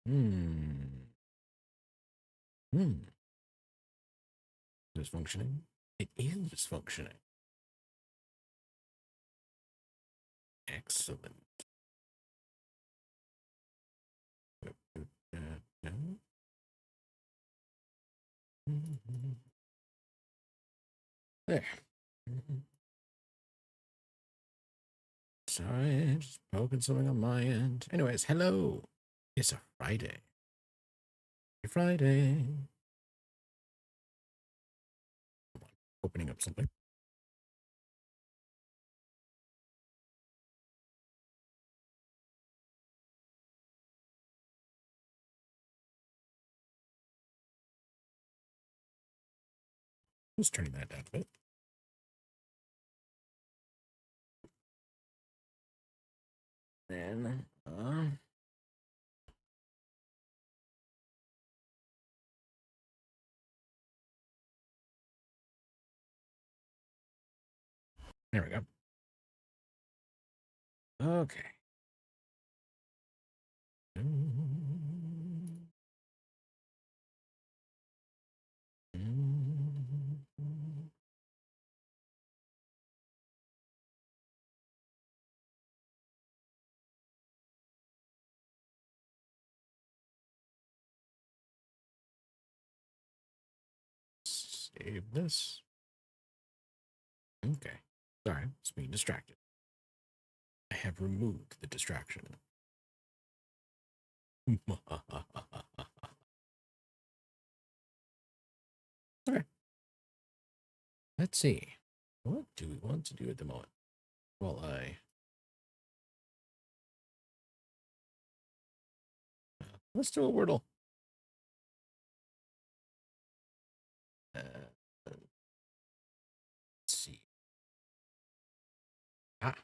Hmm. Hmm. Is it functioning? It is functioning. Excellent. There. Sorry, just poking something on my end. Anyways, hello. It's a Friday. Friday. Opening up something. Just turning that down a bit. Then, there we go. Okay. Save this. Okay. Sorry, it's being distracted. I have removed the distraction. Okay. Let's see. What do we want to do at the moment? Well, let's do a Wordle. Let's see. Ah,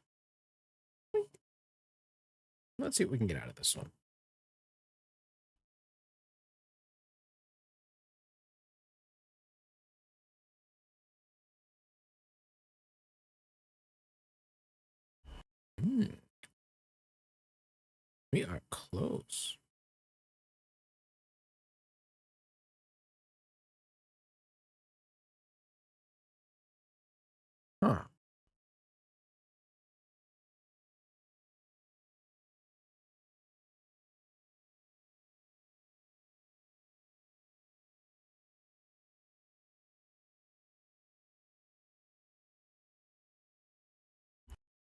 let's see what we can get out of this one. Hmm. We are close. Huh.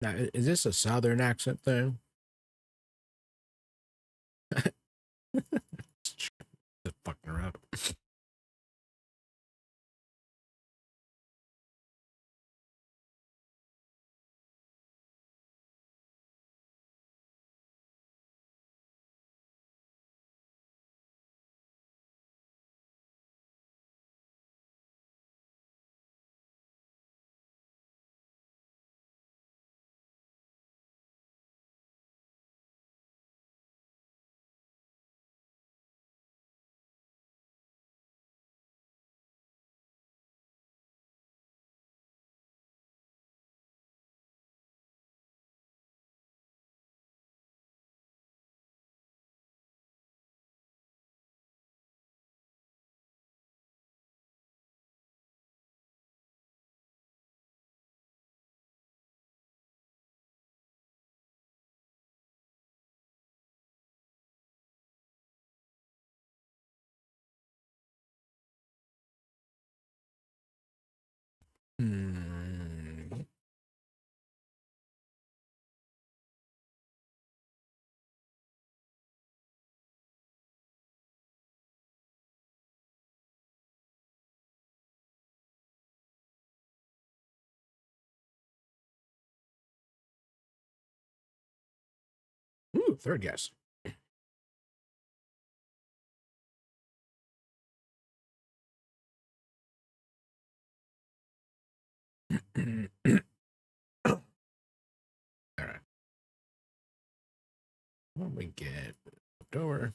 Now, is this a Southern accent thing? Just fucking around. Hmm. Ooh, third guess. All right. What we get? Door.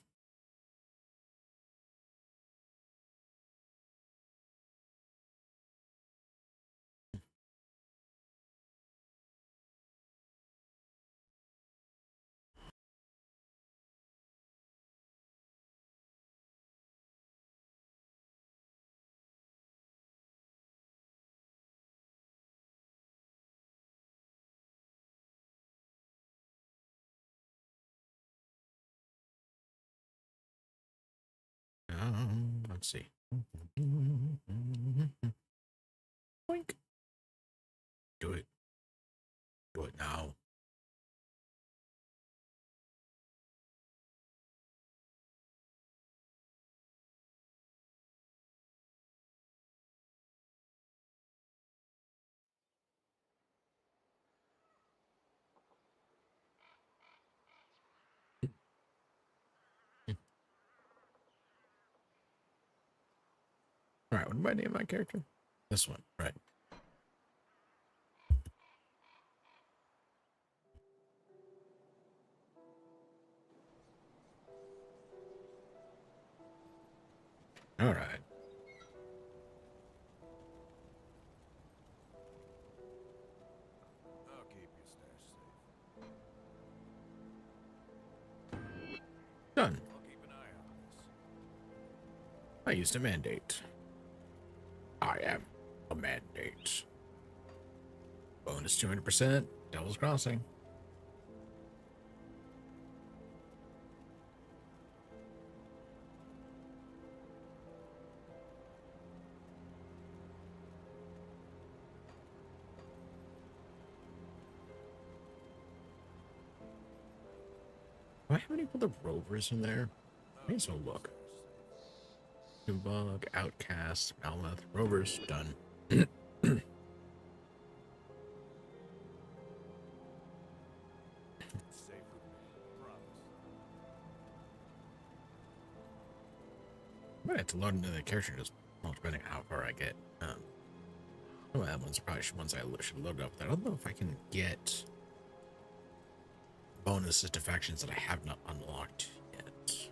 Let's see. Boink. Do it. Do it now. All right, what do I name my character? This one, right. All right. I'll keep your stash safe. Done. I'll keep an eye on this. I used a mandate. I am a mandate. Bonus 200%. Devil's Crossing. Do I have any other rovers in there? May as well look. Bug, Outcast, Malmouth, Rovers, done. It's safe with me, promise. I might have to load into the character just depending on how far I get. Some of that ones are probably ones I should load up. I don't know if I can get bonuses to factions that I have not unlocked yet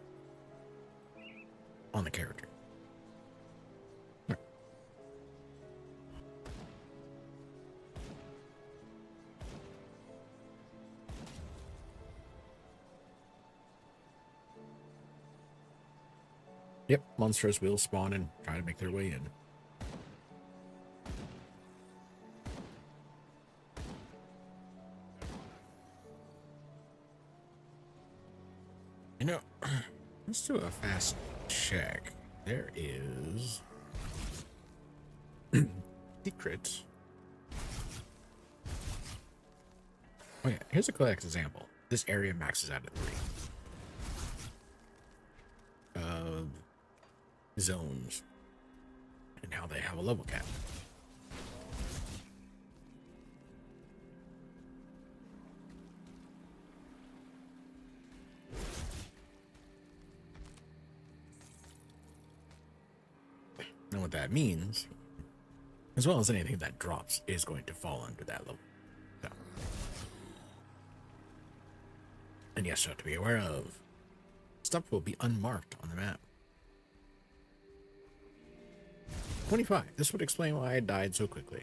on the character. Yep, monsters will spawn and try to make their way in. You know, let's do a fast check. There is secret. Oh yeah, here's a quick example. This area maxes out at 3 zones and how they have a level cap. And what that means, as well as anything that drops, is going to fall under that level. So. And yes, so to be aware of, stuff will be unmarked on the map. 25. This would explain why I died so quickly.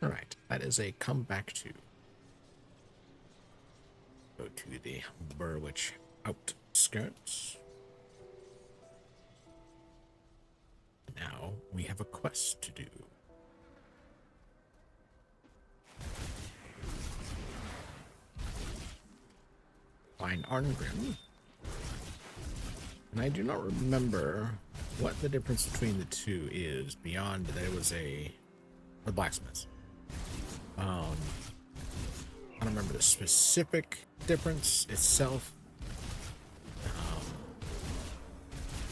All right, that is a come back to. Go to the Burwich outskirts. Now we have a quest to do. Find Arngrim. And I do not remember what the difference between the two is beyond that it was a blacksmith. I don't remember the specific difference itself.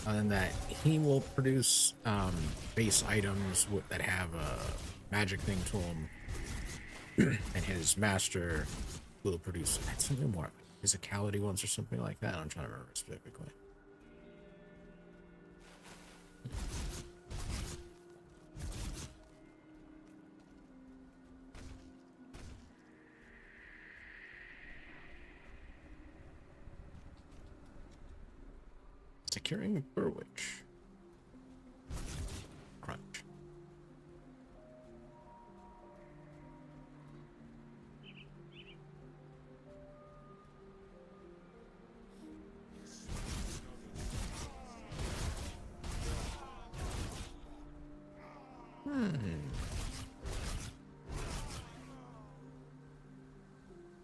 Other than that, he will produce base items that have a magic thing to them, and his master will produce something more physicality ones or something like that. I'm trying to remember specifically. Securing Burwich. Crunch.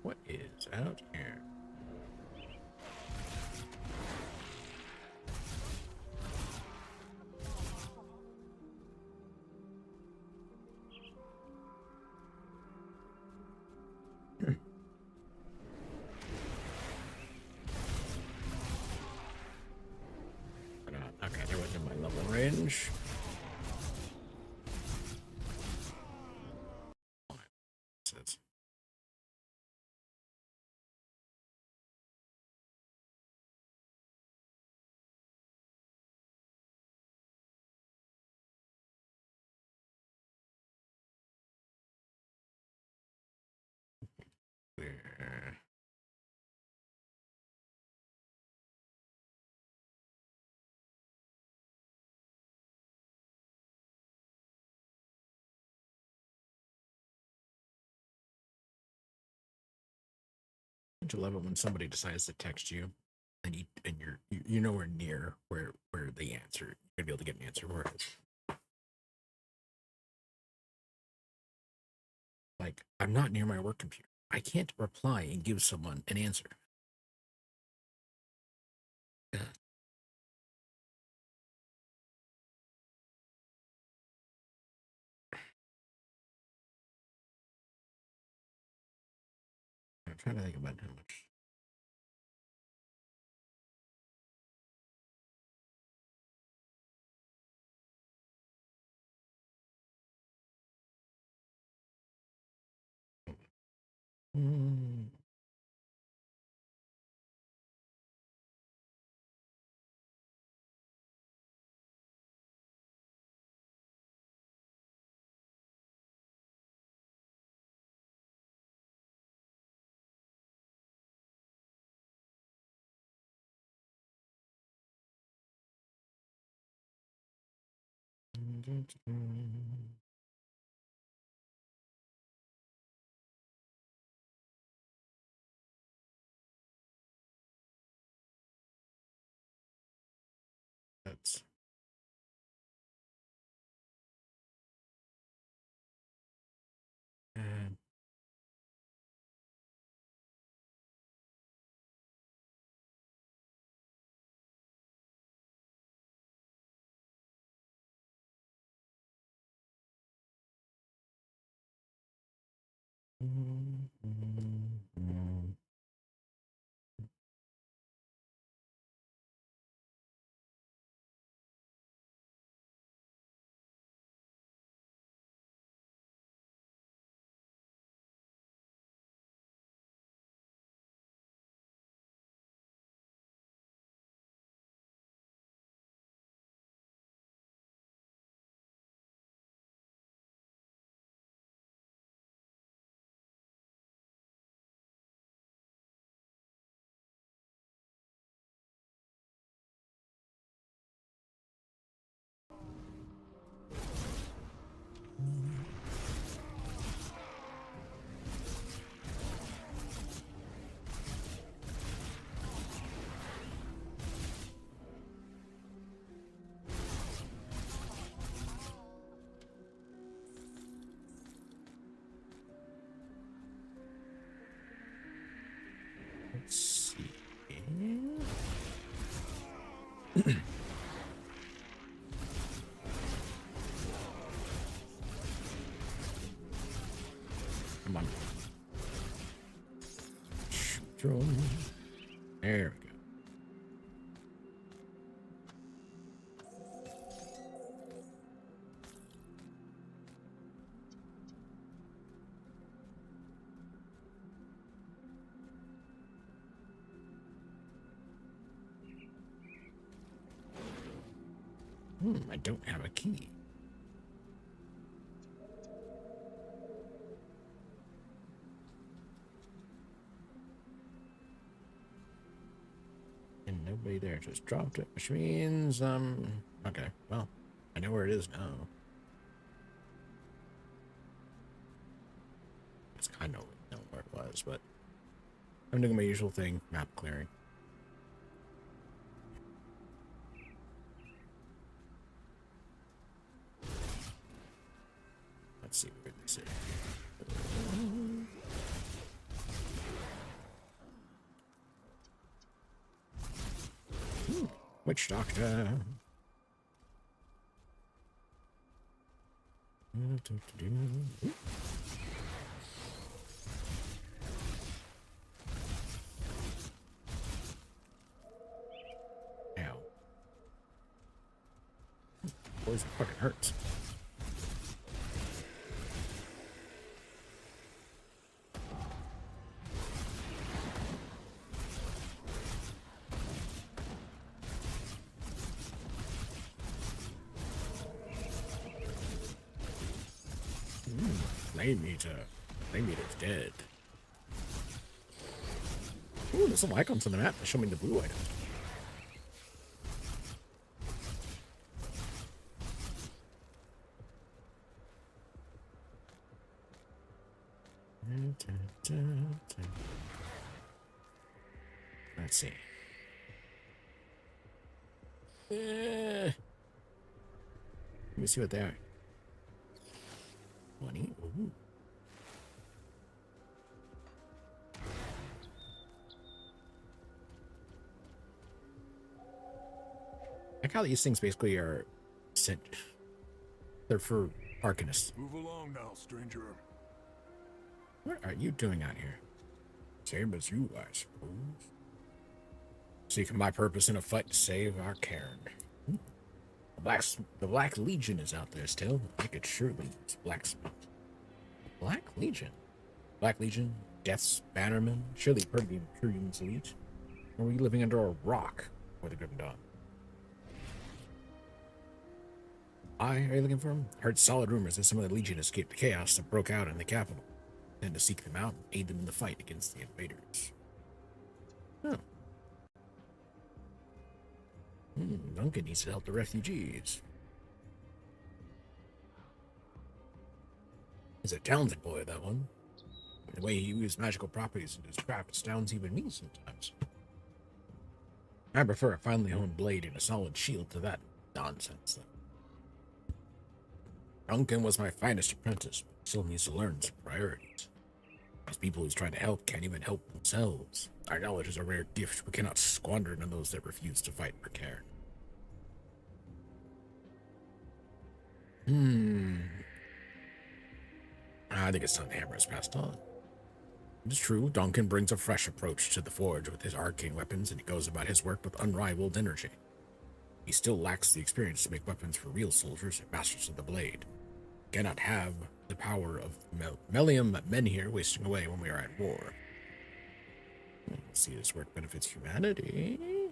What is out here? Okay, they're within my level range. Says. Where? Don't you love it when somebody decides to text you and you're nowhere near where they answer? You're gonna be able to get an answer for it. Like, I'm not near my work computer. I can't reply and give someone an answer. I'm trying to think about how much. Mm, That's bad. Let's see. Come on. Shoot 'em. There we go. I don't have a key. And nobody there, just dropped it, which means, okay, well, I know where it is now. It's kind of know where it was, but I'm doing my usual thing, map clearing. Let's see where this is. Witch doctor. Ow. Boys, it fucking hurts. Flame Eater. Flame Eater's dead. Ooh, there's some icons on the map that show me the blue items. Let's see. Let me see what they are. 20. Ooh. I like how these things basically are sent. They're for arcanists. Move along now, stranger. What are you doing out here? Same as you, I suppose. Seeking my purpose in a fight to save our Cairn. The Black Legion is out there still. I could surely use blacksmith. Black Legion? Black Legion? Death's Bannerman? Surely you've heard of the Imperium's elite? Or are we living under a rock for the Grim Dawn? Are you looking for him? Heard solid rumors that some of the Legion escaped the chaos that broke out in the capital. Then to seek them out and aid them in the fight against the invaders. Oh. Duncan needs to help the refugees. He's a talented boy, that one. The way he uses magical properties in his craft astounds even me sometimes. I prefer a finely honed blade and a solid shield to that nonsense, though. Duncan was my finest apprentice, but still needs to learn some priorities. Those people he's trying to help can't even help themselves. Our knowledge is a rare gift we cannot squander it on those that refuse to fight for Cairn. I think it's time the hammer is passed on. It's true, Duncan brings a fresh approach to the forge with his arcane weapons, and he goes about his work with unrivaled energy. He still lacks the experience to make weapons for real soldiers and masters of the blade. He cannot have the power of Melium men here wasting away when we are at war. Let's see, this work benefits humanity.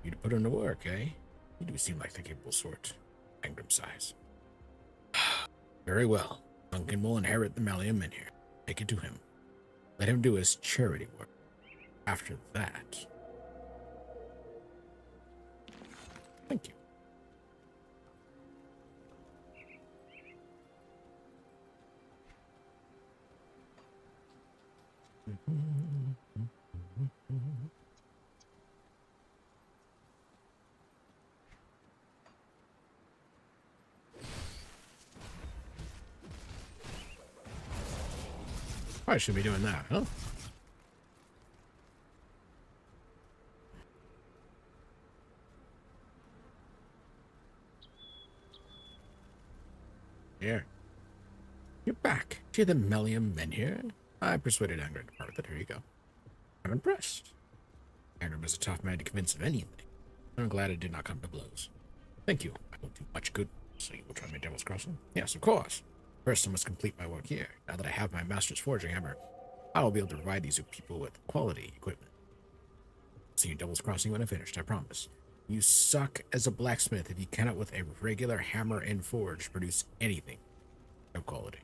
You to put into work, eh? You do seem like the capable sort. Angrim sighs. Very well. Duncan will inherit the Melium men here. Take it to him. Let him do his charity work. After that... Thank you. I should be doing that, huh? Here. You're back. Do you have the Melium men here? I persuaded Angrim to part with it. Here you go. I'm impressed. Angrim is a tough man to convince of anything. I'm glad it did not come to blows. Thank you. I won't do much good, so you will try my Devil's Crossing? Yes, of course. First, I must complete my work here. Now that I have my master's forging hammer, I will be able to provide these people with quality equipment. See you Devil's Crossing when I'm finished, I promise. You suck as a blacksmith if you cannot, with a regular hammer and forge, produce anything of quality.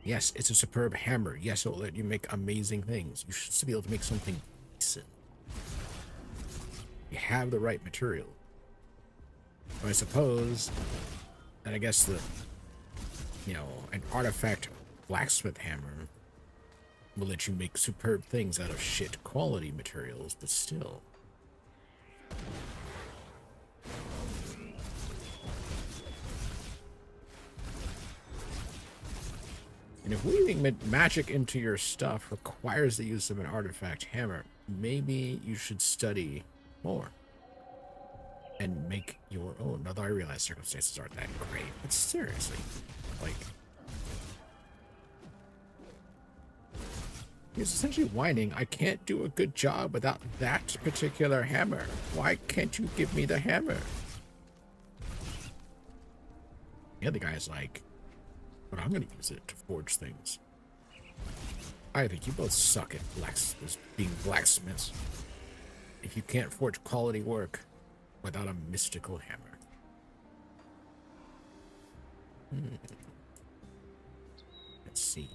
Yes, it's a superb hammer. Yes, it will let you make amazing things. You should still be able to make something decent. You have the right material. I suppose, and I guess an artifact blacksmith hammer will let you make superb things out of shit quality materials, but still. And if weaving magic into your stuff requires the use of an artifact hammer, maybe you should study more and make your own. Although I realize circumstances aren't that great, but seriously, like, he's essentially whining, I can't do a good job without that particular hammer. Why can't you give me the hammer? The other guy's like, but I'm gonna use it to forge things. I think you both suck at being blacksmiths if you can't forge quality work without a mystical hammer. Let's see.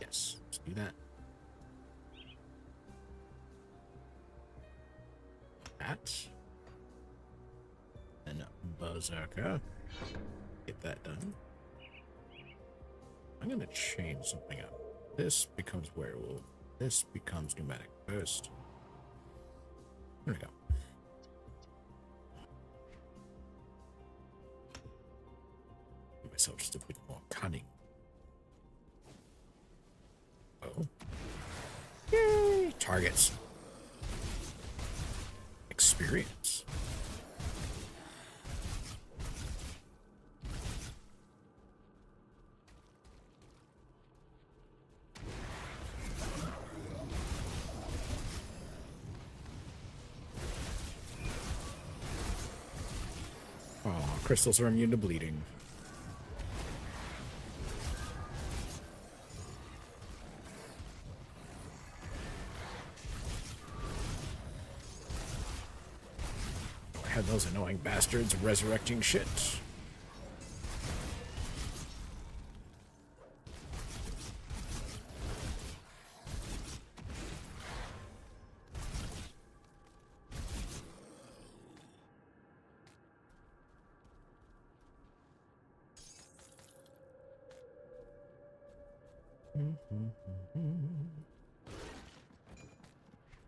Yes, let's do that. That. And Berserker. Get that done. I'm gonna change something up. This becomes werewolf. This becomes pneumatic burst. There we go. Give myself just a bit more cunning. Oh. Yay! Targets. Experience. Oh, crystals are immune to bleeding. Have those annoying bastards resurrecting shit.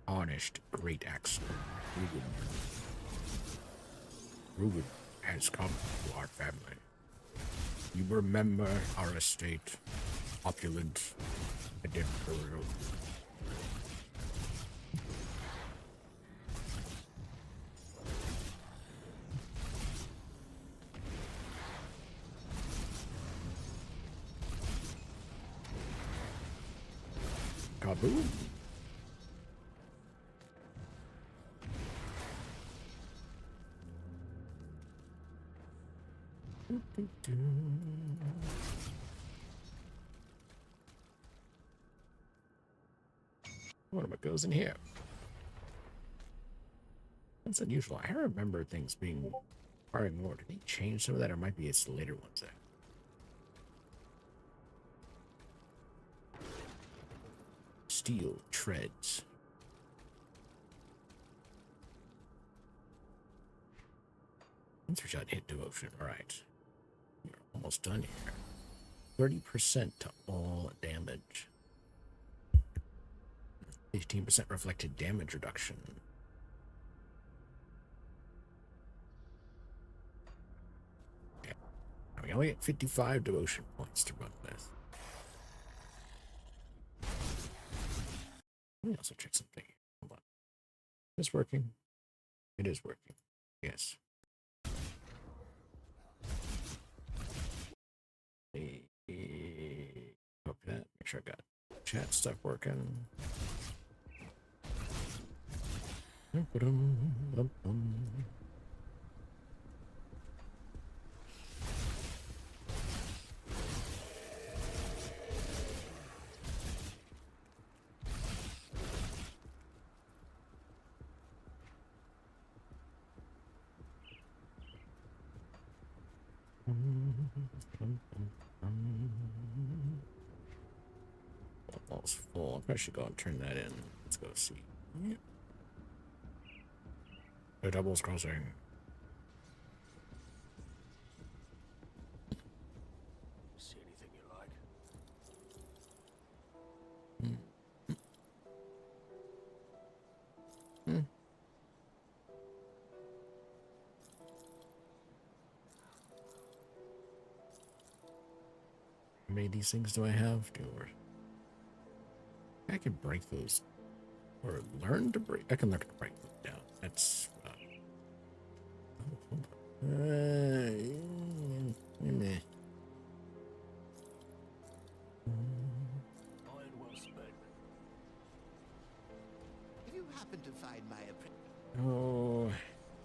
Tarnished great axe. Ruben has come to our family. You remember our estate, opulent and imperial. Kaboom! What goes in here? That's unusual. I remember things being requiring more. Did they change some of that, or might be it's the later ones there? Steel treads. Answer shot hit devotion. All right. We're almost done here. 30% to all damage. 15% reflected damage reduction. Okay. We only get 55 devotion points to run with. Let me also check something. Hold on. Is this working? It is working. Yes. Copy that. Make sure I got chat stuff working. Almost full. I should go and turn that in. Let's go see. The doubles crossing. See anything you like? many of these things do I have? I can break those, or learn to break. I can learn to break them down. That's meh. Iron well spent. If you happen to find my apprentice, Oh,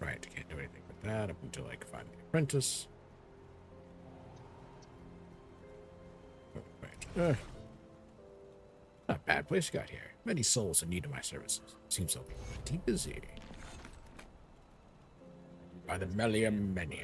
right. Can't do anything with that up until I can find the apprentice. Oh, right. Not a bad place you got here. Many souls in need of my services. Seems I'll be pretty busy. By the million many.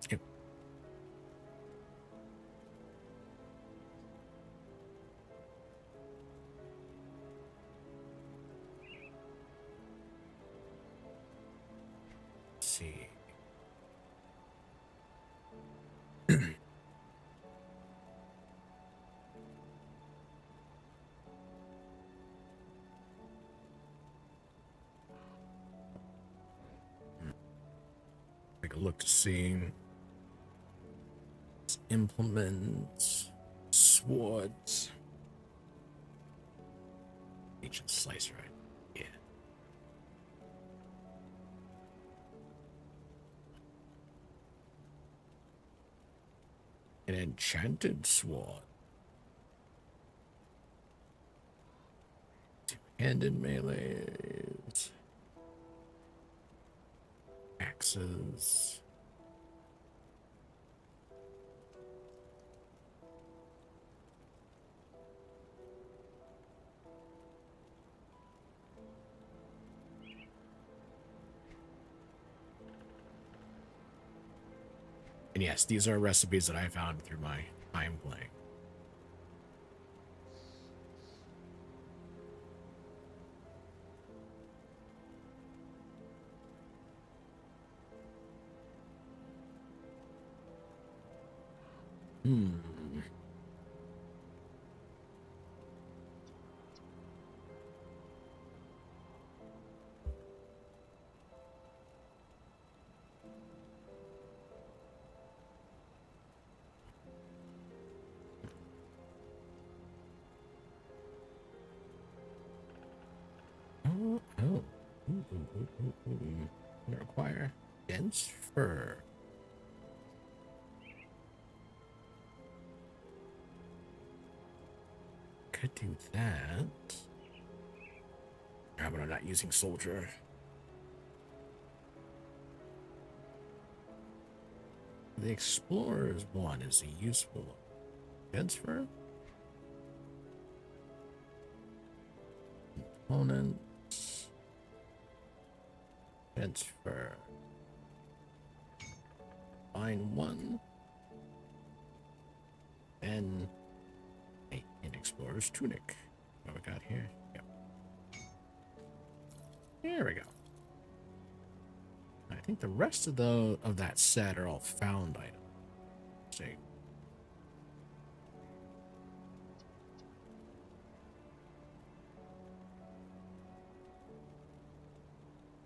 Yep. Let's see. Take a look to see. Implements, swords, ancient slicer. Yeah. An enchanted sword. Two-handed melees. Axes. And yes, these are recipes that I found through my time playing. Require dense fur. Could do that. How about I'm not using soldier? The explorer's one is a useful one. Dense fur? Components. Dense fur. Fine one. And an explorer's tunic. What we got here? Yep. There we go. I think the rest of that set are all found items. Let's see.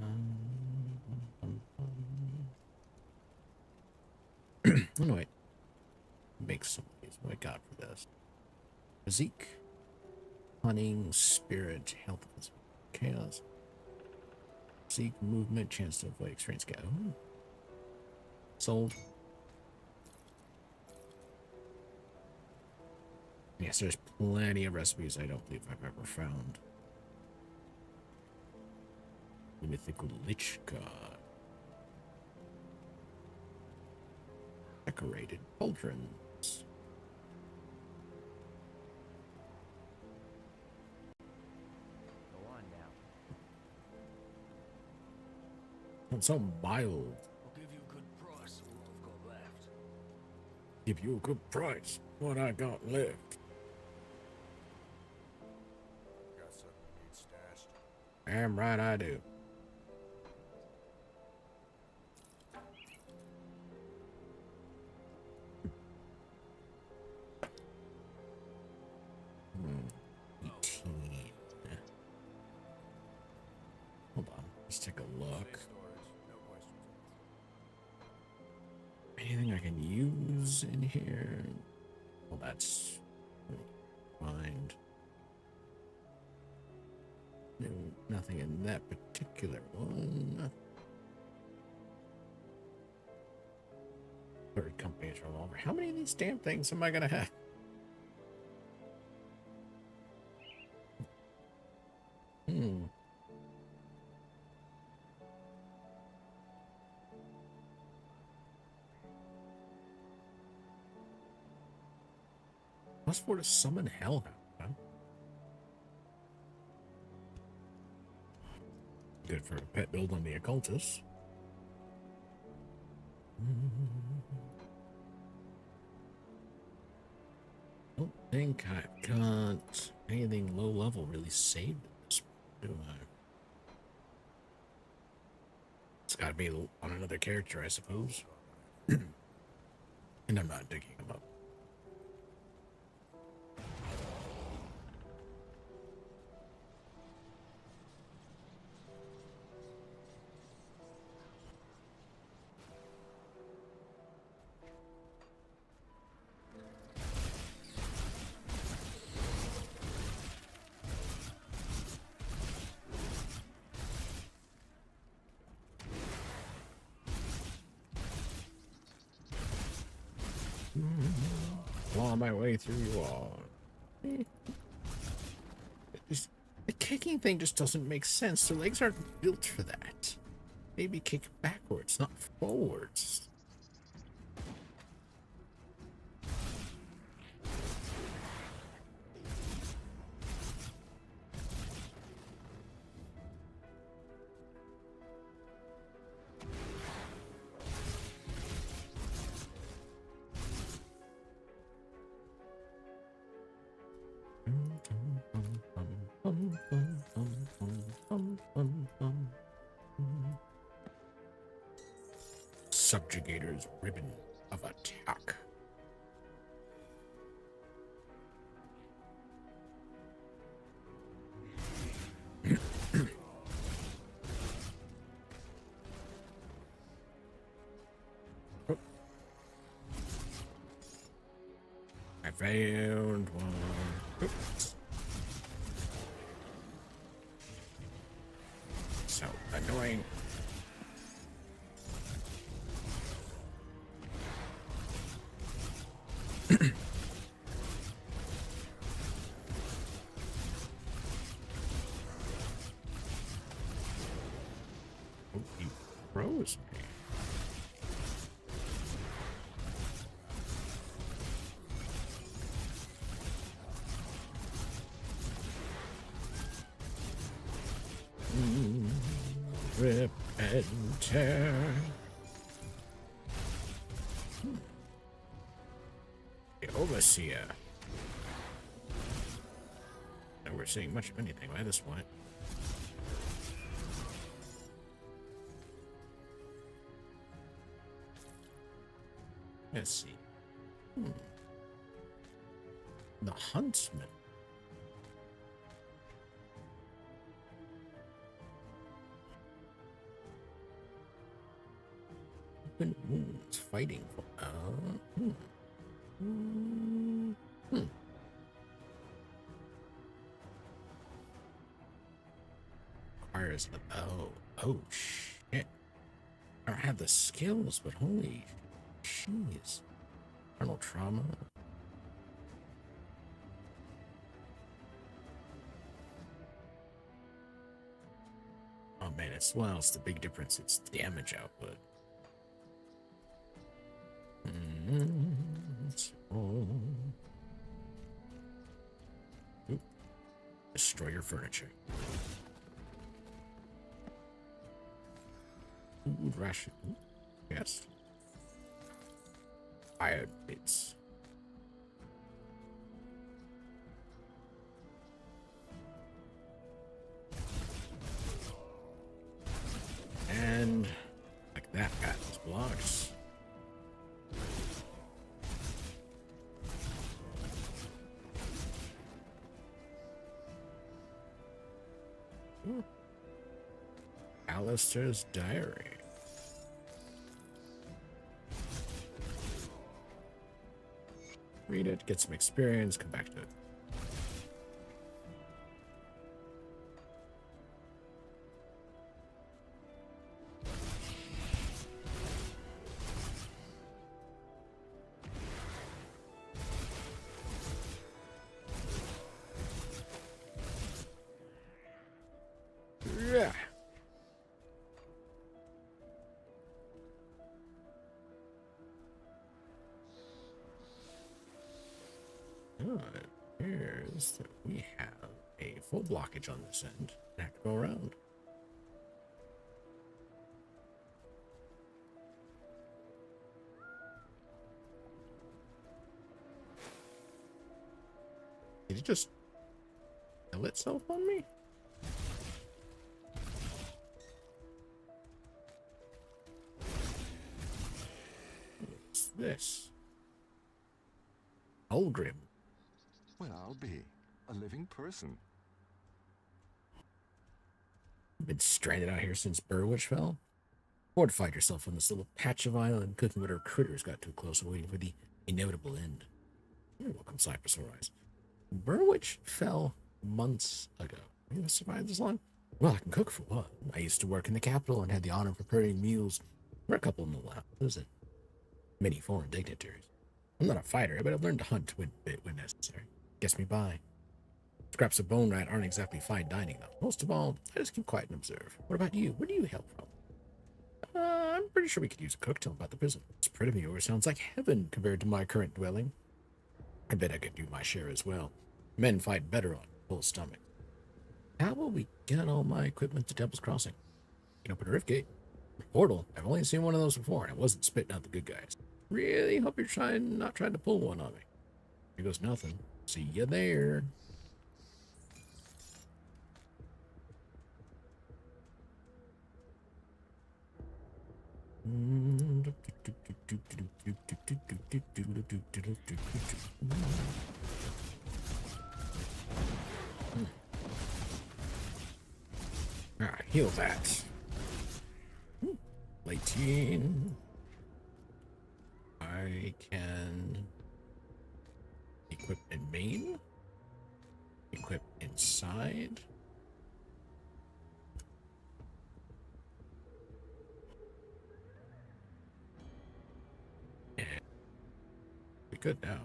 Oh, no, wait. Make some of these. What I got for this? Physique, cunning, spirit, health, chaos. Physique, movement, chance to avoid experience. Ooh. Sold. Yes, there's plenty of recipes I don't believe I've ever found. Mythical Lich God. Decorated cauldrons. go on now. It's so mild. I'll give you a good price for what I've got left. Give you a good price. What I got left. Got something you need stashed. Damn right I do. 18. Hold on. Let's take a look. Anything I can use in here? Well, that's fine. No, nothing in that particular one. Third company's revolver. How many of these damn things am I gonna have? +4 to summon Hellhound, huh? Good for a pet build on the occultist. Don't think I've got anything low level really saved at this point, do I? It's gotta be on another character, I suppose. And I'm not digging them up. Claw my way through you all. The kicking thing just doesn't make sense. Their legs aren't built for that. Maybe kick backwards, not forwards. Subjugator's ribbon of attack. Oh. I found one. Oops. So annoying. Oh, he froze me. Rip and tear. The Overseer. Now we're seeing much of anything by this point. Let's see. The Huntsman. Open wounds fighting for. Requires the oh shit. I don't have the skills, but holy jeez. Internal trauma. Oh man, it's the big difference. It's damage output. Oop. Destroy your furniture. Food ration. Yes. Iron bits. And like that, got these blocks. Alistair's diary. Read it, get some experience, come back to it. Yeah. Oh, it appears that we have a full blockage on this end. I have to go around. Did it just kill itself on me? What's this? Ulgrim. Well, I'll be a living person. Been stranded out here since Burwitch fell. Fortified yourself on this little patch of island, cooking whatever critters got too close and waiting for the inevitable end. You're welcome, Cypress Horizon. Burwitch fell months ago. You survived this long? Well, I can cook for one. I used to work in the capital and had the honor of preparing meals for a couple in the houses and many foreign dignitaries. I'm not a fighter, but I've learned to hunt when necessary. Gets me by. Scraps of bone rat aren't exactly fine dining, though. Most of all, I just keep quiet and observe. What about you? Where do you hail from? I'm pretty sure we could use a cook. Tell about the prison. This prison of yours sounds like heaven compared to my current dwelling. I bet I could do my share as well. Men fight better on full stomach. How will we get all my equipment to Temple's Crossing? You can open a rift gate. Portal. I've only seen one of those before, and it wasn't spitting out the good guys. Really hope you're not trying to pull one on me. Here goes nothing. See you there. Alright, heal that. Latine. I can equip in main. Equip inside. And we good now.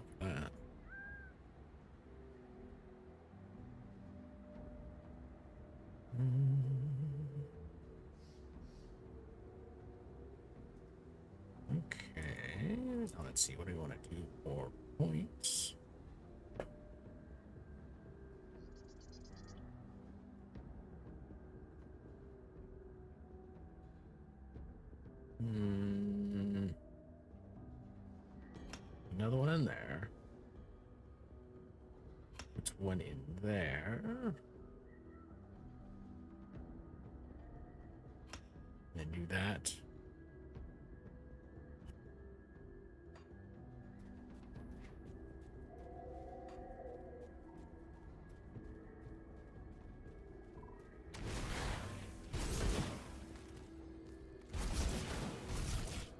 Okay, now let's see, what do we want to do for points? Another one in there. Put one in there. Then do that.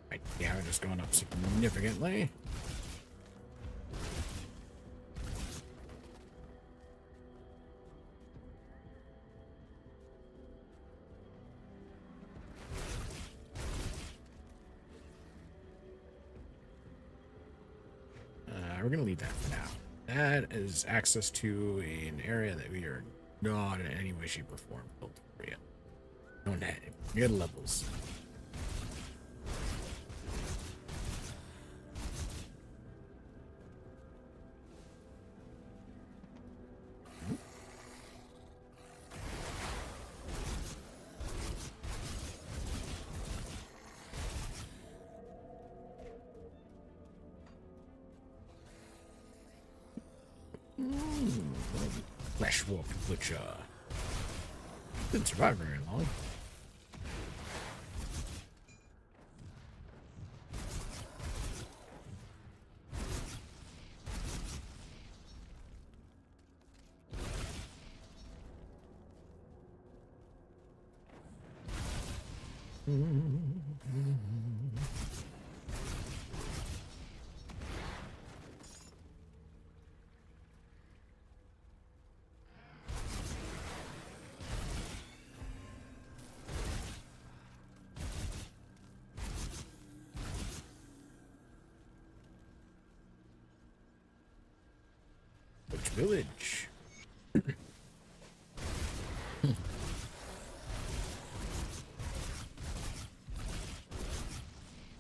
Right, yeah, we're just going up significantly. We're going to leave that for now. That is access to an area that we are not in any way, shape, or form built for yet. Don't have it. Near the levels. Flesh wolf butcher. Didn't survive very long. Which village?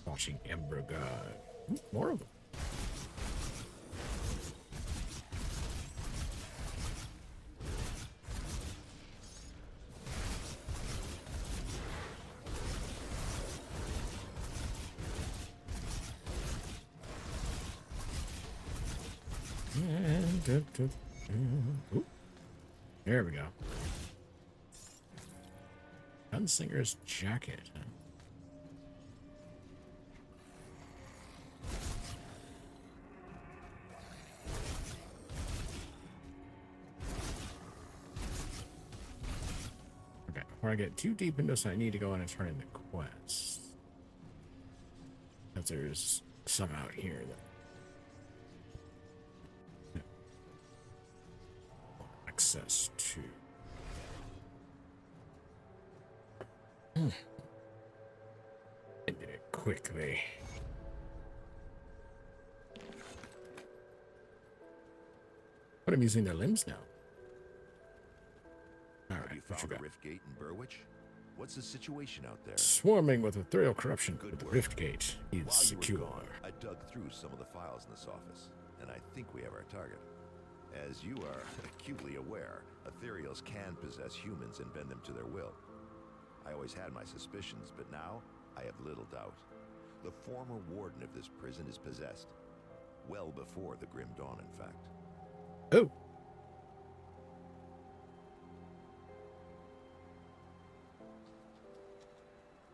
Watching Ember God. More of them. Ooh. There we go. Gunslinger's jacket. Huh? Okay, before I get too deep into this, I need to go in and turn in the quest. Because there's some out here that access to. I did it quickly. But I'm using their limbs now. All right, Have you found the Rift Gate in Burwich? What's the situation out there? Swarming with ethereal corruption with the work. Rift Gate is While secure. you were gone, I dug through some of the files in this office, and I think we have our target. As you are acutely aware, ethereals can possess humans and bend them to their will. I always had my suspicions, but now I have little doubt. The former warden of this prison is possessed. Well before the Grim Dawn, in fact. Oh.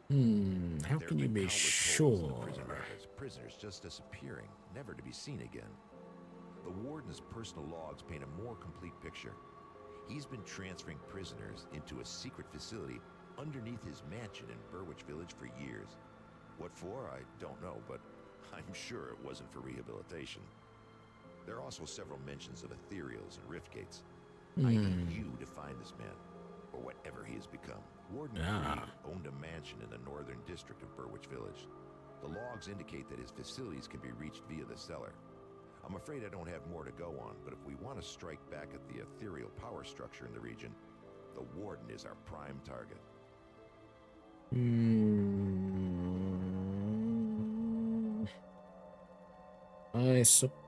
How There can have you been be countless holes in the sure? prison records, prisoners just disappearing, never to be seen again. The warden's personal logs paint a more complete picture. He's been transferring prisoners into a secret facility underneath his mansion in Burwich Village for years. What for, I don't know, but I'm sure it wasn't for rehabilitation. There are also several mentions of ethereals and rift gates. I need you to find this man, or whatever he has become. Warden Creed owned a mansion in the northern district of Burwich Village. The logs indicate that his facilities can be reached via the cellar. I'm afraid I don't have more to go on, but if we want to strike back at the ethereal power structure in the region, the warden is our prime target. I suppose.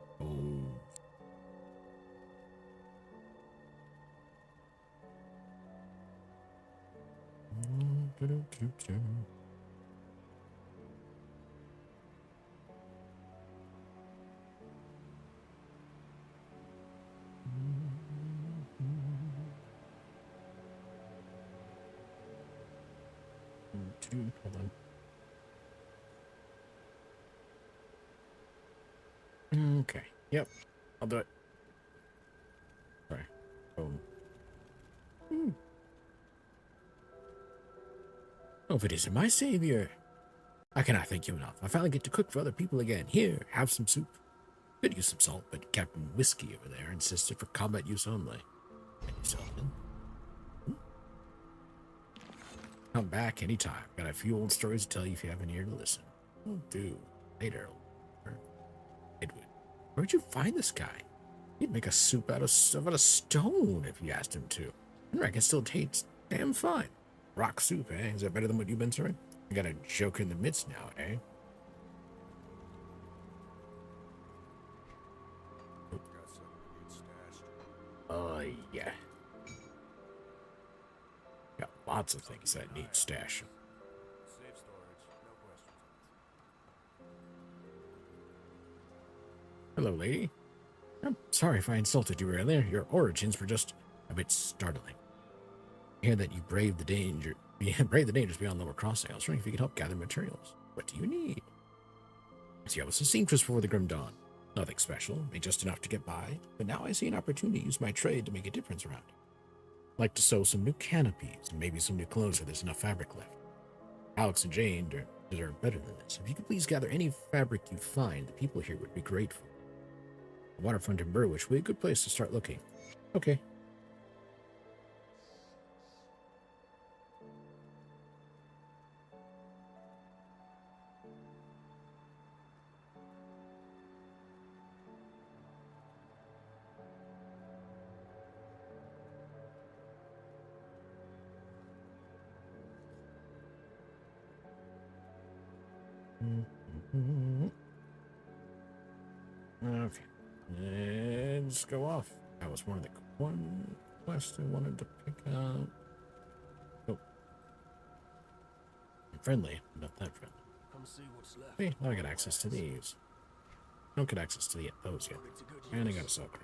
Hold on. Okay. Yep. I'll do it. Sorry. Oh, if it isn't my savior. I cannot thank you enough. I finally get to cook for other people again. Here, have some soup. Could use some salt, but Captain Whiskey over there insisted for combat use only. And yourself in. Come back anytime. Got a few old stories to tell you if you have an ear to listen. Oh, do. Later. Edward, where'd you find this guy? He'd make a soup out of stone if you asked him to. I reckon it still tastes damn fine. Rock soup, eh? Is that better than what you've been serving? You got a joke in the midst now, eh? Oh, yeah. Got lots of things that need stashing. Safe storage, no questions. Hello, lady. I'm sorry if I insulted you earlier. Your origins were just a bit startling. I hear that you braved the dangers beyond Lower Crossing. I was wondering if you could help gather materials. What do you need? See, I was a seamstress before the Grim Dawn. Nothing special, made just enough to get by. But now I see an opportunity to use my trade to make a difference around here. I'd like to sew some new canopies and maybe some new clothes if there's enough fabric left. Alex and Jane deserve better than this. If you could please gather any fabric you find, the people here would be grateful. The waterfront in Burwich would be a good place to start looking. Okay. Okay. Let's go off. That was one of the quests I wanted to pick up. Oh. I'm friendly, not that friendly. Come see what's left. Hey, now I got access to these. Don't get access to those yet. And I got a sell crap.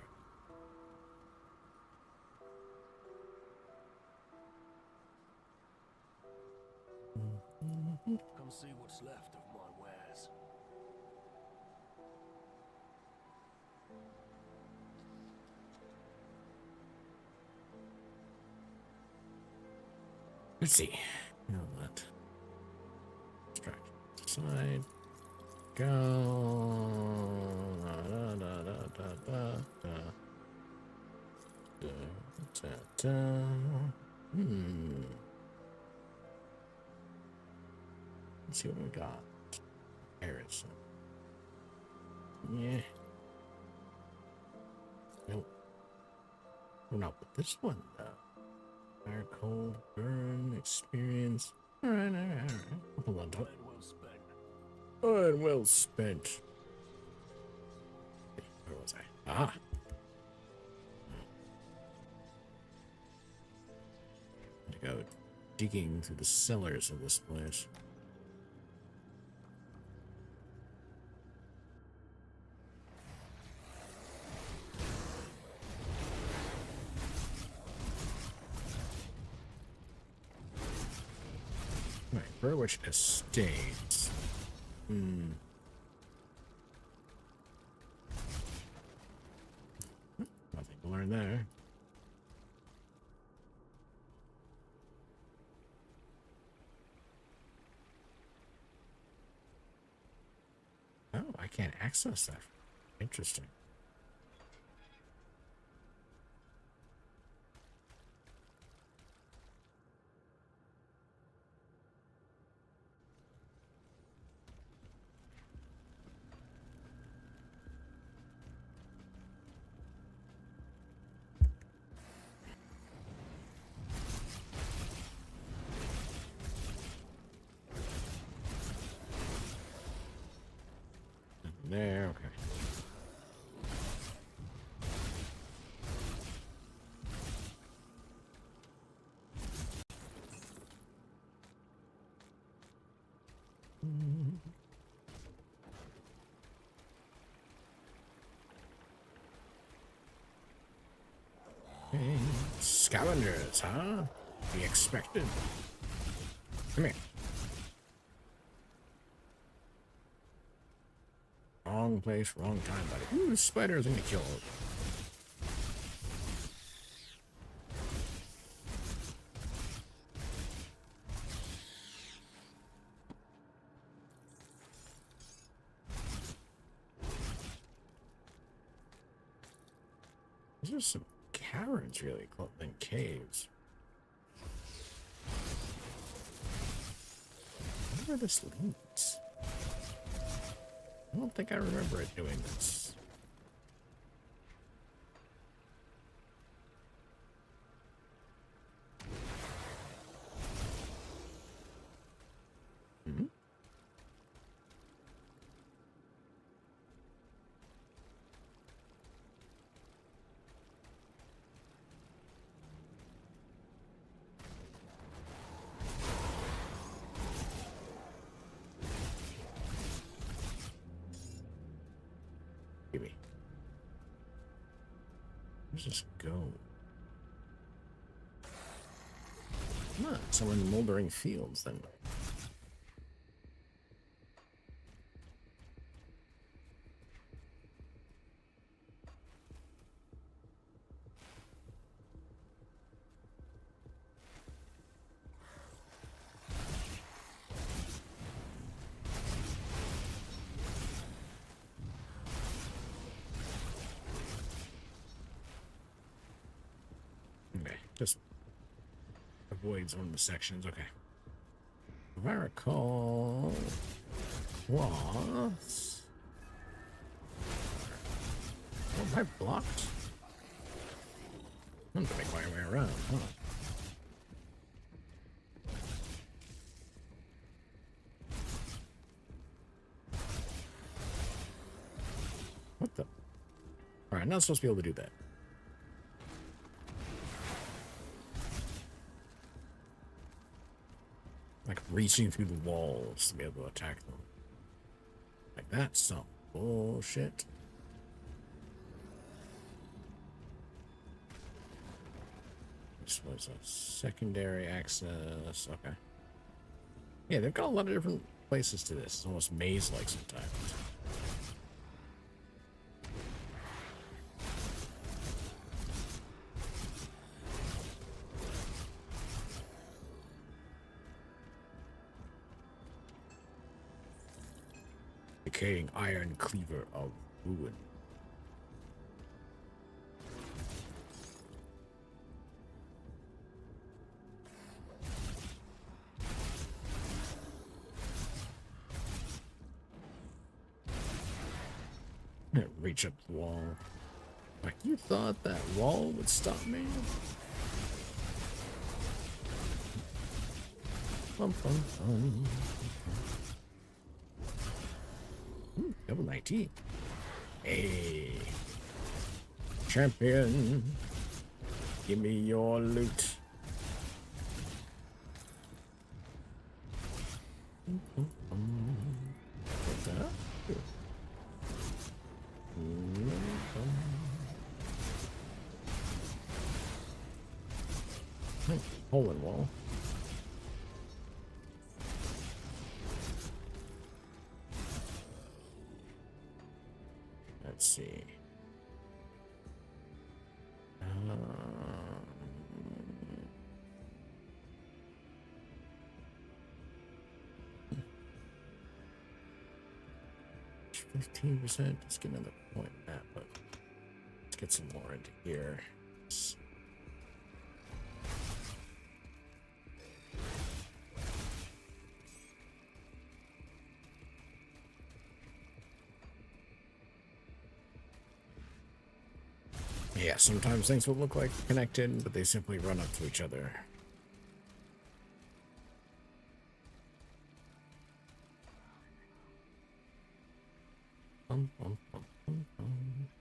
Come see what's left of my wares. Let's see. You know what? Distraction. Side. Go. Da, da, da, da, da, da. Da, da, da. Let's see what we got. Harrison. Yeah. Nope. We're not with this one, though. Fire, cold, burn, experience. Alright. Hold on, top. And well spent. Where was I? Ah. To go digging through the cellars of this place. Right, Burwich Estates. Nothing to learn there. Oh, I can't access that. Interesting. There, okay. Okay. Scavengers, huh? Be expected. Come here. Wrong place, wrong time, buddy. Ooh, the spider's gonna kill it. These are some caverns, really, than caves. I wonder where this leads. I don't think I remember it doing this. Hmm? Maybe. Where's this go? Huh, somewhere in the moldering fields, then. just avoids one of the sections. Okay. If I recall, cloths. Oh, am I blocked? I'm gonna make my way around. Huh. What the? Alright, not supposed to be able to do that. Like reaching through the walls to be able to attack them. Like that's some bullshit. This was a secondary access. Okay. Yeah, they've got a lot of different places to this. It's almost maze-like sometimes. Decaying iron cleaver of ruin. Reach up the wall. Like you thought that wall would stop me? Bum, bum, bum. Level 19. Hey. Champion. Give me your loot. What the? Hole in wall. Let's see. 15%. Let's get another point in that, but let's get some more into here. Yeah, sometimes things will look like connected, but they simply run up to each other.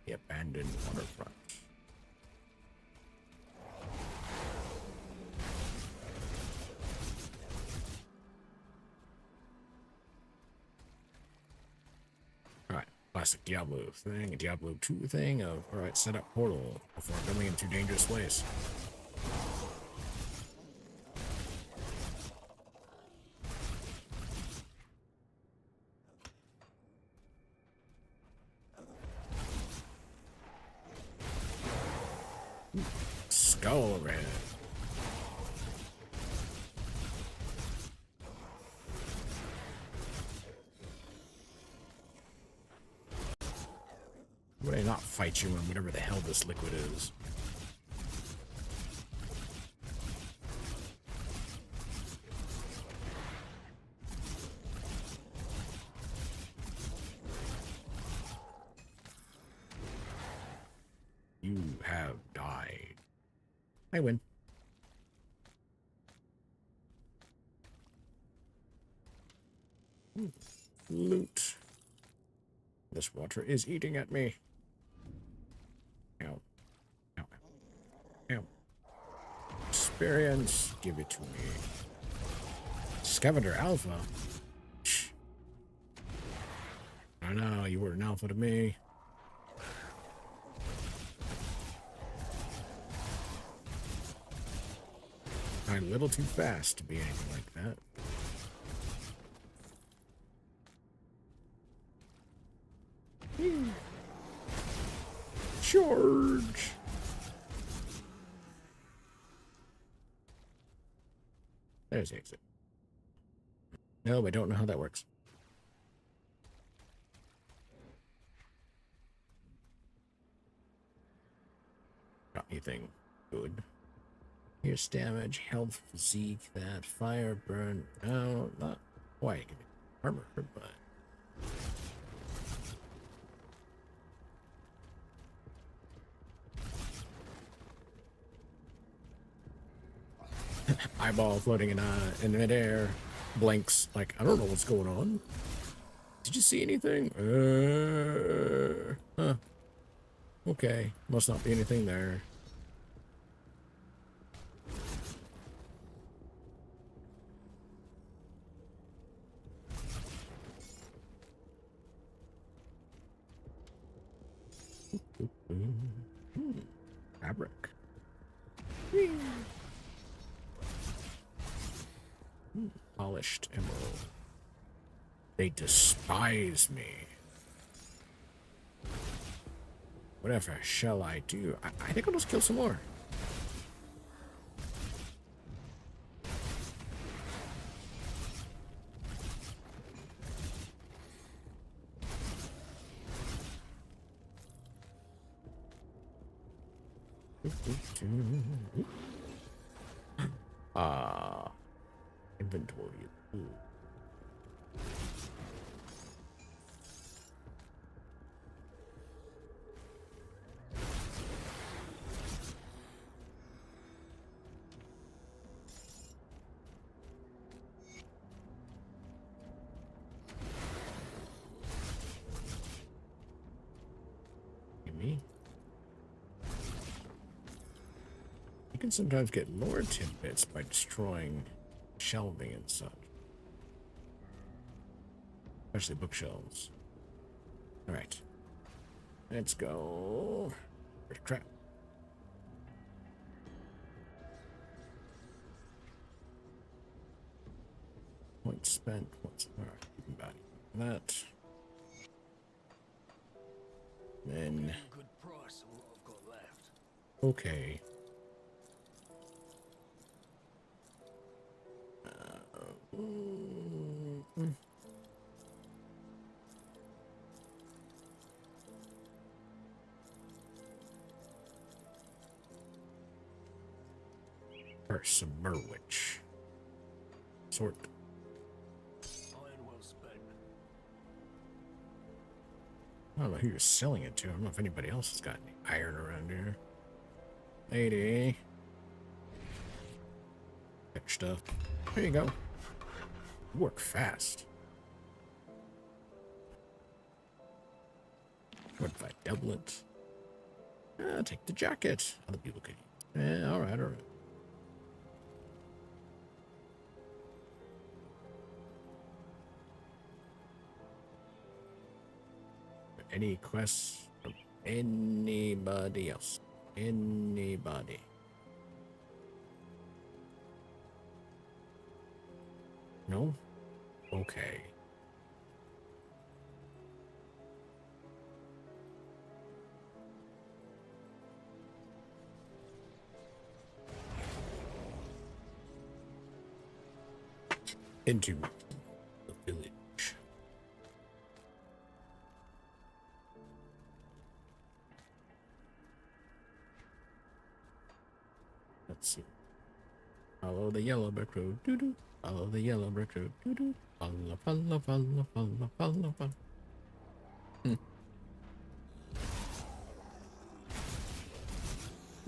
The abandoned waterfront. Alright, classic Diablo thing, a Diablo 2 thing of, alright, set up portal before going into dangerous place. Skull overhead. Would I not fight you in whatever the hell this liquid is? You have died. I win. Loot. This water is eating at me. Ow. Ow. Ow. Experience. Give it to me. Scavenger Alpha. Shh. I know, you were an alpha to me. I'm a little too fast to be anything like that. Charge! There's the exit. No, I don't know how that works. Not anything good. Pierce damage, health, physique, that fire, burn. No, not quite. Armor, but eyeball floating in midair, blinks like I don't know what's going on. Did you see anything? Huh. Okay, must not be anything there. Fabric. Polished emerald. They despise me. Whatever shall I do? I think I'll just kill some more. Inventory. Ooh. Me. You can sometimes get more tidbits by destroying shelving and such. Especially bookshelves. Alright. Let's go. Crap. Points spent. Points. Alright. Keep body. That. Then. Good price on what I've got left. Okay. First, Merwich. Sort. Iron well spent. I don't know who you're selling it to. I don't know if anybody else has got any iron around here. Lady. Pick stuff. There you go. You work fast. What if I double it? Take the jacket. Other people could use. Alright, alright. Any quests from anybody else? Anybody? No? Okay. Into the village. Let's see. Follow the yellow brick road. Doo doo. Follow the yellow brick road. Doo doo. Follow, follow, follow, follow, follow, follow.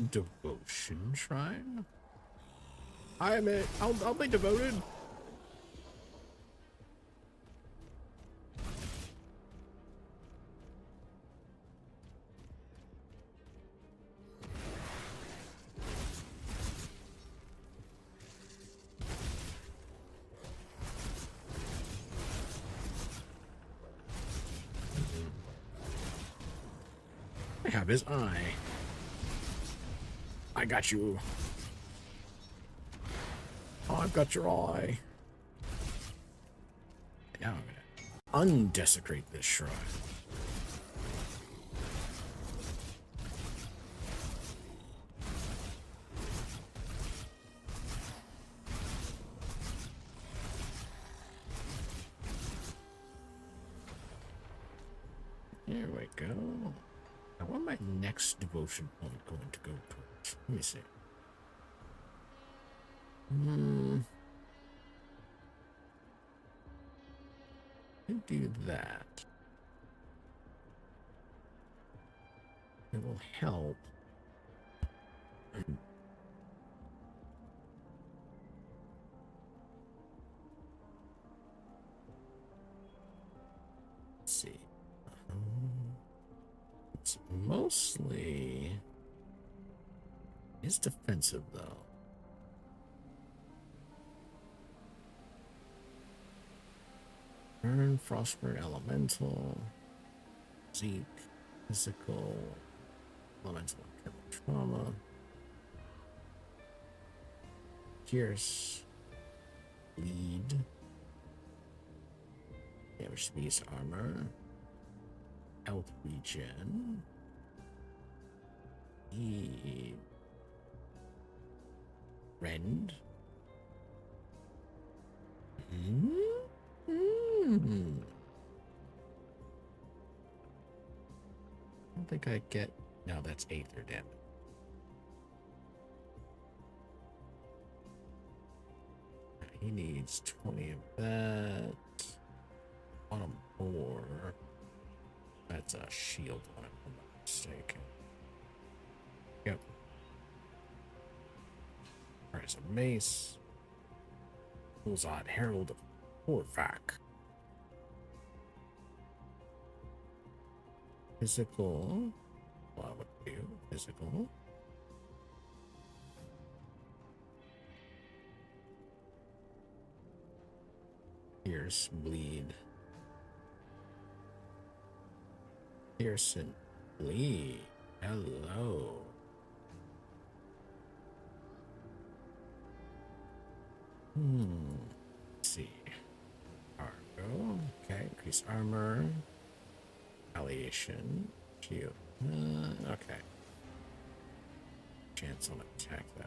Devotion shrine? I'll be devoted. I have his eye. I got you. Oh, I've got your eye. Now I'm gonna undesecrate this shrine. Here we go. Now, what my next devotion point going to go towards? Let me see. Could do that. It will help. Let's see. It's mostly is defensive though. Burn, Frostburn, Elemental, Zeke, Physical, Elemental, Trauma, Pierce, Bleed, Damage to Beast Armor, Health Regen, Rend. I don't think I get. No, that's Aether damage. He needs 20 of that. On a more. That's a shield on it, if I'm not mistaken. Yep. There's a mace. Bullseye, Herald of Horvac. Physical. Well, I would do physical. Pierce, bleed. Pierce and bleed. Hello. Let's see. Argo. Okay, increase armor. Retaliation. Shield. Okay. Chance on attack though.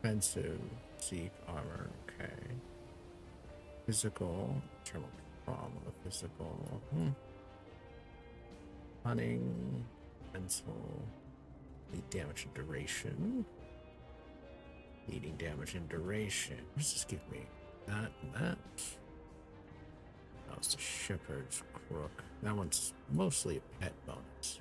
Offensive. Seek armor. Okay. Physical. Thermal trauma. Physical. Cunning. Mental. Lead damage and duration. Leading damage and duration. What does this give me? That and that. That was the Shepherd's Crook. That one's mostly a pet bonus.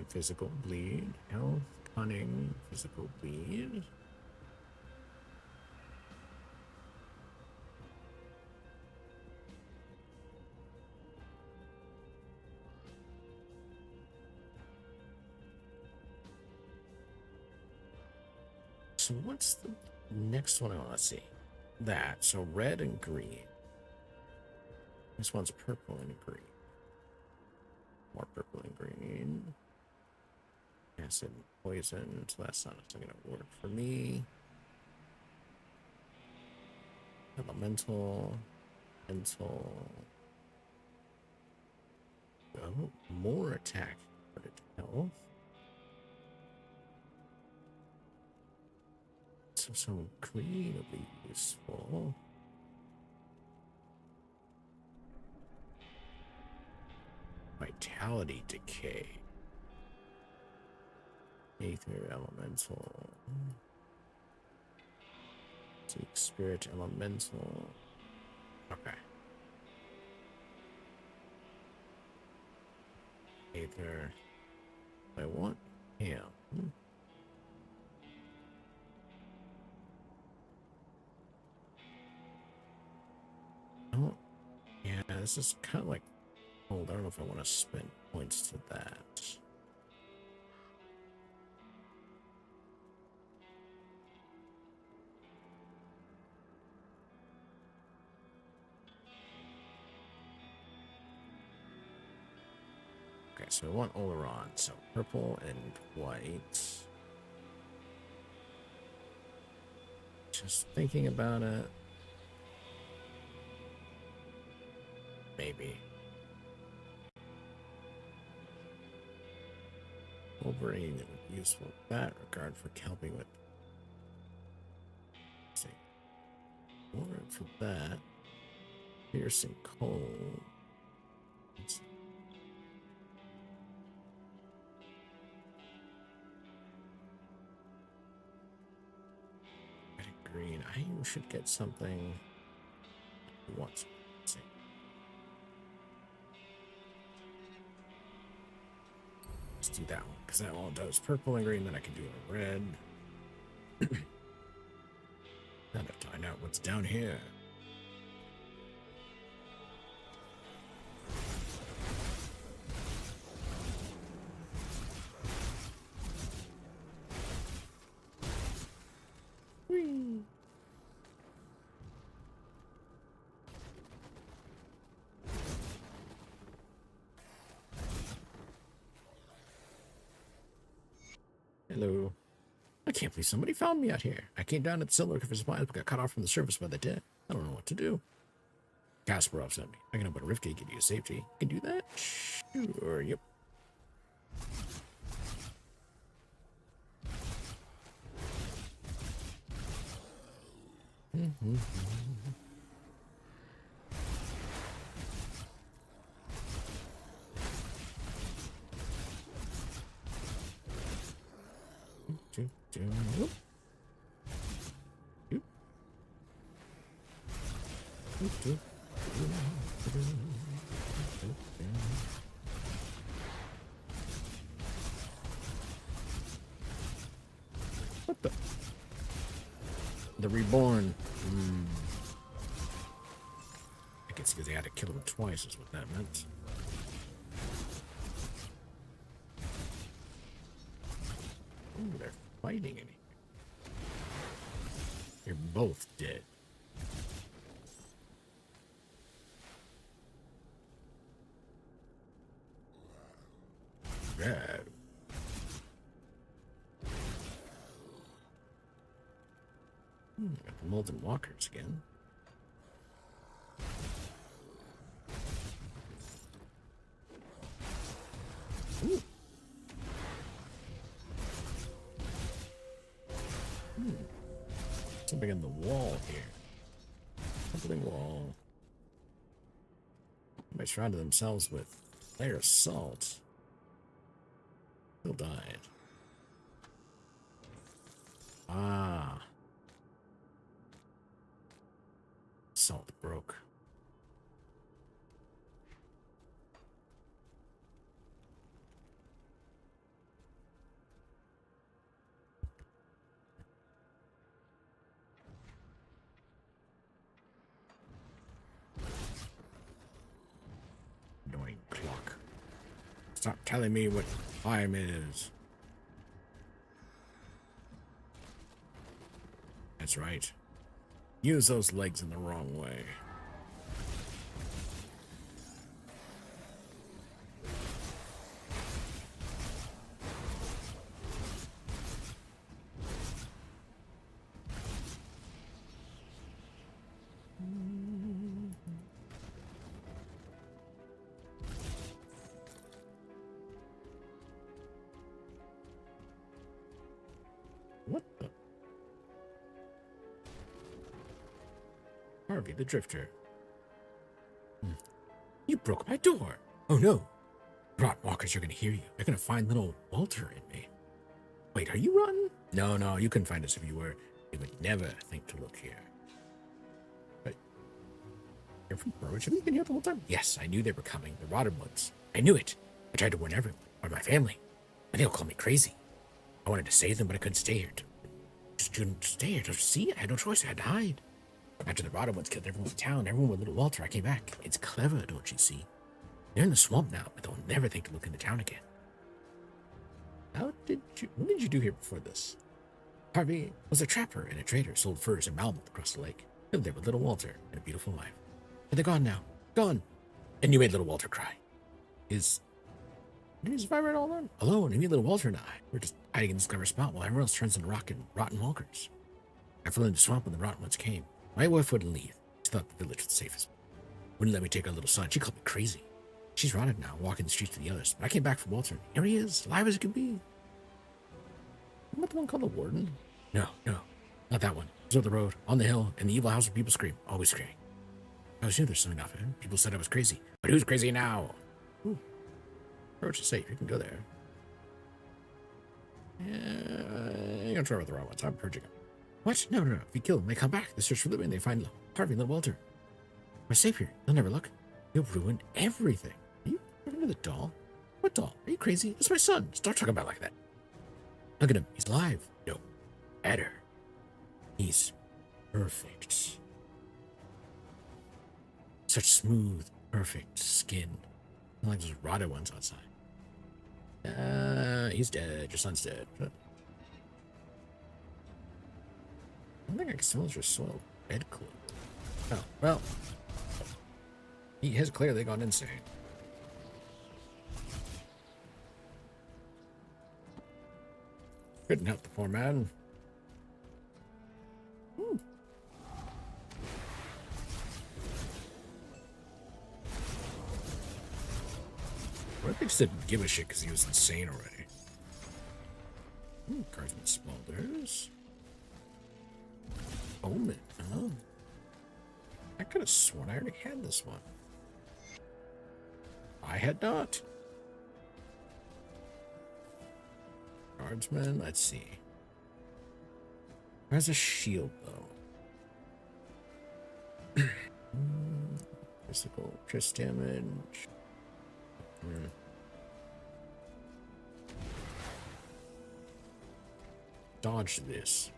Physical bleed. Health. Cunning. Physical bleed. So what's the next one I want to see? That. So red and green. This one's purple and green. More purple and green. Acid and poison. So that's not going to work for me. Elemental. Mental. Oh, more attack. Put it to health. So some green will be useful. Vitality decay. Aether elemental. Seek spirit elemental. Okay. Aether. I want him. Oh, yeah, this is kind of like, oh, I don't know if I want to spend points to that. Okay, so I want Oleron, so purple and white. Just thinking about it. Maybe. Wolverine would be useful in that regard for helping with. Let's see. More for that. Piercing cold. Red and green. I should get something once. Let's see. Let's do that one because that one does purple and green. Then I can do a red. Now to find out what's down here. Whee! Hello. I can't believe somebody found me out here. I came down to the Silver for supplies, but got cut off from the surface by the dead. I don't know what to do. Kasparov sent me. I can open a rift gate, give you safety. You can do that? Sure, yep. What the reborn? I guess because they had to kill him twice is what that meant. Ooh, they're fighting in here. You're both dead. Bad. Got the molten walkers again. Ooh. Something in the wall here. Something wall. They surrounded themselves with a layer of salt. Still died. Ah. Salt broke. Annoying clock. Stop telling me what time it is. That's right. Use those legs in the wrong way. What the? Harvey the Drifter. You broke my door. Oh no. Rot walkers are gonna hear you. They're gonna find little Walter in me. Wait, are you rotten? No, you couldn't find us if you were. You would never think to look here. But you're from Burridge. Have you been here the whole time? Yes, I knew they were coming. The rotted ones. I knew it. I tried to warn everyone. Or my family. And they'll call me crazy. I wanted to save them, but I couldn't stay here. Just couldn't stay here. Don't you see? I had no choice. I had to hide. After the rotted ones killed everyone in town, everyone with little Walter, I came back. It's clever, don't you see? They're in the swamp now, but they'll never think to look into town again. What did you do here before this? Harvey was a trapper and a trader, sold furs in Malmouth across the lake. Lived there with little Walter and a beautiful wife. But they're gone now. Gone. And you made little Walter cry. Did he survive right all alone? Alone, and me, little Walter and I. We're just hiding in this clever spot while everyone else turns into rotten walkers. I fell into the swamp when the rotten ones came. My wife wouldn't leave. She thought the village was the safest. Wouldn't let me take our little son. She called me crazy. She's rotted now, walking the streets with the others. But I came back from Walter. Here he is, alive as he can be. Isn't that the one called the Warden? No, not that one. He's on the road, on the hill, in the evil house where people scream, always screaming. I was sure there's something off it. People said I was crazy. But who's crazy now? Ooh. Approach is safe. You can go there. Yeah, you're gonna try with the wrong ones. I'm purging them. What? No, no, no. If you kill them, they come back. They search for Louis and they find Harvey and little Walter. We're safe here. They'll never look. You'll ruin everything. Are you talking to the doll? What doll? Are you crazy? It's my son. Stop talking about it like that. Look at him. He's alive. No. Better. He's perfect. Such smooth, perfect skin. Not like those rotted ones outside. He's dead. Your son's dead. I don't think I can smell your soiled bedclothes. Oh, well. He has clearly gone insane. Couldn't help the poor man. What if they just didn't give a shit because he was insane already? Guardsman Smulders. Omen, huh? I could have sworn I already had this one. I had not. Guardsman, let's see. Where's a shield, though? Physical, pierce damage. Dodge this.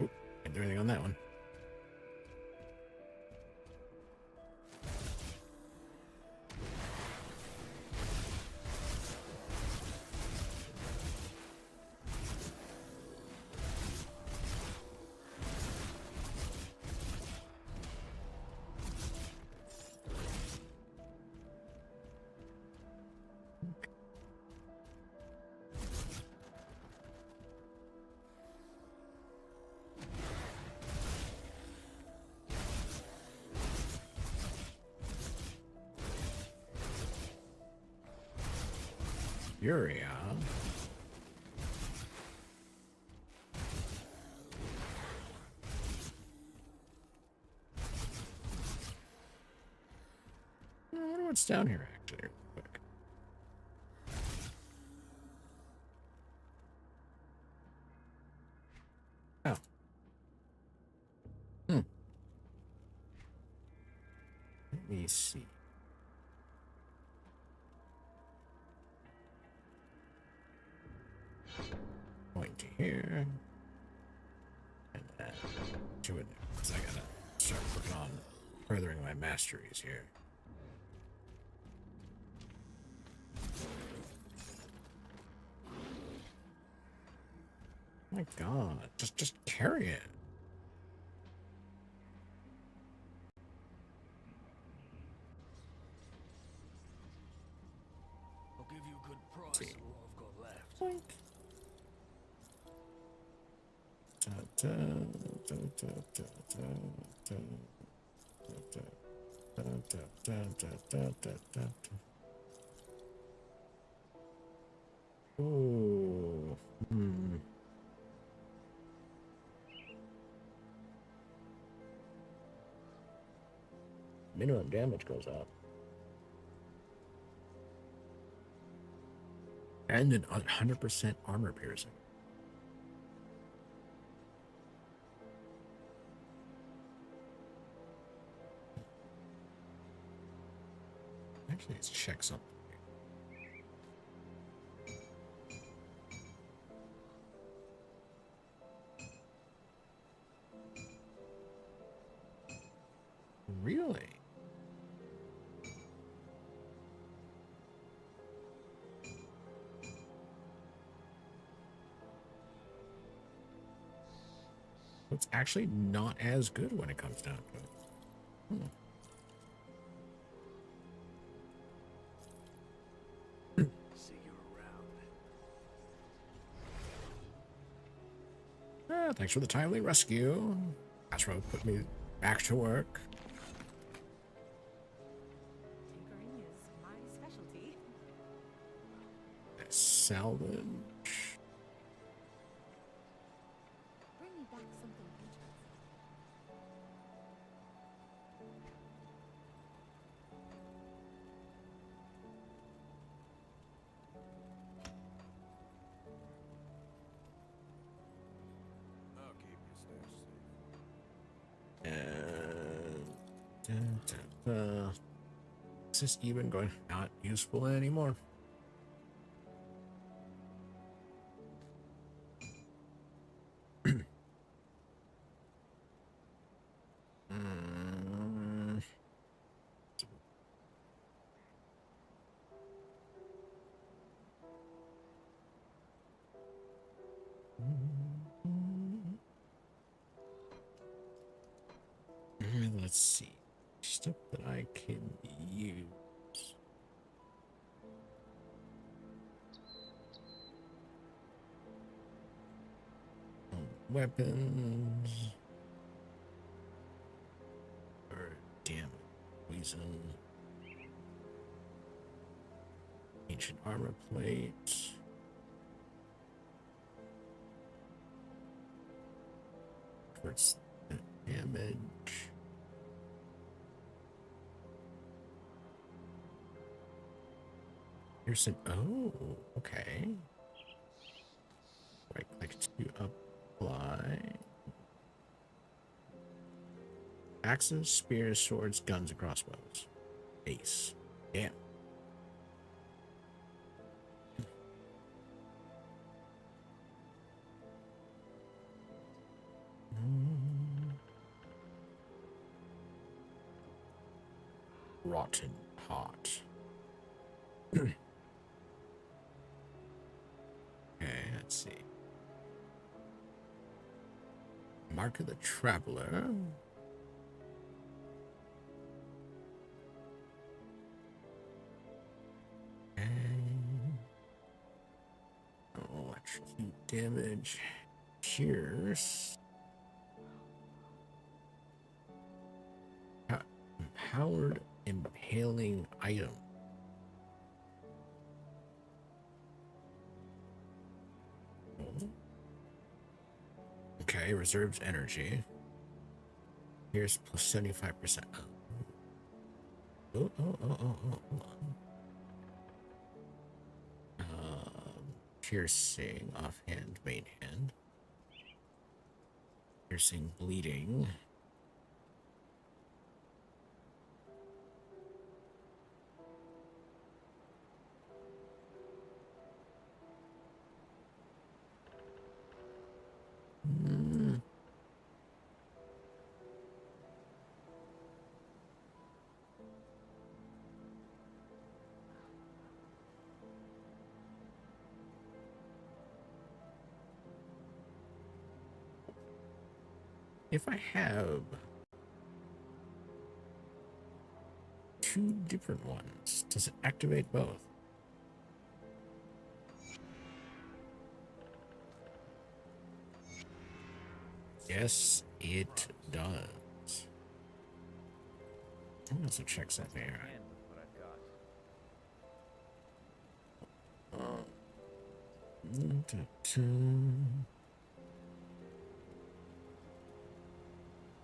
Oop, can't do anything on that one. Furia. I wonder what's down here, actually, real quick. Oh. Let me see. Point to here. And then two in there. Because I gotta start working on furthering my masteries here. Oh my god. Just carry it. I'll give you a good price for what I've got left. Boink. Ooh. Minimum damage goes up. And an 100% armor piercing. Actually, let's check something. Really? It's actually not as good when it comes down to it. See you around. Thanks for the timely rescue. Astro put me back to work. salvage. Bring me back something interesting. I'll keep your stash safe. Is this even going not useful anymore? Mm. Let's see. Stuff that I can use. Weapons. Or damn poison. Ancient armor plate. Towards the damage. Here's an okay. Right click to apply. Axes, spears, swords, guns, and crossbows. Ace. Damn. Rotten heart. Okay, let's see. Mark of the Traveler. Okay. Oh, execute damage. Pierce. Empowered impaling item. Okay, reserves energy. Here's plus 75%. Oh. Piercing, offhand, main hand. Piercing, bleeding. If I have two different ones, does it activate both? Yes, it does. I'm also check something here. And with what I've got.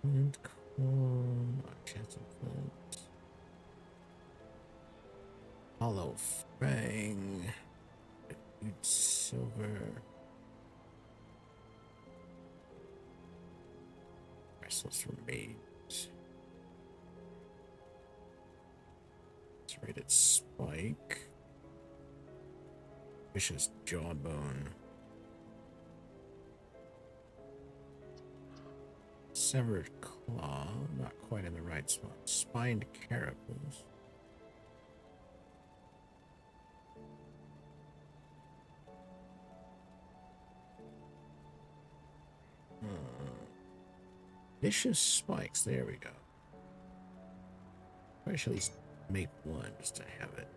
And corn, chance of flint. Hollow Fang. Silver. Restless remains. Serrated spike. Vicious jawbone. Severed claw, not quite in the right spot. Spined carapace. Vicious spikes, there we go. I should at least make one just to have it.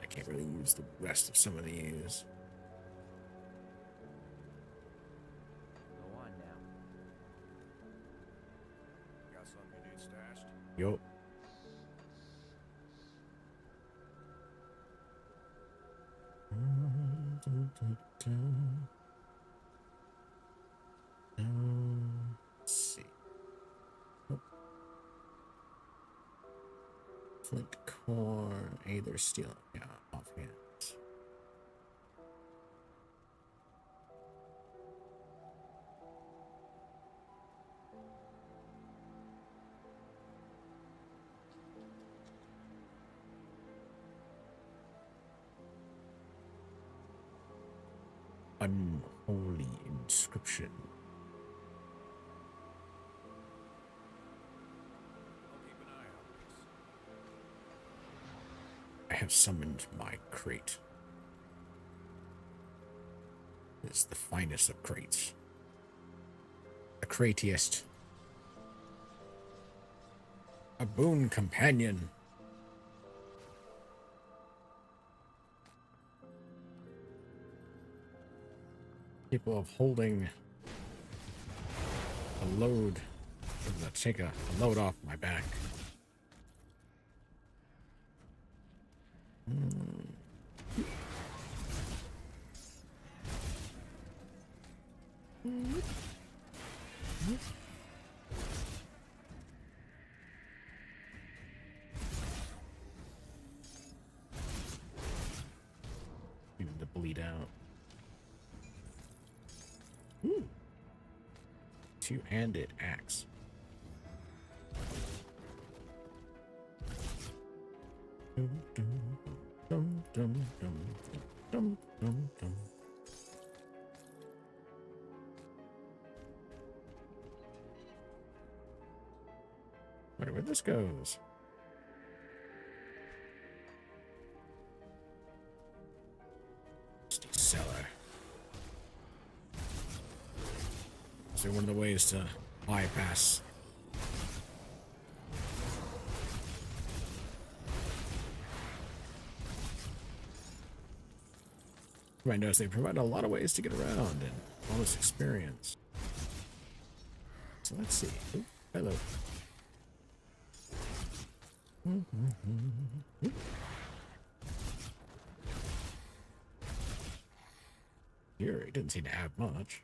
I can't really use the rest of some of these. Go on now. Got something you need stashed? Yup. Let's see. Oh. Flint core, either steel. Yeah, offhand. Unholy inscription. I'll keep an eye on this. I have summoned my crate. It's the finest of crates. The cratiest. A boon companion. Capable of holding a load. Take a load off my back. Even to bleed out. Ooh. Two-handed axe. Dum, dum, dum, dum, dum, dum, dum, dum. Wonder where this goes. Rusty cellar. So one of the ways to bypass. You might notice they provide a lot of ways to get around and bonus experience. So let's see. Ooh, hello. Here, he didn't seem to have much.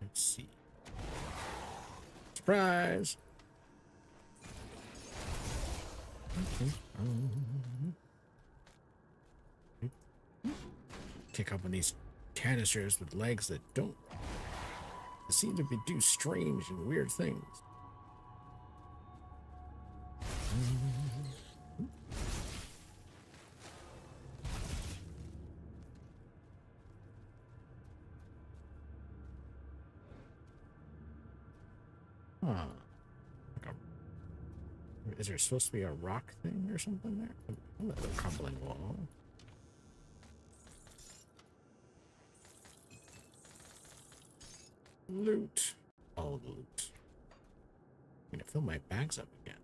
Let's see. Surprise! Kick up on these canisters with legs that don't seem to do strange and weird things. Huh. Is there supposed to be a rock thing or something there? Oh, a crumbling wall. Loot. All loot. I'm gonna fill my bags up again.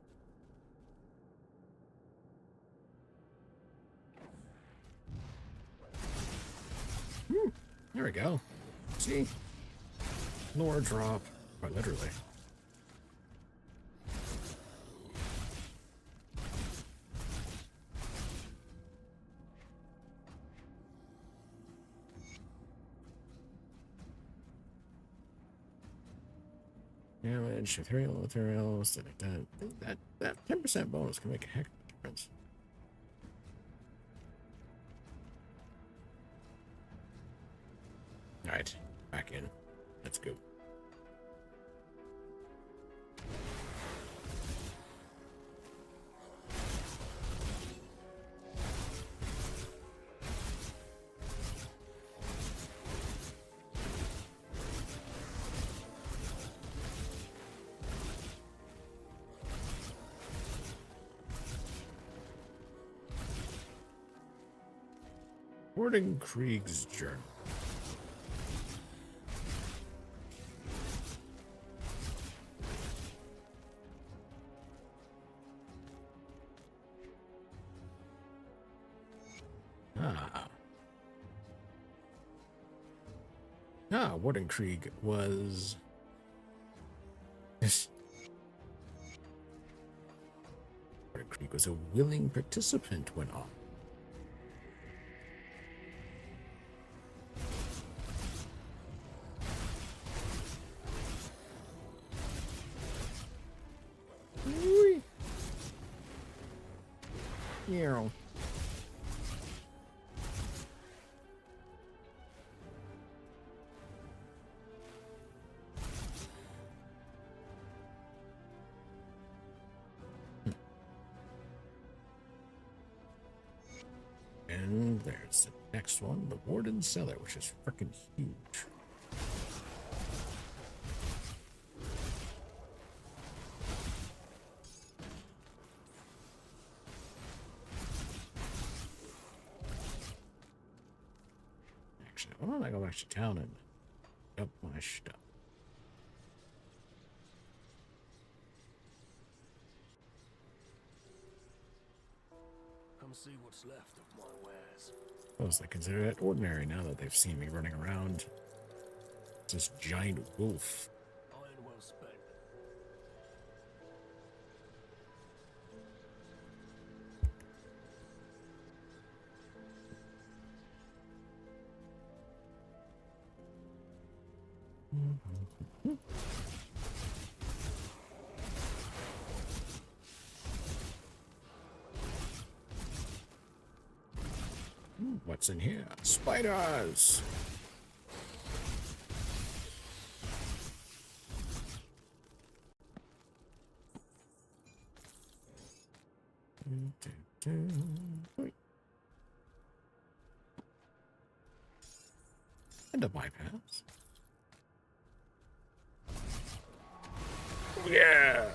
There we go. See? Lore drop. Quite literally. Damage, materials, that 10% bonus can make a heck of a difference. Alright, back in. Let's go. Warden Krieg's Journal. Warden Krieg was Creek was a willing participant when on. Yeah. And there's the next one, the Warden's Cellar, which is freaking huge. Actually, why don't I go back to town and dump my stuff? Come see what's left of my wares. Suppose they consider it ordinary now that they've seen me running around. It's this giant wolf. Iron well spent. What's in here? Spiders! And a bypass. Yeah!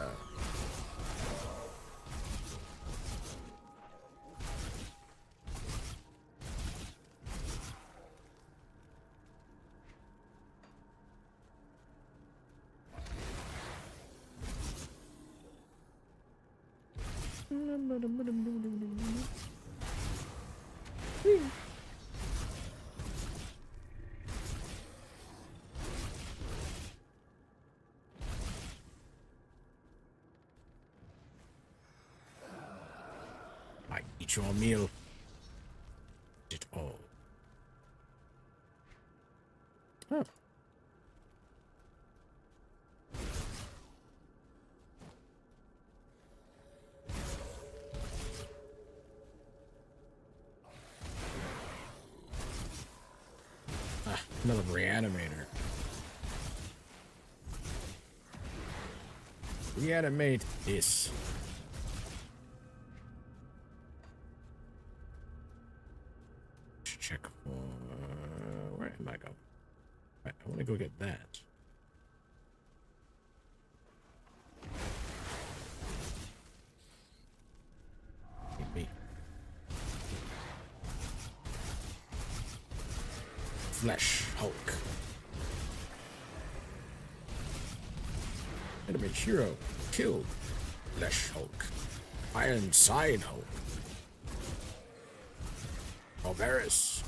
I eat your meal. It all. Oh. Another reanimator. Reanimate this. Check for where am I going? Right, I want to go get that. Me. Flesh Hulk. Enemy hero killed. Flesh Hulk. Iron Side Hulk. Barbarous.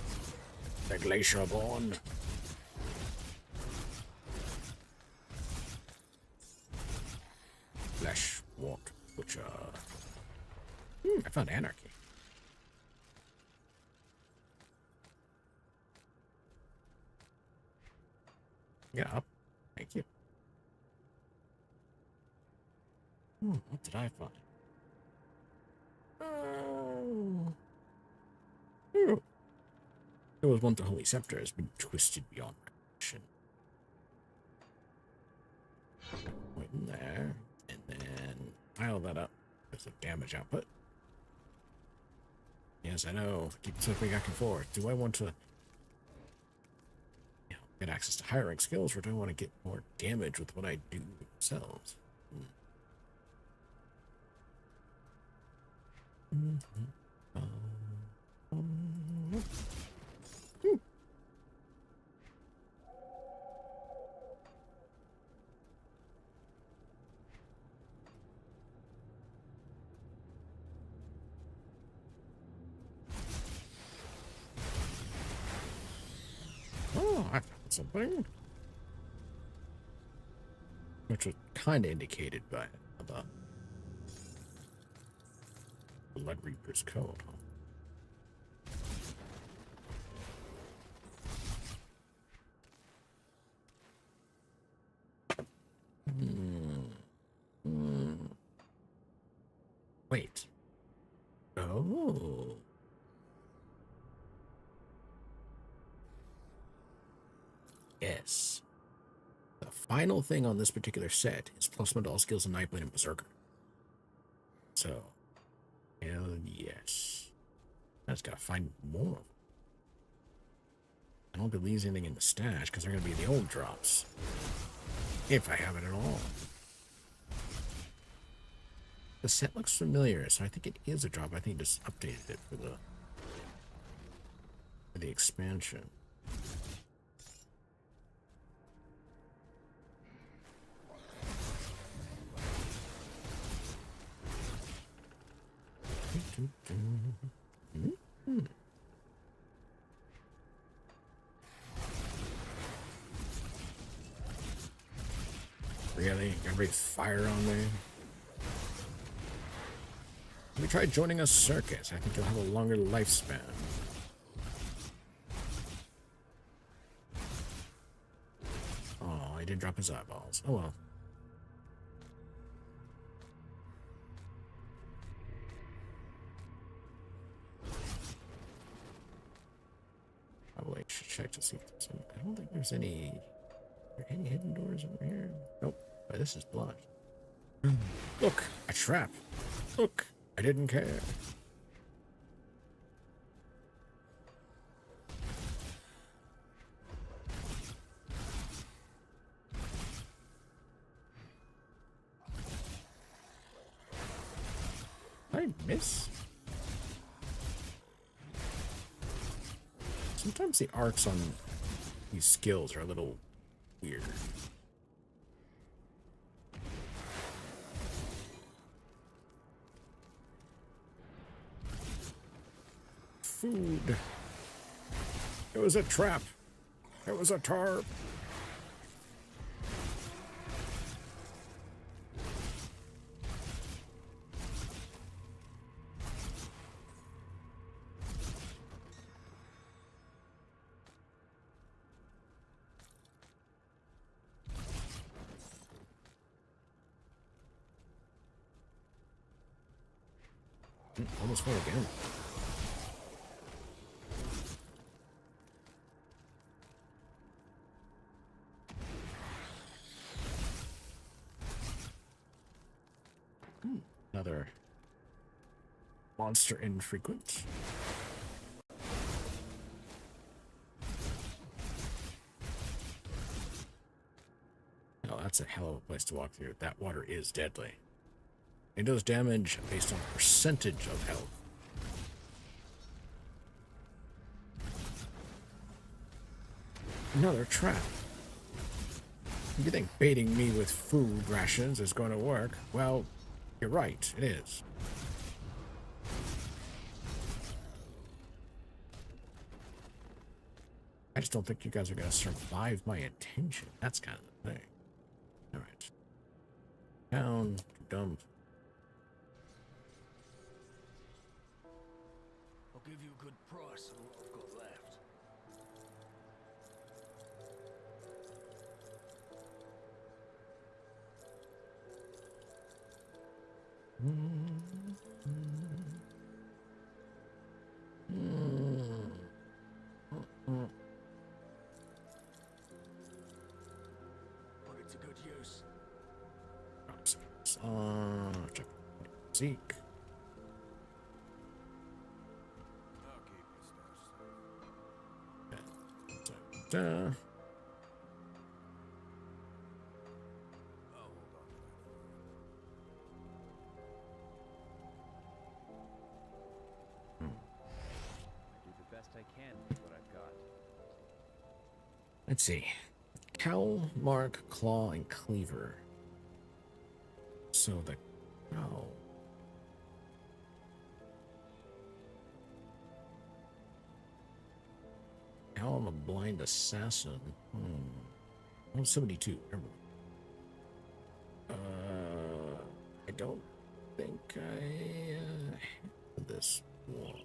The Glacier Born. Flesh Walk Butcher. I found Anarchy. Yeah, thank you. What did I find? There was one the Holy Scepter has been twisted beyond recognition. Point in there, and then pile that up with the damage output. Yes, I know. Keep flipping back and forth. Do I want to get access to higher rank skills, or do I want to get more damage with what I do themselves? Oh, I found something. Which was kind of indicated by above. Blood Reaper's coat. Huh? Wait. Oh. Yes. The final thing on this particular set is plus one to all skills in Nightblade and Berserker. So, hell yes. I just gotta find more of them. I don't believe anything in the stash because they're gonna be the old drops. If I have it at all. The set looks familiar, so I think it is a drop. I think just updated it for the expansion. Really? Everybody's fire on me? Have you tried joining a circus? I think you'll have a longer lifespan. Oh, he didn't drop his eyeballs. Oh well. Probably should check to see if there's any. I don't think there's any. Are there any hidden doors over here? Nope. But this is blood. Look, a trap. Look, I didn't care. I miss. Sometimes the arcs on these skills are a little weird. Food. It was a trap. It was a tarp. Almost full again. Another monster infrequent. Oh, that's a hell of a place to walk through. That water is deadly. It does damage based on percentage of health. Another trap. You think baiting me with food rations is going to work? Well, you're right, it is. I just don't think you guys are going to survive my attention. That's kind of the thing. All right. Down, dump. I'll give you a good price on what I've got left. Put it to good use. Check. Seek. I'll keep your stash safe. Da. I'll hold on to that for you. I do the best I can with what I've got. Let's see. Cowl, mark, claw, and cleaver. So the cowl. Now I'm a blind assassin. I'm 72. I don't think I have this wall.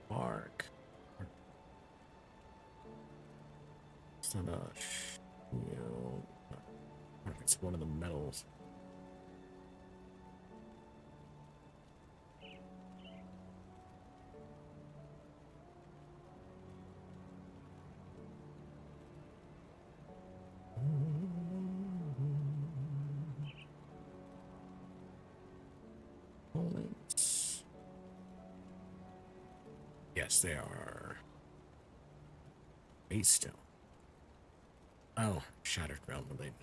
Bark. It's not a shield. It's one of the metals. Bullets. Yes, they are. Base stone. Oh, shattered ground related.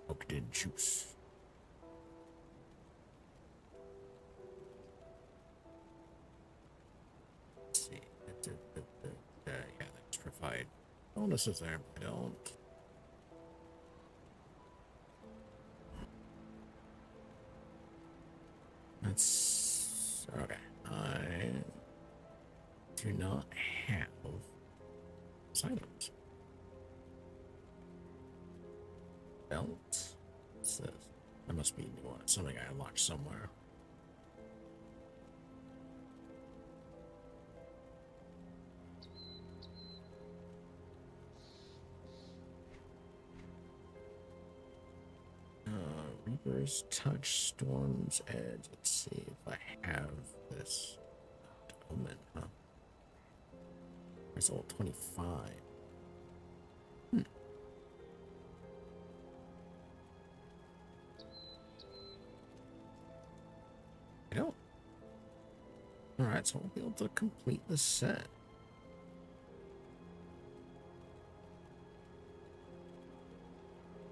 Oaked in juice. Let's see. Yeah, let's provide bonuses there, but I don't. That's okay. I do not have items. Belt. What's this? That must be new one. Something I unlocked somewhere. Reaper's Touch, Storm's Edge. Let's see if I have this. Omen, huh? Result 25. I don't. Alright, so I'll be able to complete the set.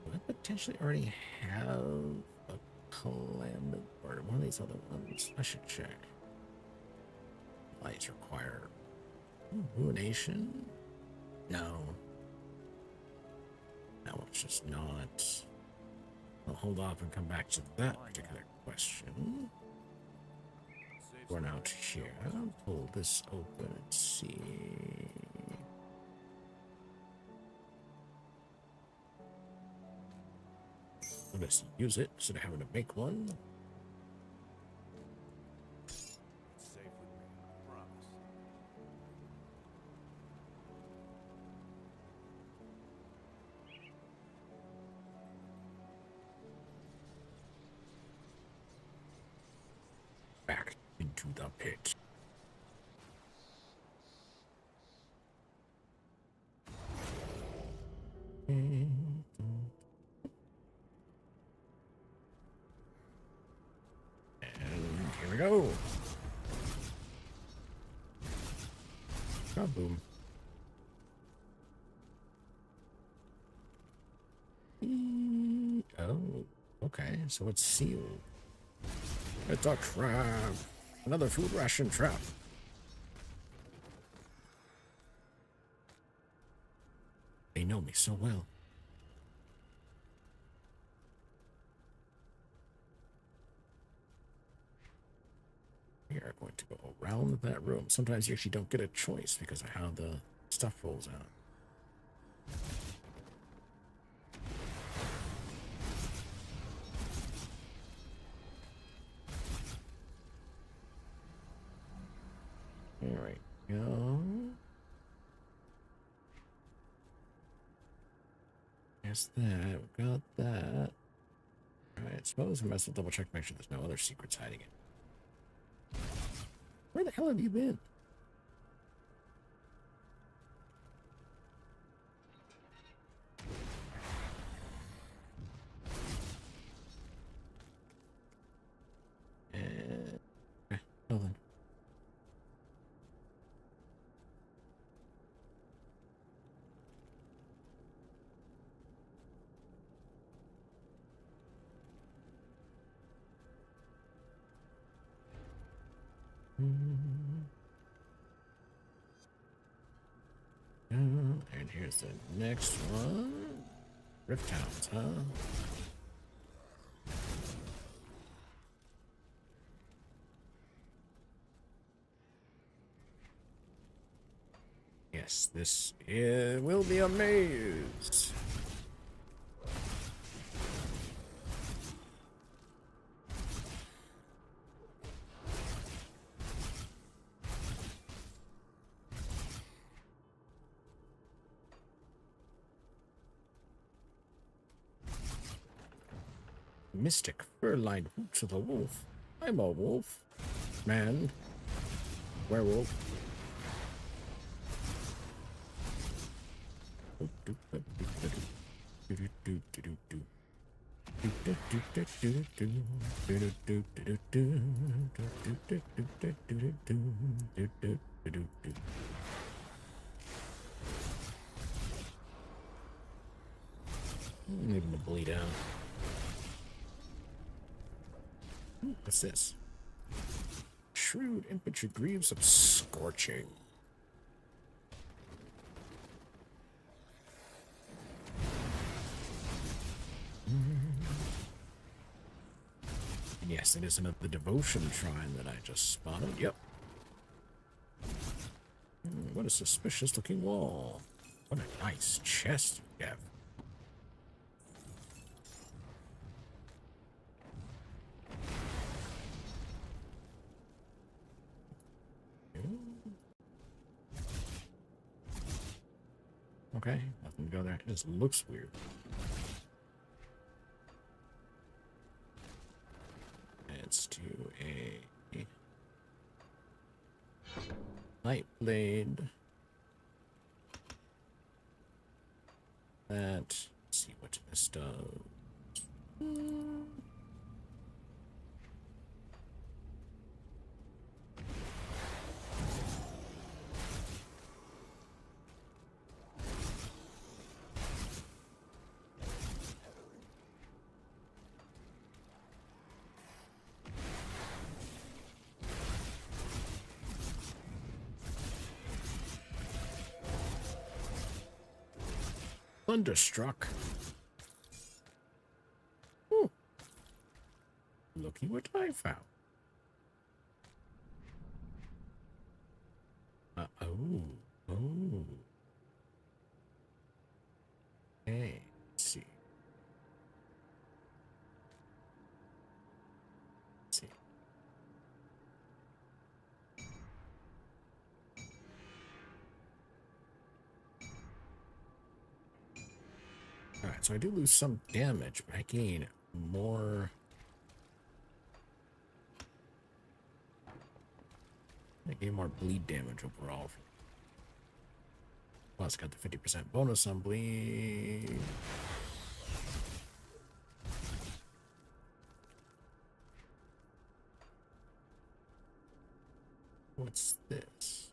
Do I potentially already have a Calamity or one of these other ones? I should check. Lights require Ruination? No. That one's just not. I'll hold off and come back to that particular question. Run out here. I'll pull this open and see. I'll just use it instead of having to make one. Safe with me, I promise. Back into the pit. And here we go. Kaboom. Oh, okay. So it's sealed. It's a trap. Another food ration trap. They know me so well. We are going to go around that room. Sometimes you actually don't get a choice because of how the stuff rolls out. Here we go. There's that. We got that. Alright, suppose we must double check, make sure there's no other secrets hiding it. Where the hell have you been? Okay, well then. And here's the next one. Rift Towns, huh? Yes, this will be a maze. Mystic fur-lined boots of a wolf. I'm a wolf. Man. Werewolf. Need him to bleed out. Ooh, what's this? Shrewd infantry greaves of scorching. And yes, it is another devotion shrine that I just spotted. Yep. What a suspicious looking wall. What a nice chest you have. Okay, nothing to go there. It just looks weird. Let's do a nightblade. Let's see what this does. Thunderstruck. Ooh. Looky what I found. Oh. Hey, let's see. Let's see. Alright, so I do lose some damage, but I gain more. I gain more bleed damage overall. Plus, got the 50% bonus on bleed. What's this?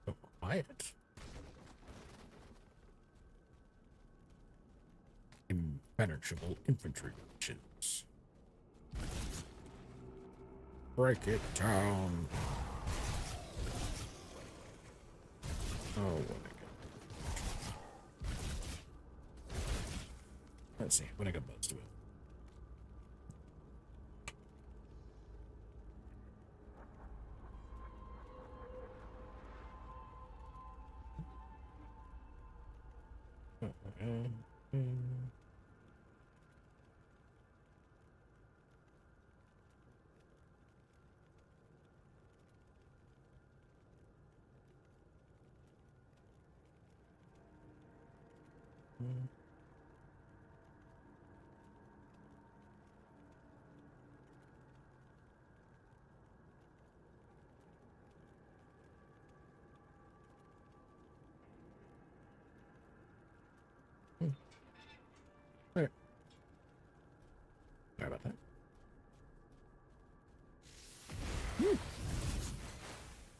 So quiet. Impenetrable infantry divisions. Break it down. Oh, what I got. Let's see, what I got buzzed with. Alright. Sorry about that.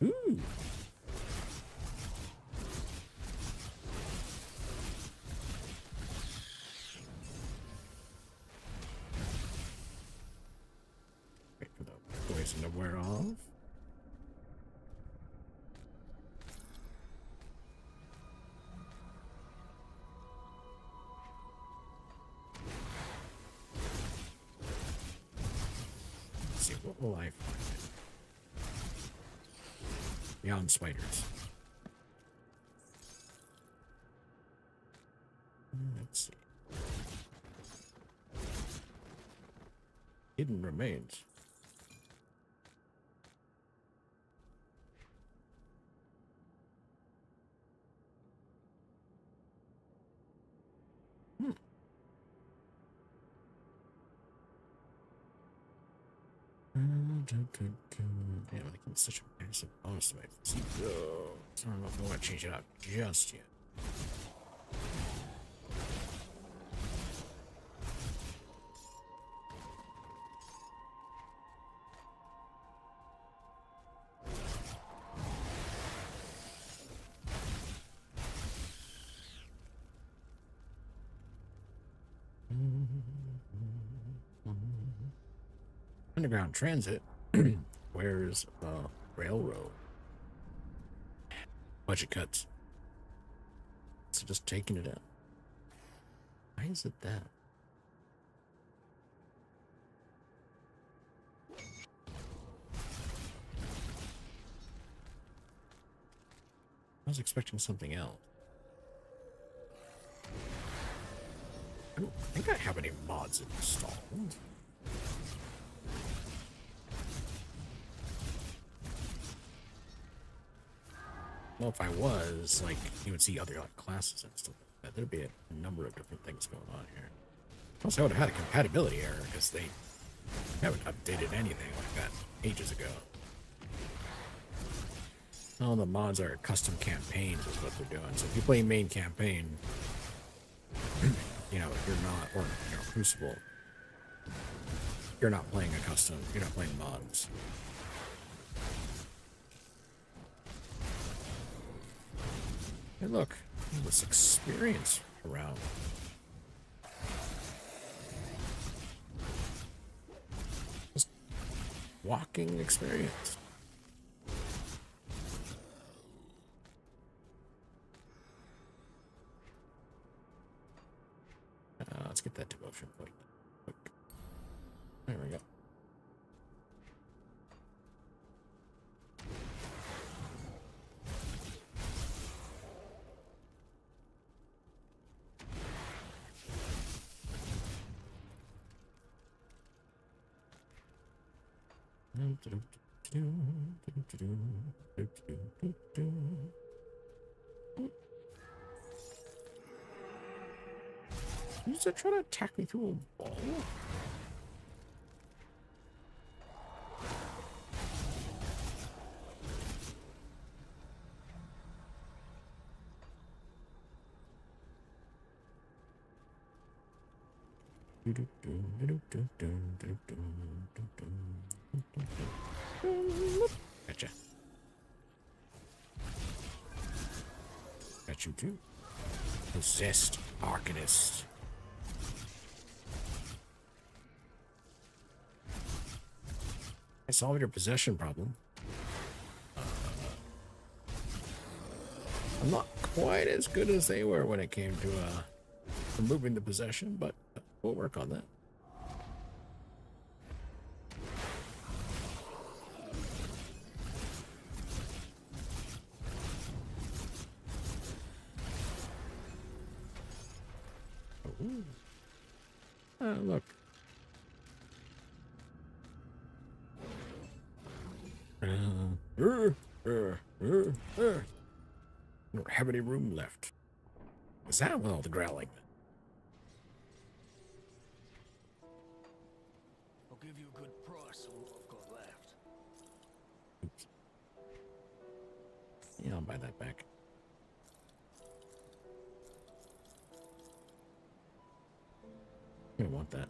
Ooh. poison to wear off. Let's see, what will I find? Beyond spiders. Let's see. Hidden remains. Damn, I think it's such a massive bonus to my physique. So I don't know if I want to change it out just yet. Underground transit. Where's the railroad? Budget cuts. So just taking it out. Why is it that? I was expecting something else. I don't think I have any mods installed. Well, if I was, like, you would see other like classes and stuff like that. There'd be a number of different things going on here. Also, I would have had a compatibility error because they haven't updated anything like that ages ago. All the mods are custom campaigns is what they're doing. So if you play main campaign, you know, if you're not, or you know, Crucible, you're not playing a custom, you're not playing mods. Hey, look, this experience around. Just walking experience. Let's get that devotion point. Quick. There we go. Is it trying to attack me through a wall? Gotcha. Got you too. Possessed Arcanist. I solved your possession problem. I'm not quite as good as they were when it came to removing the possession, but we'll work on that. Look. Don't have any room left. Is that with all the growling? I'll give you a good price on what I've got left. Oops. Yeah, I'll buy that back. I don't want that.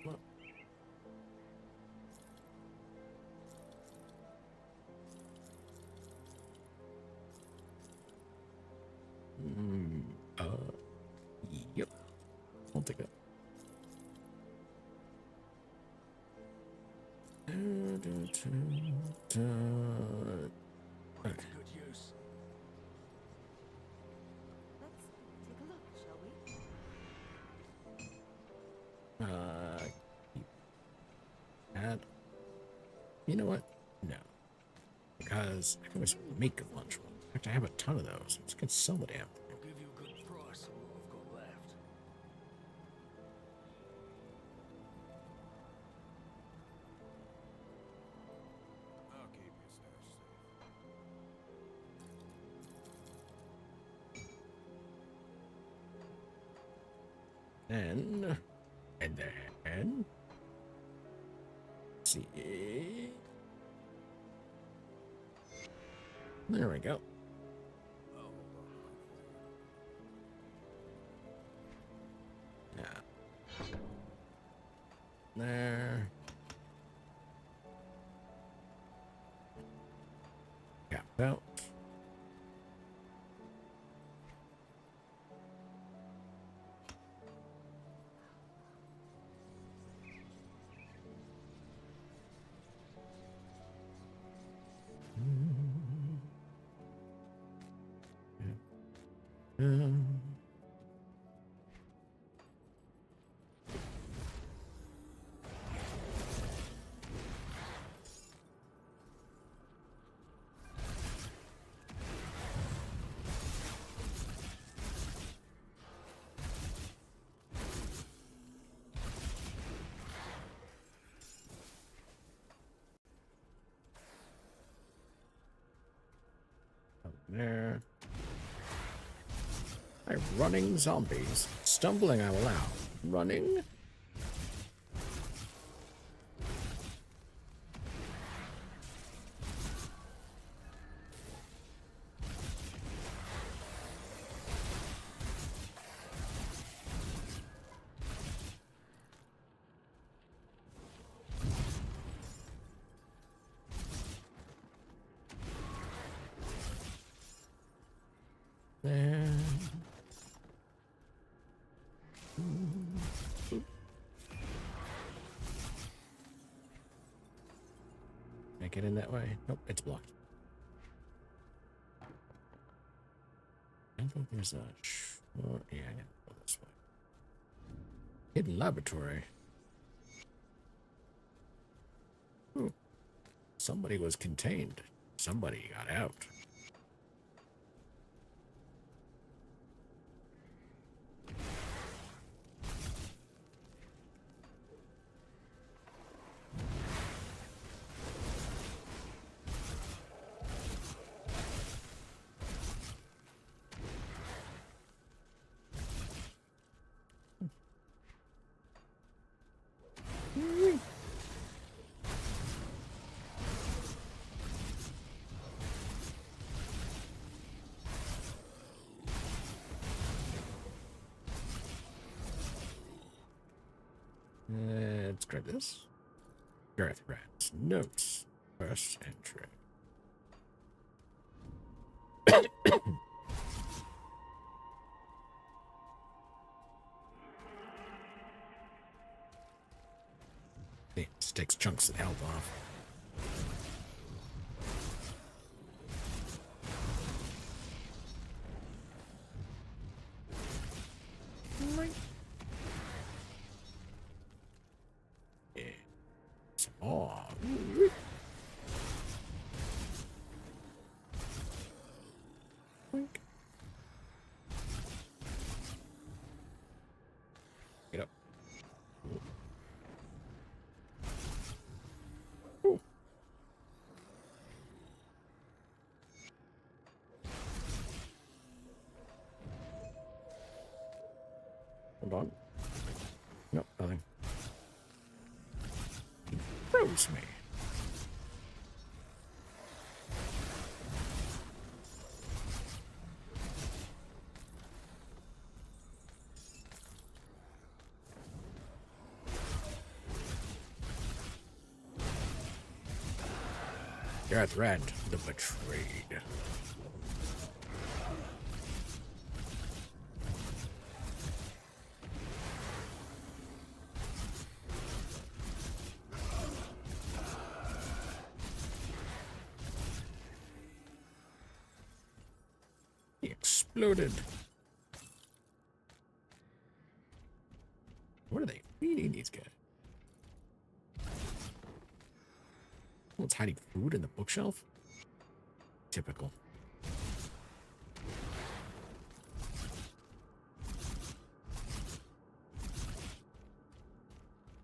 What? Yep. I'll take that. Okay. Good use. Let's take a look, shall we? Keep that. You know what? No. Because I can always make a lunch one. In fact, I have a ton of those. I just can sell the damn thing. I'll give you a good price on what I've got left. I'll keep your stash safe. And then, let's see. There we go. I'll hold on to mine for you. Yeah. There. Cap out. There. My running zombies. Stumbling I will allow. Running? There. Can I get in that way? Nope, it's blocked. I think there's a... yeah, I gotta go this way. Hidden laboratory. Ooh. Somebody was contained. Somebody got out. Let's grab this. Gareth Rats. Notes. First entry. It takes chunks of health off. Yeah. Some more. Boink. Get up. Ooh. Hold on. Nope, nothing. He froze me. Gareth Rat, the betrayed. Loaded. What are they feeding these guys? Someone's hiding food in the bookshelf? Typical.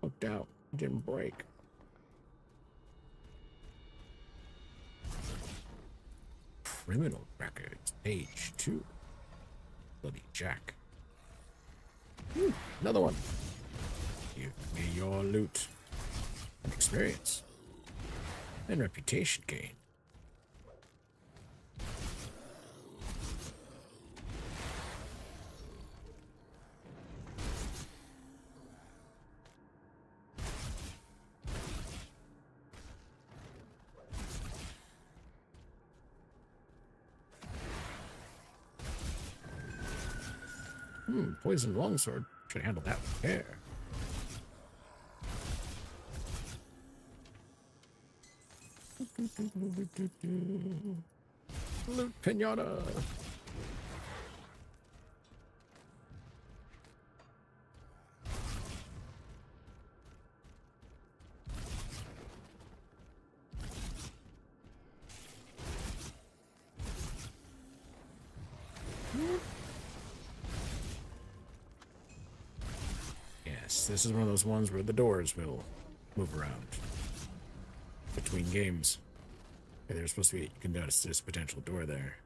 Hooked out. Didn't break. Criminal records, page 2. Bloody Jack. Ooh, another one. Give me your loot. And experience. And reputation gain. Poison longsword. Should handle that with care. Loot pinata. Yes, this is one of those ones where the doors will move around between games. Okay, there's supposed to be, you can notice there's a potential door there.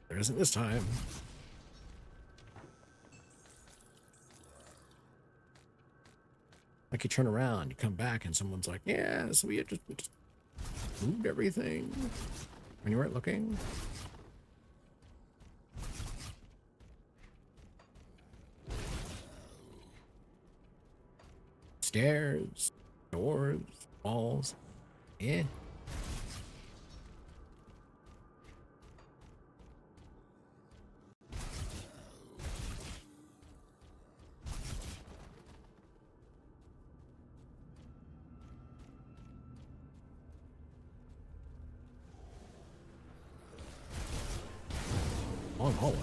There isn't this time. Like you turn around, you come back, and someone's like, yeah, so we just moved everything when you weren't looking. Stairs, doors, walls. Yeah. Long hallway.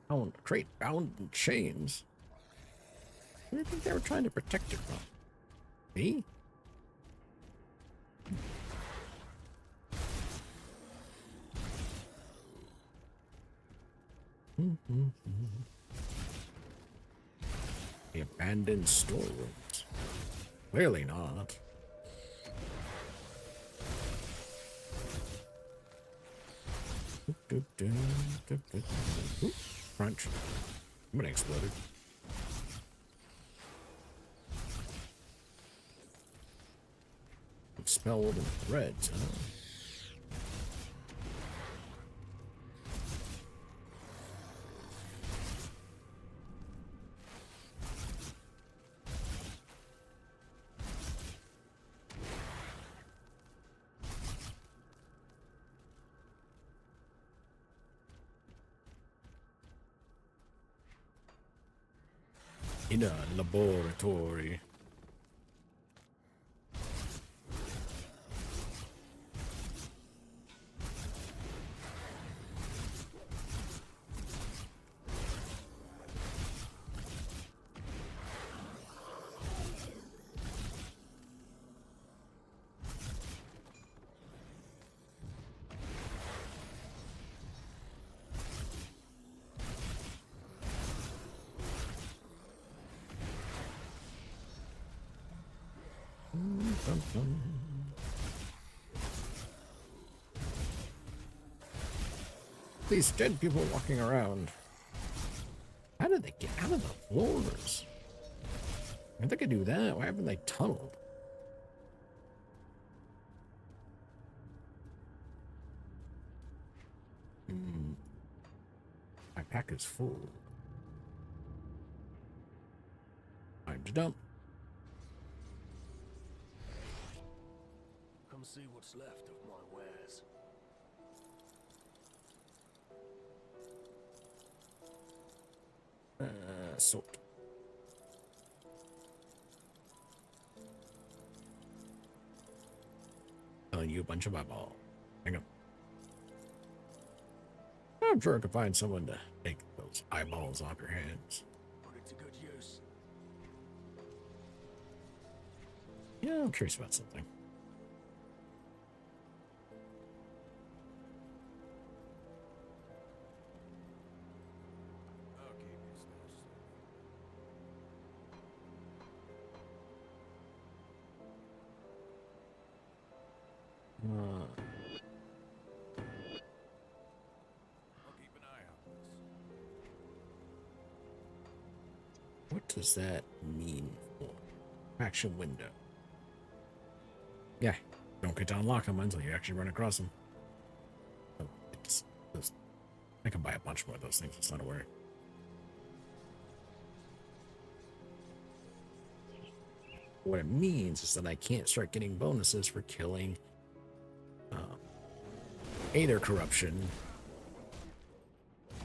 Bound, crate bound in chains. What do you think they were trying to protect it from? Me? The abandoned storerooms. Clearly not. Oop, crunch. Somebody exploded. Expelled in threads, huh? In a laboratory. These dead people walking around. How did they get out of the floors? I think I do that. Why haven't they tunneled? My pack is full. Time to dump. Come see what's left of my wares. Salt. Telling you a bunch of eyeballs. Hang on. I'm sure I could find someone to take those eyeballs off your hands. Put it to good use. Yeah, I'm curious about something. I'll keep your stash safe. I'll keep an eye out for this. What does that mean for action window? Yeah, don't get to unlock them until you actually run across them. Oh, I can buy a bunch more of those things. It's not a worry. What it means is that I can't start getting bonuses for killing Aether corruption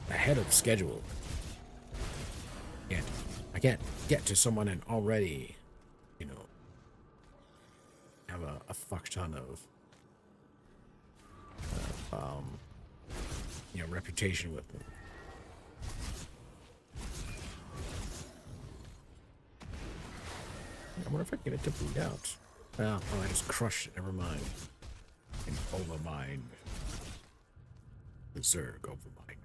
ahead of schedule. I can't get to someone and already, you know, have a fuck ton of you know, reputation with them. I wonder if I can get it to bleed out. Oh, I just crushed it. Never mind. And overmind. Berserk overmind.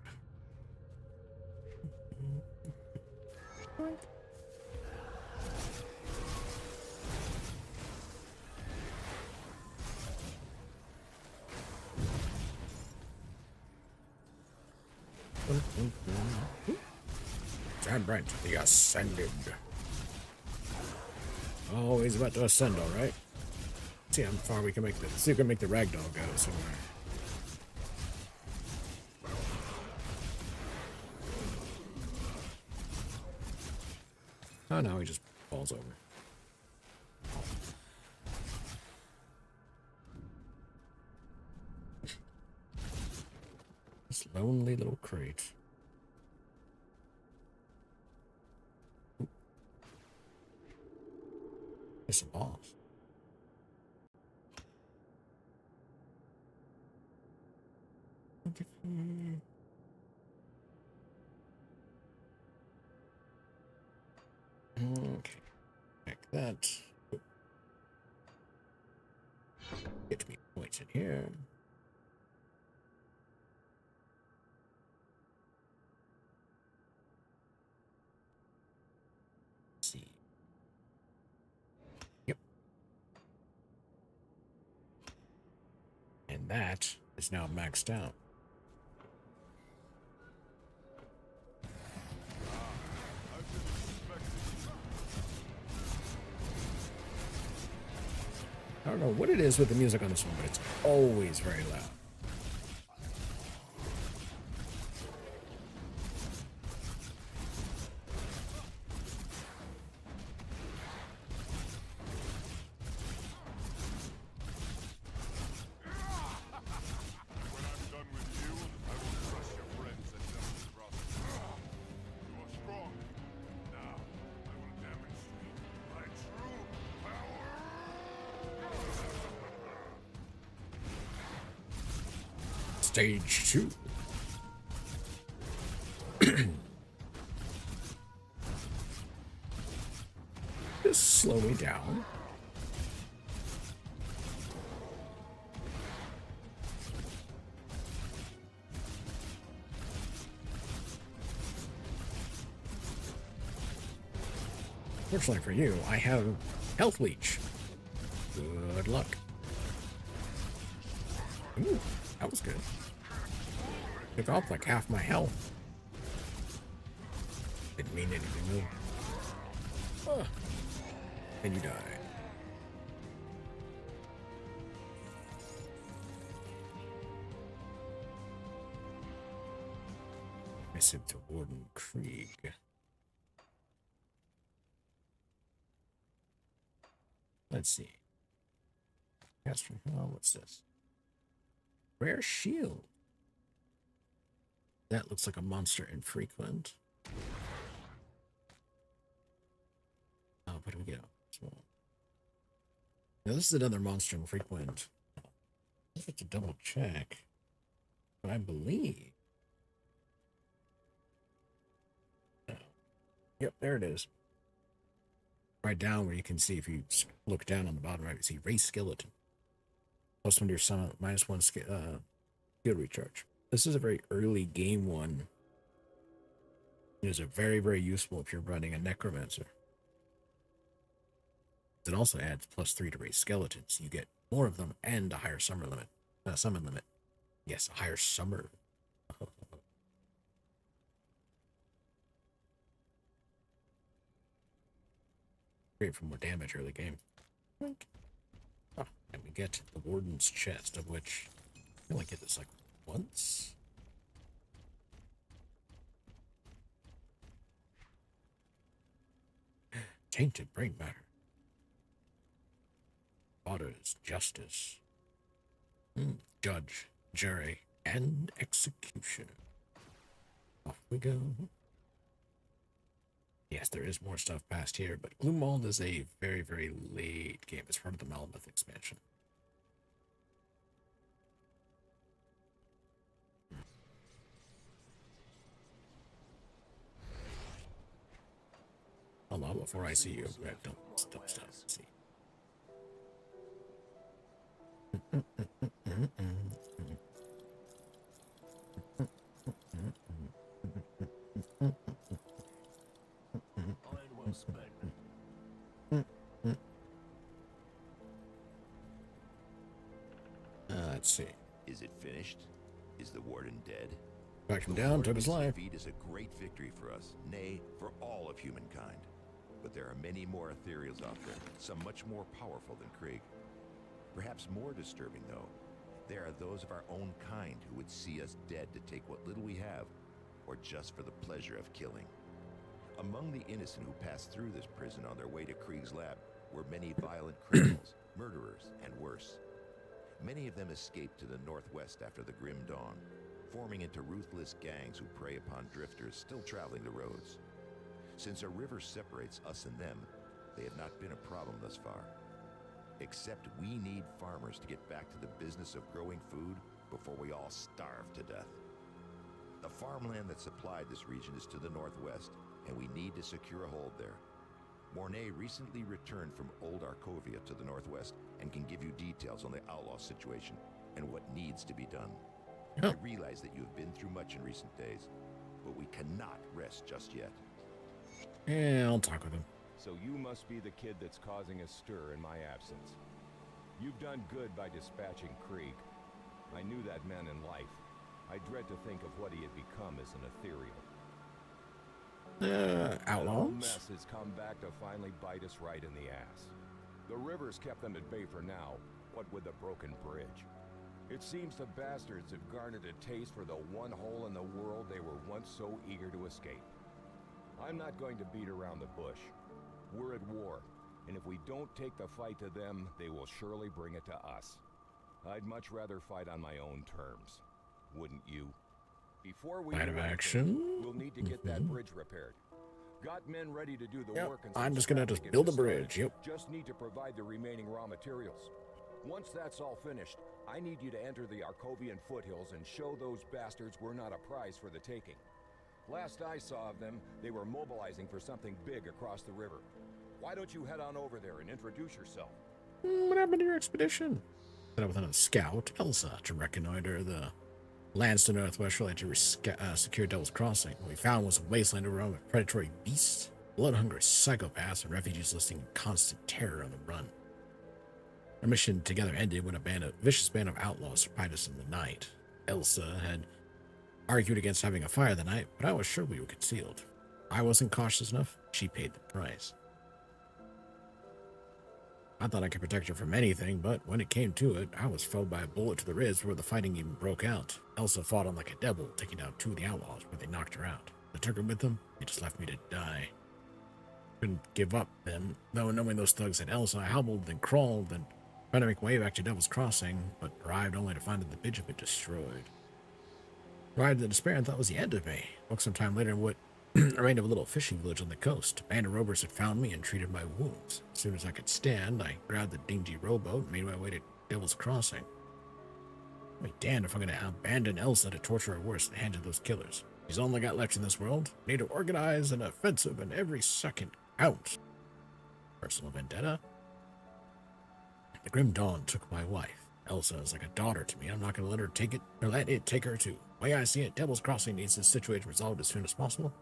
Sam Brent, the Ascended. Oh, he's about to ascend, all right. See how far we can make this. See if we can make the ragdoll go somewhere. Oh no, he just falls over. This lonely little crate. It's a boss. Okay, back that. Get me points in here. Let's see. Yep. And that is now maxed out. I don't know what it is with the music on this one, but it's always very loud. When I'm done with you, I will crush your friends and justice process. You are strong. Now, I will demonstrate my true power. Stage 2. Just slow me down. Fortunately for you, I have health leech. Good luck. Ooh, that was good. Took off like half my health. Didn't mean anything though. Ah. And you die. Missive to Warden Krieg. Let's see. Caster, oh, what's this? Rare shield. That looks like a monster infrequent. Now, this is another monster infrequent. I have to double check, but I believe. Yep, there it is. Right down where you can see, if you look down on the bottom right, you see Race Skeleton. Plus one to your summon, -1 skill recharge. This is a very early game one. It is a very, very useful if you're running a Necromancer. It also adds +3 to Race Skeletons. You get more of them and a higher summon limit. Yes, a higher summer. Great for more damage early game. Oh, and we get the Warden's Chest, of which I only get this like once. Tainted brain matter. Father's justice. Judge, jury, and executioner. Off we go. Yes, there is more stuff past here, but Gloomwald is a very, very late game. It's part of the Malmouth expansion. Hold on, before I see you, don't stop. See. Let's see. Is it finished? Is the warden dead? Backed him down, took his life. Defeat is a great victory for us, nay, for all of humankind. But there are many more ethereals out there, some much more powerful than Krieg. Perhaps more disturbing, though, there are those of our own kind who would see us dead to take what little we have, or just for the pleasure of killing. Among the innocent who passed through this prison on their way to Krieg's lab were many violent criminals, murderers, and worse. Many of them escaped to the northwest after the Grim Dawn, forming into ruthless gangs who prey upon drifters still traveling the roads. Since a river separates us and them, they have not been a problem thus far. Except we need farmers to get back to the business of growing food before we all starve to death. The farmland that supplied this region is to the northwest, and we need to secure a hold there. Mornay recently returned from Old Arkovia to the northwest and can give you details on the outlaw situation and what needs to be done. Oh. I realize that you have been through much in recent days, but we cannot rest just yet. Yeah, I'll talk with him. So you must be the kid that's causing a stir in my absence. You've done good by dispatching Krieg. I knew that man in life. I dread to think of what he had become as an ethereal. That whole Outlaws? mess has come back to finally bite us right in the ass. The river's kept them at bay for now, what with the broken bridge. It seems the bastards have garnered a taste for the one hole in the world they were once so eager to escape. I'm not going to beat around the bush. We're at war, and if we don't take the fight to them, they will surely bring it to us. I'd much rather fight on my own terms. Wouldn't you? Before we Line of do anything, action. we'll need to get that bridge repaired. Got men ready to do the Yep, work. And I'm some just gonna scrap just get build a this started. bridge, yep. Just need to provide the remaining raw materials. Once that's all finished, I need you to enter the Arkovian foothills and show those bastards we're not a prize for the taking. Last I saw of them, they were mobilizing for something big across the river. Why don't you head on over there and introduce yourself? What happened to your expedition? Set up with a scout, Elsa, to reconnoiter the lands to the northwest related to secure Devil's Crossing. What we found was a wasteland overrun with predatory beasts, blood-hungry psychopaths, and refugees listing constant terror on the run. Our mission together ended when a vicious band of outlaws surprised us in the night. Elsa had argued against having a fire the night, but I was sure we were concealed. I wasn't cautious enough. She paid the price. I thought I could protect her from anything, but when it came to it, I was felled by a bullet to the ribs before the fighting even broke out. Elsa fought on like a devil, taking down 2 of the outlaws, but they knocked her out. They took her with them. They just left me to die. Couldn't give up then, though, knowing those thugs had Elsa. I hobbled and crawled and tried to make my way back to Devil's Crossing, but arrived only to find that the bridge had been destroyed. Arrived in despair and thought it was the end of me. Woke some time later in what I ran to a little fishing village on the coast. A band of rovers had found me and treated my wounds. As soon as I could stand, I grabbed the dingy rowboat and made my way to Devil's Crossing. I'll be damned if I'm going to abandon Elsa to torture her worse at the hands of those killers. She's all I got left in this world. I need to organize an offensive, and every second counts. Personal vendetta. The Grim Dawn took my wife. Elsa is like a daughter to me. I'm not going to let her take it, or let it take her too. The way I see it, Devil's Crossing needs this situation resolved as soon as possible.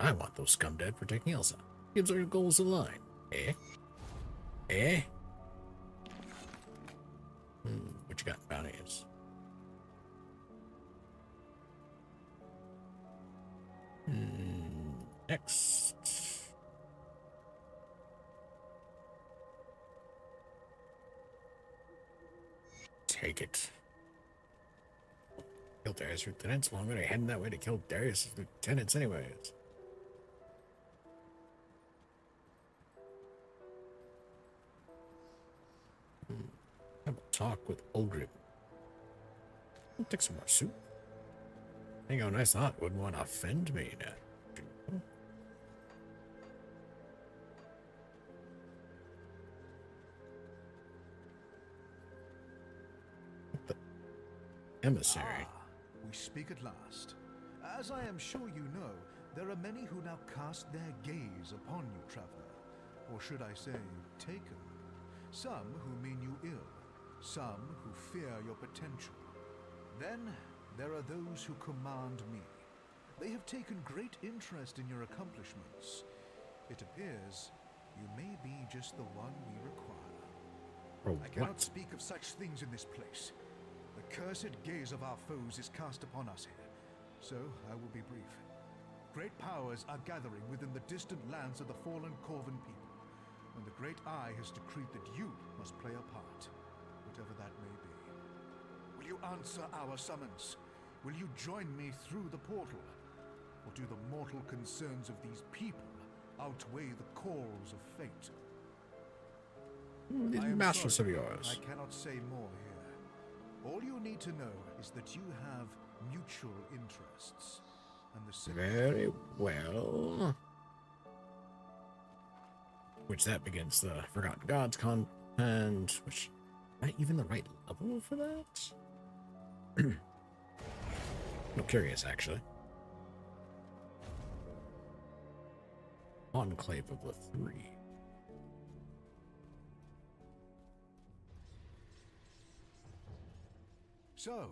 I want those scum dead protecting Elsa. Gives our goals in line. Eh? Eh? What you got, bounties? Next. Take it. Kill Darius' lieutenants? Well, I'm going to head that way to kill Darius' lieutenants anyways. Have a talk with Ulgrim. I'll take some more soup. Think how nice thought wouldn't want to offend me now. Emissary. We speak at last. As I am sure you know, there are many who now cast their gaze upon you, traveler. Or should I say, taken. Some who mean you ill, some who fear your potential. Then there are those who command me. They have taken great interest in your accomplishments. It appears you may be just the one we require. Oh, I cannot what? speak of such things in this place. The cursed gaze of our foes is cast upon us here, so I will be brief. Great powers are gathering within the distant lands of the fallen Corvan people, and the Great Eye has decreed that you must play a part, whatever that may be. Will you answer our summons? Will you join me through the portal? Or do the mortal concerns of these people outweigh the calls of fate? These I am masters sorry, of yours. I cannot say more here. All you need to know is that you have mutual interests. And the same. Very well. Which that begins the Forgotten Gods content, which not even the right level for that? I'm curious, actually. Enclave of the Three. So,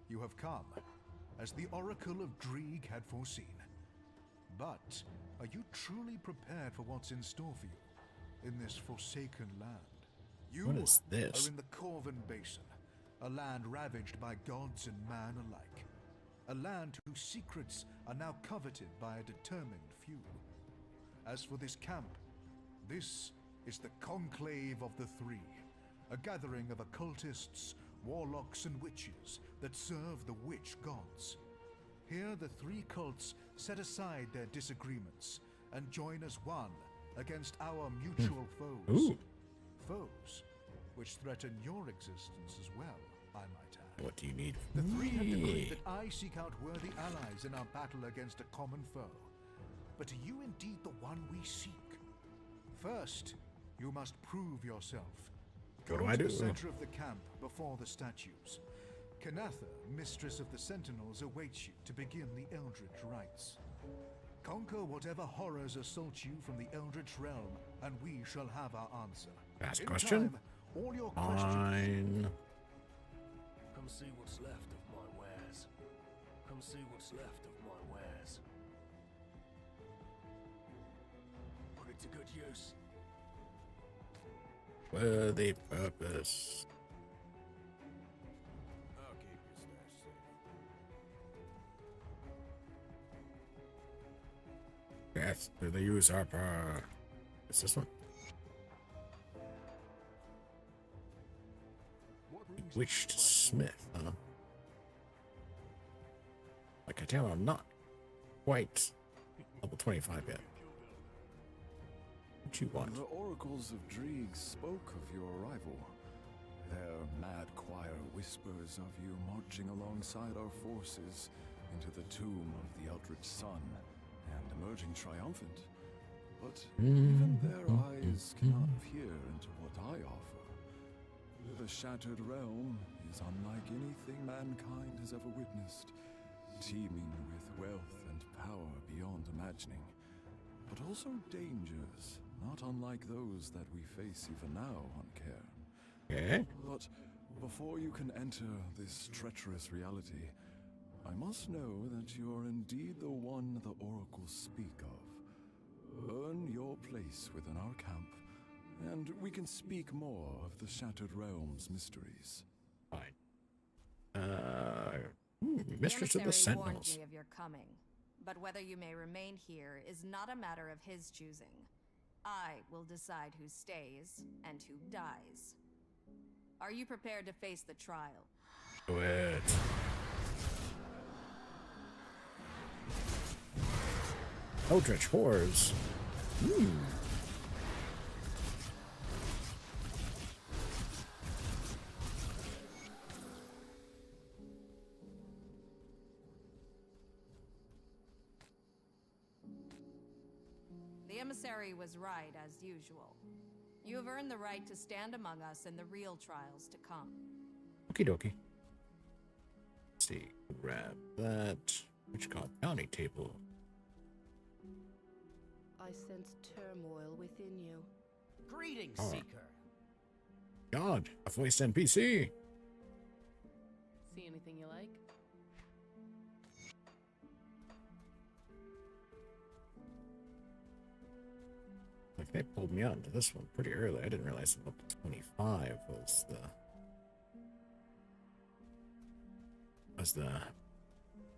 you have come, as the Oracle of Dreeg had foreseen. But, are you truly prepared for what's in store for you in this forsaken land? You What is this? are in the Corvan Basin, a land ravaged by gods and man alike. A land whose secrets are now coveted by a determined few. As for this camp, this is the Conclave of the Three, a gathering of occultists, warlocks and witches that serve the witch gods. Here the three cults set aside their disagreements and join as one against our mutual foes. Ooh. Foes which threaten your existence as well, I might add. What do you need The from three have decreed me? that I seek out worthy allies in our battle against a common foe. But are you indeed the one we seek? First, you must prove yourself. What Go do I to do? the center of the camp before the statues. Kanatha, mistress of the Sentinels, awaits you to begin the Eldritch rites. Conquer whatever horrors assault you from the Eldritch realm, and we shall have our answer. Ask In question? time, all your questions. Fine. Come see what's left of my wares. Come see what's left of my wares. Put it to good use. Worthy purpose. I'll keep your stash safe. Death to the usurper. Is this one? Bewitched Smith, huh? I can tell I'm not quite level 25 yet. What you want? The oracles of Dreeg spoke of your arrival. Their mad choir whispers of you marching alongside our forces into the tomb of the Eldritch Sun and emerging triumphant. But even their eyes cannot peer into what I offer. The Shattered Realm is unlike anything mankind has ever witnessed, teeming with wealth and power beyond imagining, but also dangers not unlike those that we face even now on Cairn. Okay. But before you can enter this treacherous reality, I must know that you're indeed the one the oracles speak of. Earn your place within our camp, and we can speak more of the Shattered Realm's mysteries. Fine. Mistress of the emissary warned Sentinels. me of your coming, but whether you may remain here is not a matter of his choosing. I will decide who stays and who dies. Are you prepared to face the trial? Do it. Eldritch Horrors. The emissary was right, as usual. You have earned the right to stand among us in the real trials to come. Okie dokie. Let's see. Grab that. What you call it? Bounty table. I sense turmoil within you. Greetings, Oh. Seeker. God, a voiced NPC. See anything you like? Like they pulled me out into this one pretty early. I didn't realize up to 25 was the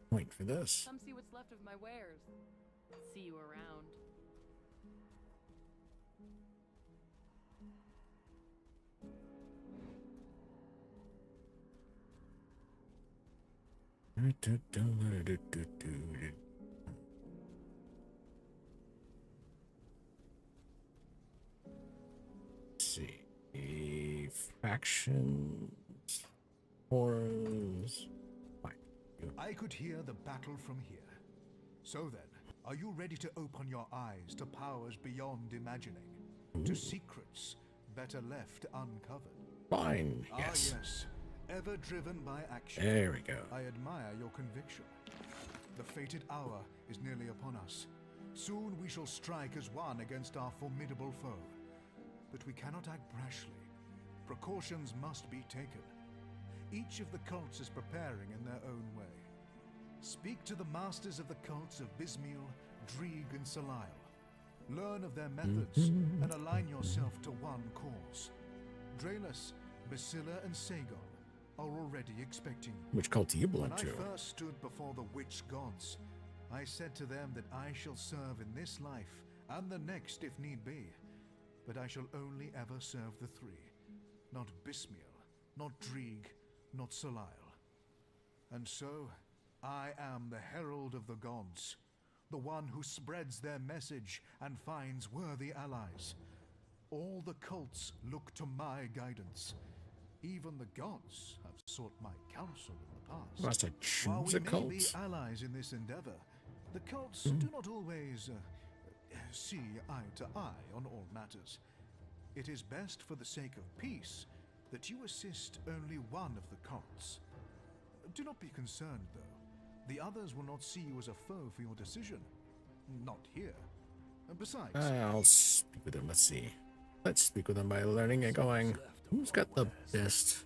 point for this. Come see what's left of my wares. See you around. Let's see. Factions. Horns. Fine. I could hear the battle from here. So then, are you ready to open your eyes to powers beyond imagining? To secrets better left uncovered? Fine. Yes. Ah, yes. Ever driven by action. There we go. I admire your conviction. The fated hour is nearly upon us. Soon we shall strike as one against our formidable foe. But we cannot act brashly. Precautions must be taken. Each of the cults is preparing in their own way. Speak to the masters of the cults of Bismiel, Dreeg, and Salile. Learn of their methods and align yourself to one cause. Draelus, Basilla, and Sagon are already expecting you. Which cult do you belong When to? I first stood before the witch gods, I said to them that I shall serve in this life and the next if need be. But I shall only ever serve the three. Not Bismiel, not Dreeg, not Salile. And so, I am the herald of the gods, the one who spreads their message and finds worthy allies. All the cults look to my guidance. Even the gods have sought my counsel in the past. Must I While choose we a may cult? be allies in this endeavor, the cults do not always see eye to eye on all matters. It is best for the sake of peace that you assist only one of the cults. Do not be concerned, though. The others will not see you as a foe for your decision. Not here. And besides... I'll speak with them. Let's see. Let's speak with them by learning and going. Who's got the best?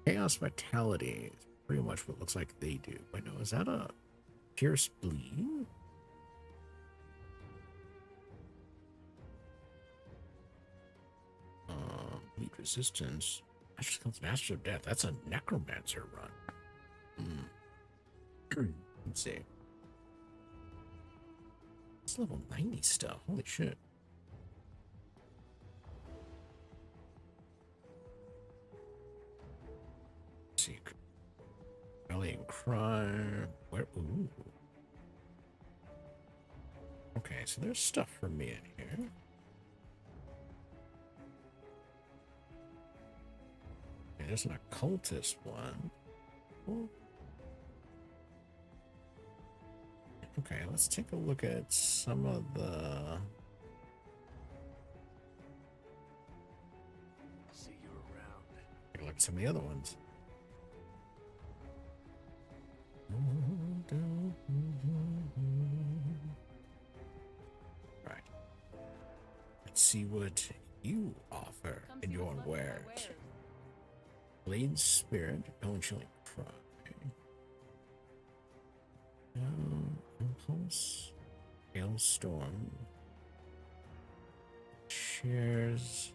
Chaos Vitality is pretty much what it looks like they do. Wait, no, is that a Pierce Bleed? Bleed Resistance. Master of Death. That's a Necromancer run. Let's see. It's level 90 stuff. Holy shit. Let's see. Rallying Cry. Where? Ooh. Okay, so there's stuff for me in here. Okay, there's an occultist one. Oh. Okay, let's take a look at some of the... See you around. Take a look at some of the other ones. Right. Let's see what you offer in your wares. Blade Spirit, Bone Chilling Cry. Impulse, Hailstorm, shares.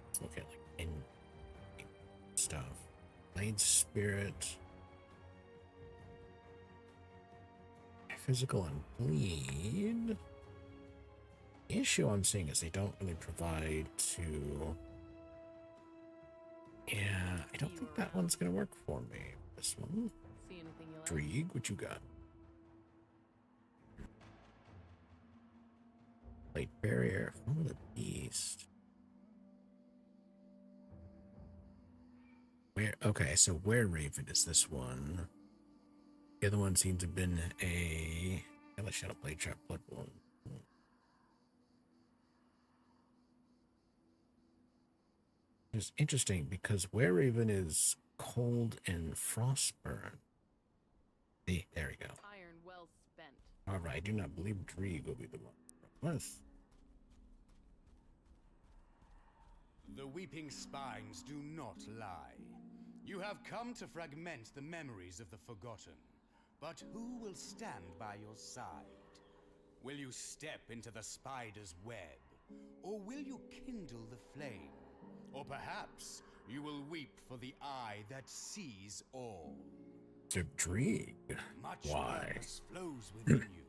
Let's look at like in stuff. Blade Spirit, Physical and Bleed. The issue I'm seeing is they don't really provide to. Yeah, I don't think that one's gonna work for me. This one. See anything you like? Drieg, what you got? Blade Barrier, Form of the Beast. Where? Okay, so Were Raven is this one. The other one seems to have been a Hellish Shadow Blade Trap Bloodborne. It's interesting because Were Raven is cold and frostburn. See, there we go. Iron well spent. However, I do not believe Drieg will be the one. With. The weeping spines do not lie. You have come to fragment the memories of the forgotten. But who will stand by your side? Will you step into the spider's web? Or will you kindle the flame? Or perhaps you will weep for the eye that sees all. To Drieg. Much Why? purpose flows within you.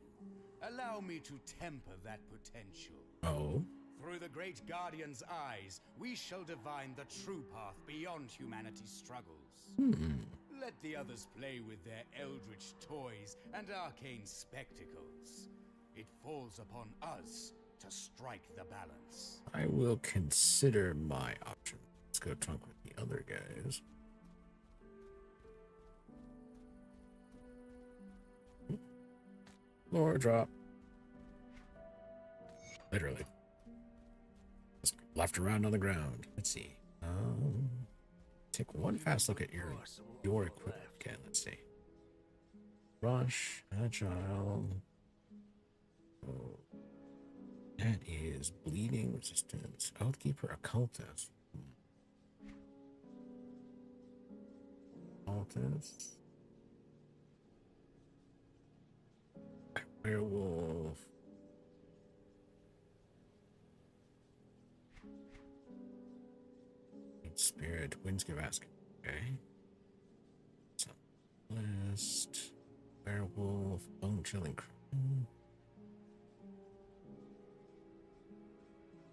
Allow me to temper that potential. Oh? Through the great guardian's eyes, we shall divine the true path beyond humanity's struggles. Let the others play with their eldritch toys and arcane spectacles. It falls upon us to strike the balance. I will consider my option. Let's go talk with the other guys. Lore drop. Literally. Just left around on the ground. Let's see. Take one fast look at your equipment. Okay, let's see. Rush, agile. Oh, that is bleeding resistance. Oathkeeper, occultist. Occultist. Werewolf. Spirit, Winds Give Ask. Okay. List. Werewolf, Bone Chilling Crown.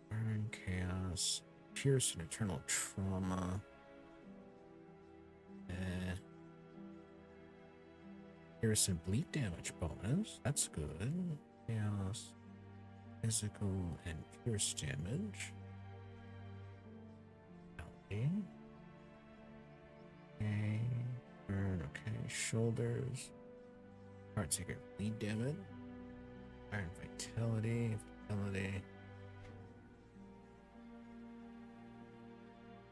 Burn, Chaos, Pierce and Eternal Trauma. Pierce and Bleed damage bonus. That's good. Chaos, Physical, and Pierce damage. Okay. Burn, okay. Shoulders. Heartseeker, bleed damage. Iron Vitality.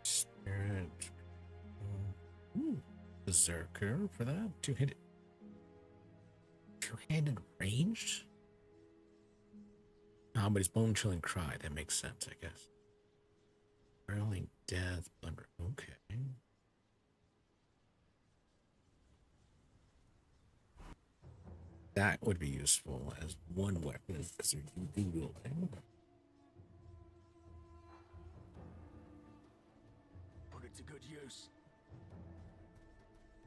Spirit. Berserker for that. Two-handed ranged? But it's Bone Chilling Cry. That makes sense, I guess. Whirling Death, Blubber. Okay. That would be useful as one weapon because they're UV wielding. Put it to good use.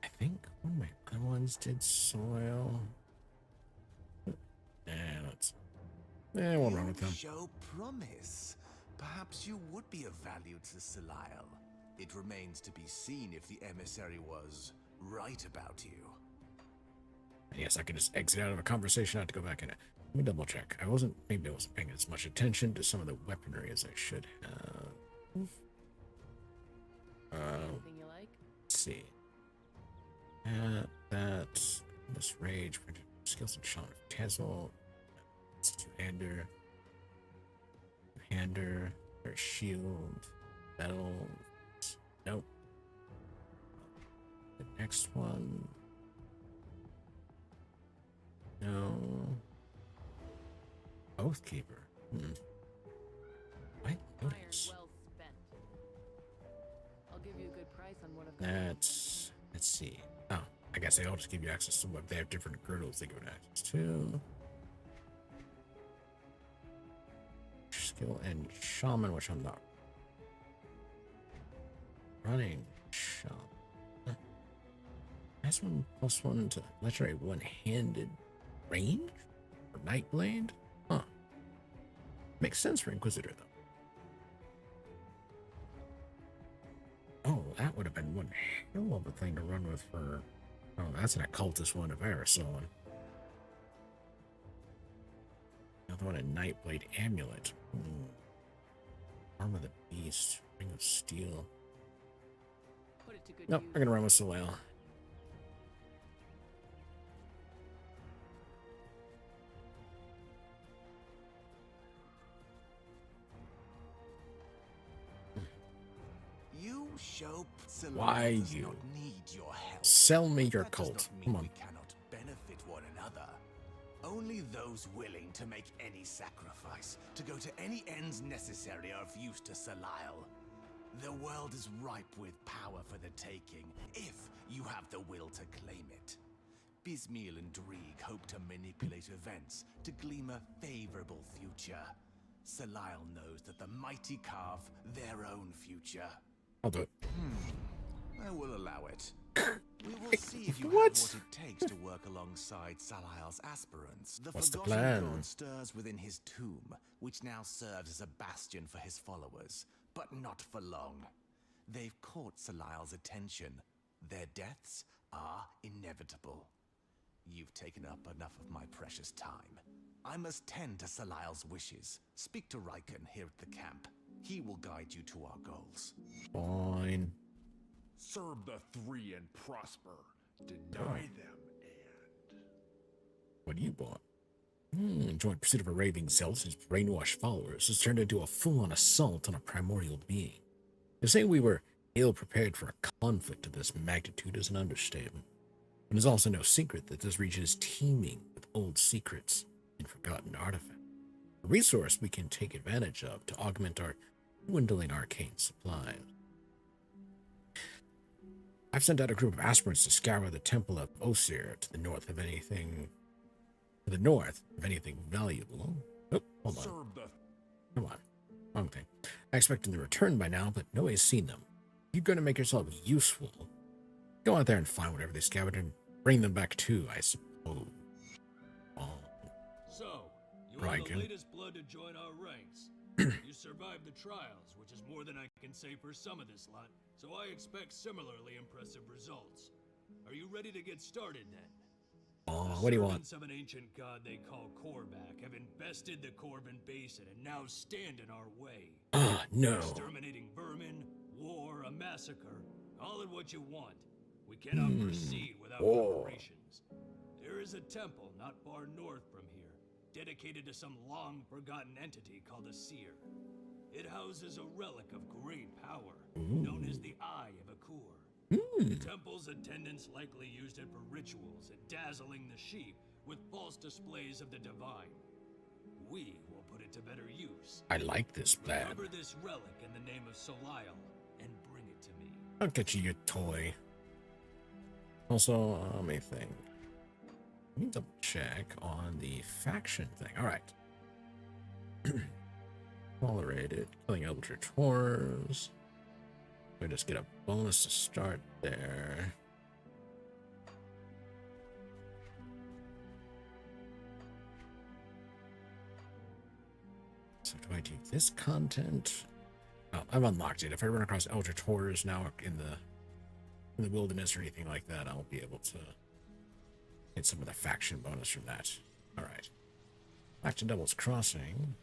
I think one of my other ones did soil. Won't run with them. Show promise. Perhaps you would be of value to Selial. It remains to be seen if the emissary was right about you. Yes, I can just exit out of a conversation, not to go back in it. Let me double check. Maybe I wasn't paying as much attention to some of the weaponry as I should have. Anything you like? Let's see. That's This rage, skills and shaman Tezel. Two-hander. Two-hander. Or shield. Metal. Nope. The next one. No. Oathkeeper. What? Notice. Well spent. I'll give you a good price on what I've got. Let's see. Oh, I guess they'll just give you access to what they have different girdles they give you access to. Skill and shaman, which I'm not running. Shaman. That's 1+1 to legendary one-handed range for nightblade. Huh. Makes sense for Inquisitor though. Oh, that would have been one hell of a thing to run with for. Oh, that's an occultist one if I ever saw one. Another one, a nightblade amulet. Arm of the beast, ring of steel. Put it to good Nope, use. we're gonna run with Soleil. You show Why does you? not need your help. Sell me your That does cult. not mean Come on. we cannot benefit one another. Only those willing to make any sacrifice, to go to any ends necessary, are of use to Soleil. The world is ripe with power for the taking, if you have the will to claim it. Bismil and Drieg hope to manipulate events to glean a favorable future. Soleil knows that the mighty carve their own future. I'll do it. I will allow it. We will see if you What? have what it takes to work alongside Soleil's aspirants. What's the Forgotten plan? God stirs within his tomb, which now serves as a bastion for his followers, but not for long. They've caught Soleil's attention. Their deaths are inevitable. You've taken up enough of my precious time. I must tend to Soleil's wishes. Speak to Riken here at the camp. He will guide you to our goals. Fine. Serve the three and prosper. Deny them and... What do you want? Joint pursuit of a raving zealot whose brainwashed followers has turned into a full-on assault on a primordial being. To say we were ill-prepared for a conflict of this magnitude is an understatement. It is also no secret that this region is teeming with old secrets and forgotten artifacts. A resource we can take advantage of to augment our dwindling arcane supplies. I've sent out a group of aspirants to scour the temple of Osir to the north of anything valuable. Oh, hold on. Come on. Wrong thing. I expect them to return by now, but nobody's seen them. You're going to make yourself useful. Go out there and find whatever they scoured and bring them back too, I suppose. Oh. So, you Right, are the Ken. latest blood to join our ranks. You survived the trials, which is more than I can say for some of this lot, so I expect similarly impressive results. Are you ready to get started then? Oh, what do you want? The servants of an ancient god they call Korvac have infested the Corvin Basin and now stand in our way. Ah, no. Exterminating vermin, war, a massacre, call it what you want. We cannot proceed without preparations. There is a temple not far north from here, dedicated to some long-forgotten entity called a seer. It houses a relic of great power, known as the Eye of Akur. The temple's attendants likely used it for rituals and dazzling the sheep with false displays of the divine. We will put it to better use. I like this plan. Recover this relic in the name of Soleil and bring it to me. I'll get you your toy. Also, let me think. Let me double check on the faction thing. Alright. Tolerated. Killing Eldritch Horrors. We just get a bonus to start there. So do I do this content? Oh, I've unlocked it. If I run across Eldritch Horrors now in the wilderness or anything like that, I'll be able to get some of the faction bonus from that. Alright. Back to Devil's Crossing.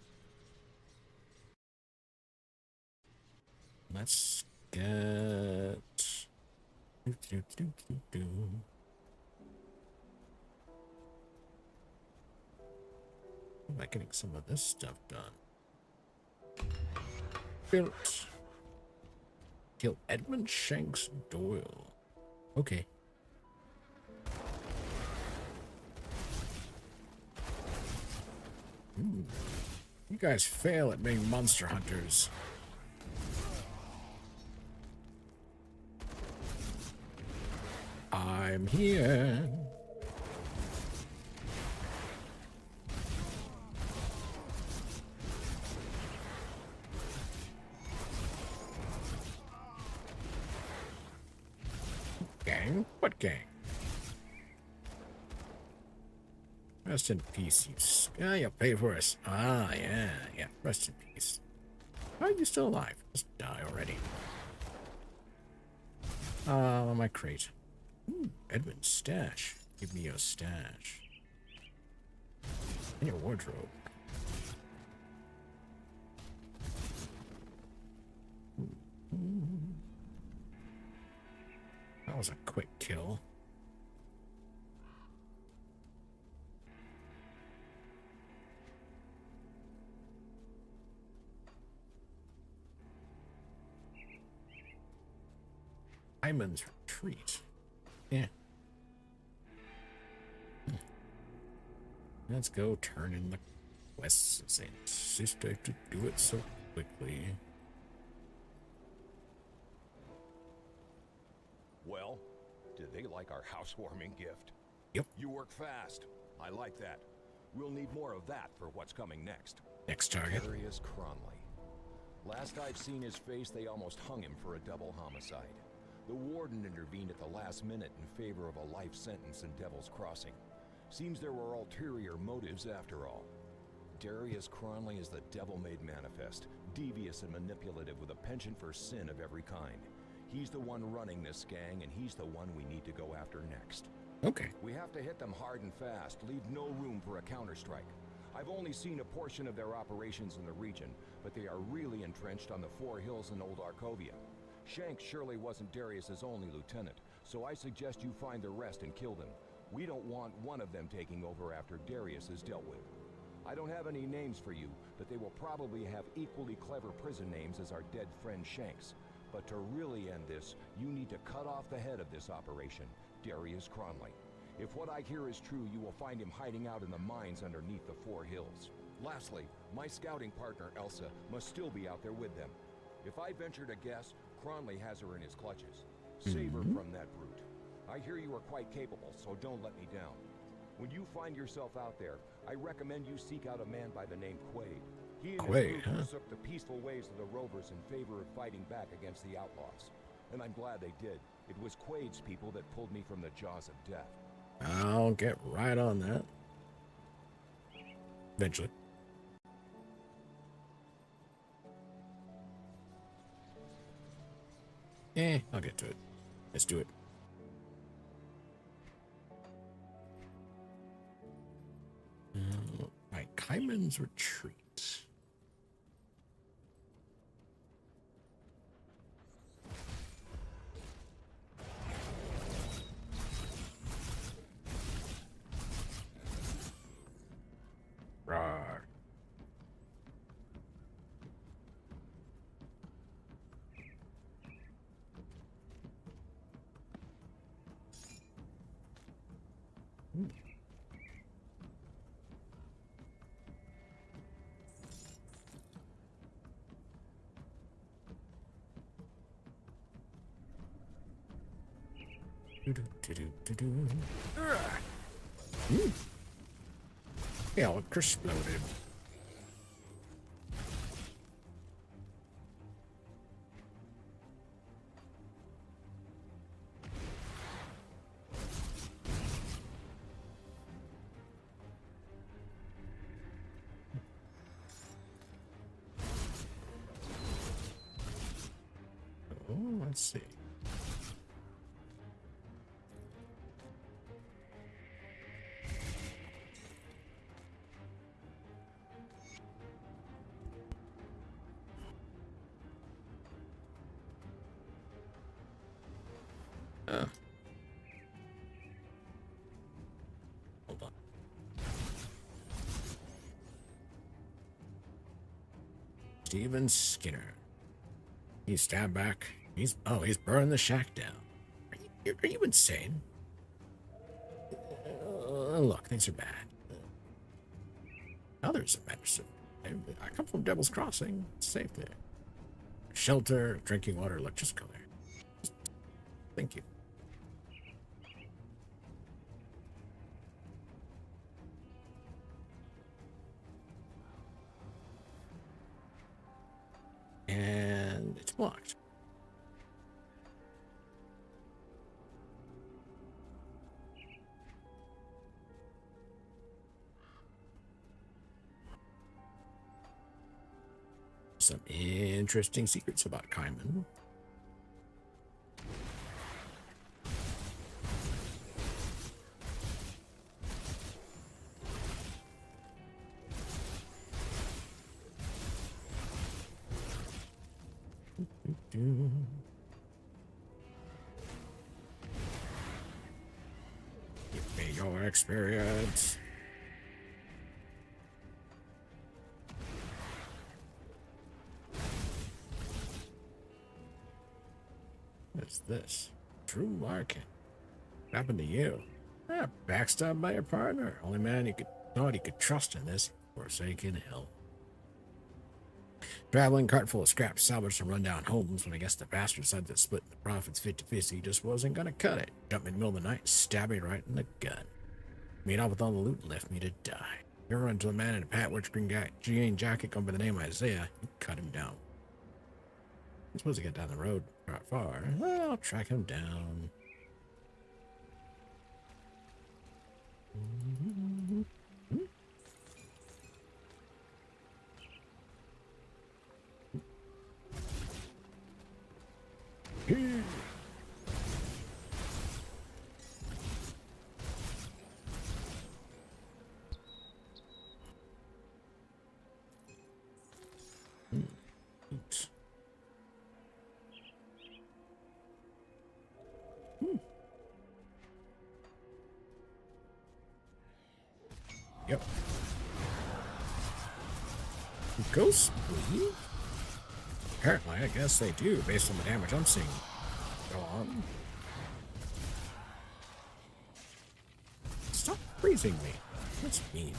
Let's get... by getting some of this stuff done. Built. Kill Edmund Shanks Doyle. Okay. You guys fail at being monster hunters. I'm here. Gang? What gang? Rest in peace, you pay for us. Ah, yeah. Rest in peace. How are you still alive? Just die already. My crate. Ooh, Edmund's stash. Give me your stash. And your wardrobe. That was a quick kill. Hyman's retreat. Yeah. Let's go turn in the quests. I insist I have to do it so quickly. Well, did they like our housewarming gift? Yep. You work fast. I like that. We'll need more of that for what's coming next. Next target. Darius Cronley. Last I've seen his face, they almost hung him for a double homicide. The warden intervened at the last minute in favor of a life sentence in Devil's Crossing. Seems there were ulterior motives after all. Darius Cronley is the devil-made manifest, devious and manipulative with a penchant for sin of every kind. He's the one running this gang, and he's the one we need to go after next. Okay. We have to hit them hard and fast, leave no room for a counterstrike. I've only seen a portion of their operations in the region, but they are really entrenched on the Four Hills in Old Arkovia. Shanks surely wasn't Darius's only lieutenant, so I suggest you find the rest and kill them. We don't want one of them taking over after Darius is dealt with. I don't have any names for you, but they will probably have equally clever prison names as our dead friend Shanks. But to really end this, you need to cut off the head of this operation, Darius Cronley. If what I hear is true, you will find him hiding out in the mines underneath the Four Hills. Lastly, my scouting partner Elsa must still be out there with them. If I venture to guess, Cronley has her in his clutches. Save her from that brute. I hear you are quite capable, so don't let me down. When you find yourself out there, I recommend you seek out a man by the name Quaid. He and his group forsook the peaceful ways of the Rovers in favor of fighting back against the outlaws. And I'm glad they did. It was Quaid's people that pulled me from the jaws of death. I'll get right on that. Eventually. I'll get to it. Let's do it. Right, Kaiman's retreat. Rawr. Yeah, it exploded. Oh, let's see. Hold on. Steven Skinner. He's stabbed back. He's burned the shack down. Are you insane? Look, things are bad. Others are better. I come from Devil's Crossing. It's safe there. Shelter, drinking water. Look, just go there. Thank you. And it's blocked. Some interesting secrets about Kaiman. Give me your experience. What's this? True market. What happened to you? Backstabbed by your partner. Only man you thought he could trust in this forsaken hell. Traveling cart full of scraps salvaged from rundown homes when I guess the bastard decided to split the profits 50-50. He just wasn't gonna cut it. Jumped me in the middle of the night, stabbed me right in the gut. Made off with all the loot and left me to die. You run into a man in a patchwork green jean jacket going by the name Isaiah. You cut him down. I'm supposed to get down the road not far. Well, I'll track him down. Oops. Yep. Ghosts bleed? Apparently, I guess they do, based on the damage I'm seeing. Go on. Stop freezing me. That's mean.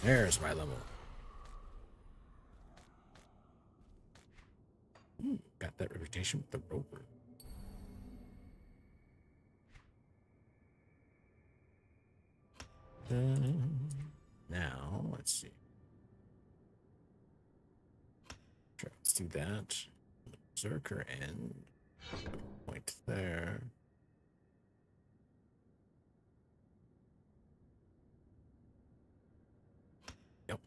There's my level. Got that reputation with the roper. Now, let's see. Sure, let's do that. Berserker end. Point there. Yep.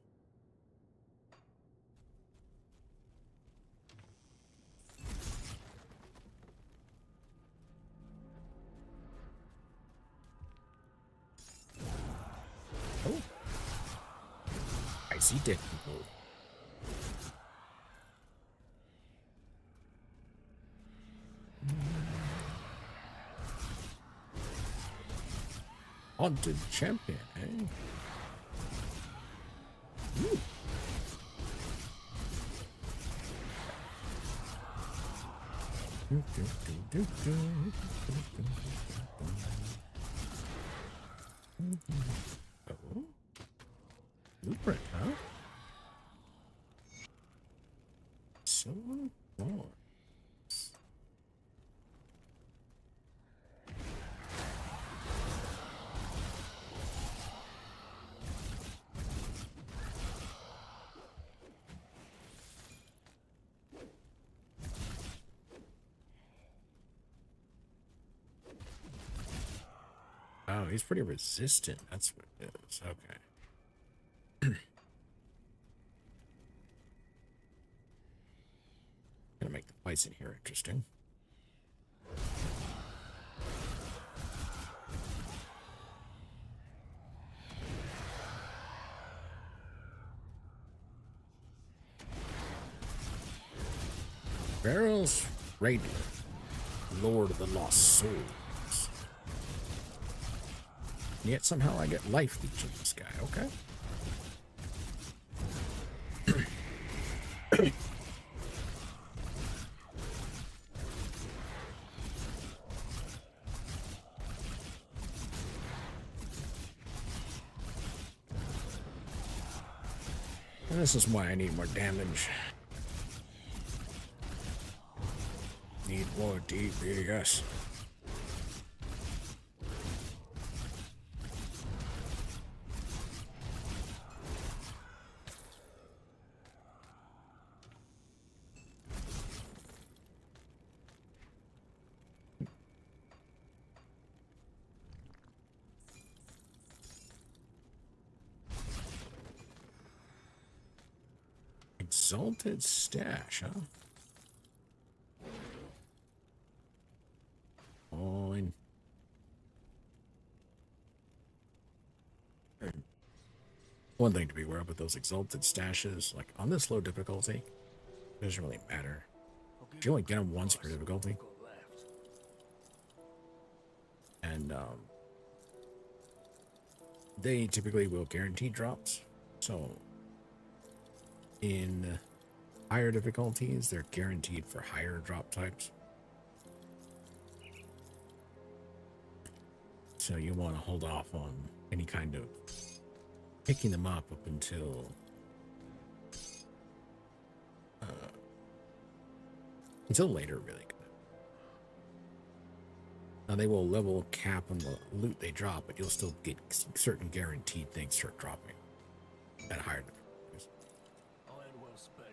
Oh. I see dead people. Haunted champion, eh? Ooh. Oh. Blueprint, huh? So more. Oh, he's pretty resistant. That's what it is. Okay. Gonna make the fights in here interesting. Barrels Radiant, Lord of the Lost Souls. And yet somehow I get life leech in this guy, okay? And this is why I need more damage. Need more DPS. Exalted stash, huh? Fine. One thing to be aware of with those exalted stashes, like on this low difficulty, it doesn't really matter. You only get them once per difficulty. And they typically will guarantee drops. So in higher difficulties, they're guaranteed for higher drop types. So you want to hold off on any kind of picking them up until later, really. Now they will level cap on the loot they drop, but you'll still get certain guaranteed things start dropping at higher difficulties. Well spent.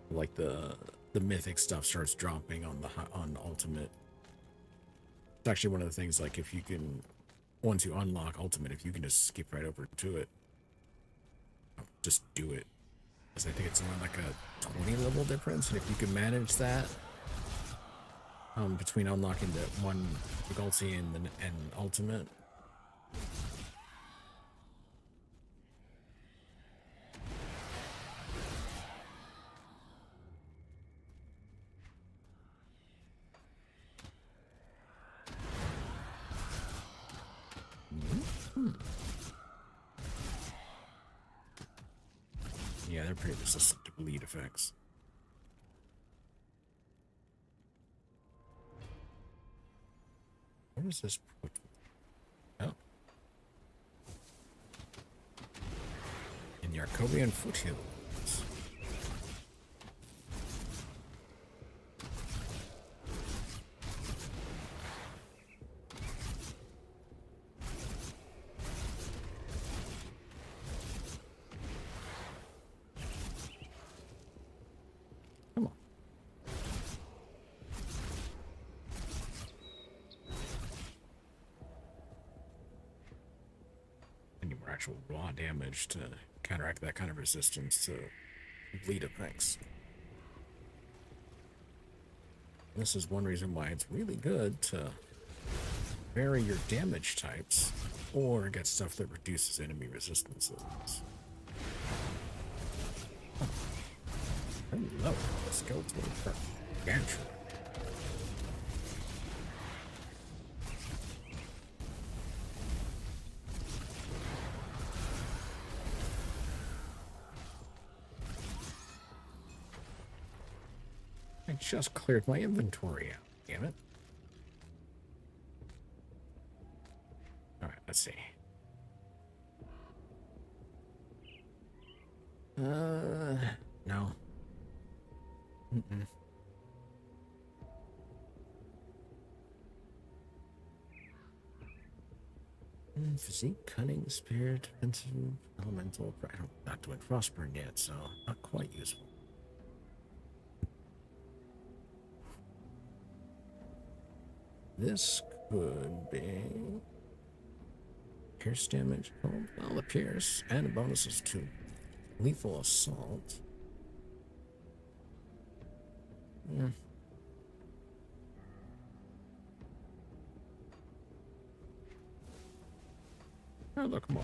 Like the mythic stuff starts dropping on ultimate. It's actually one of the things, like if you can, once you unlock ultimate, if you can just skip right over to it, just do it. Because I think it's only like a 20 level difference, and if you can manage that between unlocking the one difficulty and ultimate. Yeah, they're pretty resistant to bleed effects. Where does this put? Oh. In the Arcovian foothills. Actual raw damage to counteract that kind of resistance to bleed effects. This is one reason why it's really good to vary your damage types or get stuff that reduces enemy resistances. Hello, skeletal gantry. I just cleared my inventory out, damn it. Alright, let's see. No. Physique, cunning, spirit, defensive, elemental. I'm not doing frostburn yet, so not quite useful. This could be pierce damage. Oh, well, the pierce and bonuses to lethal assault. Yeah. Oh, look, come on.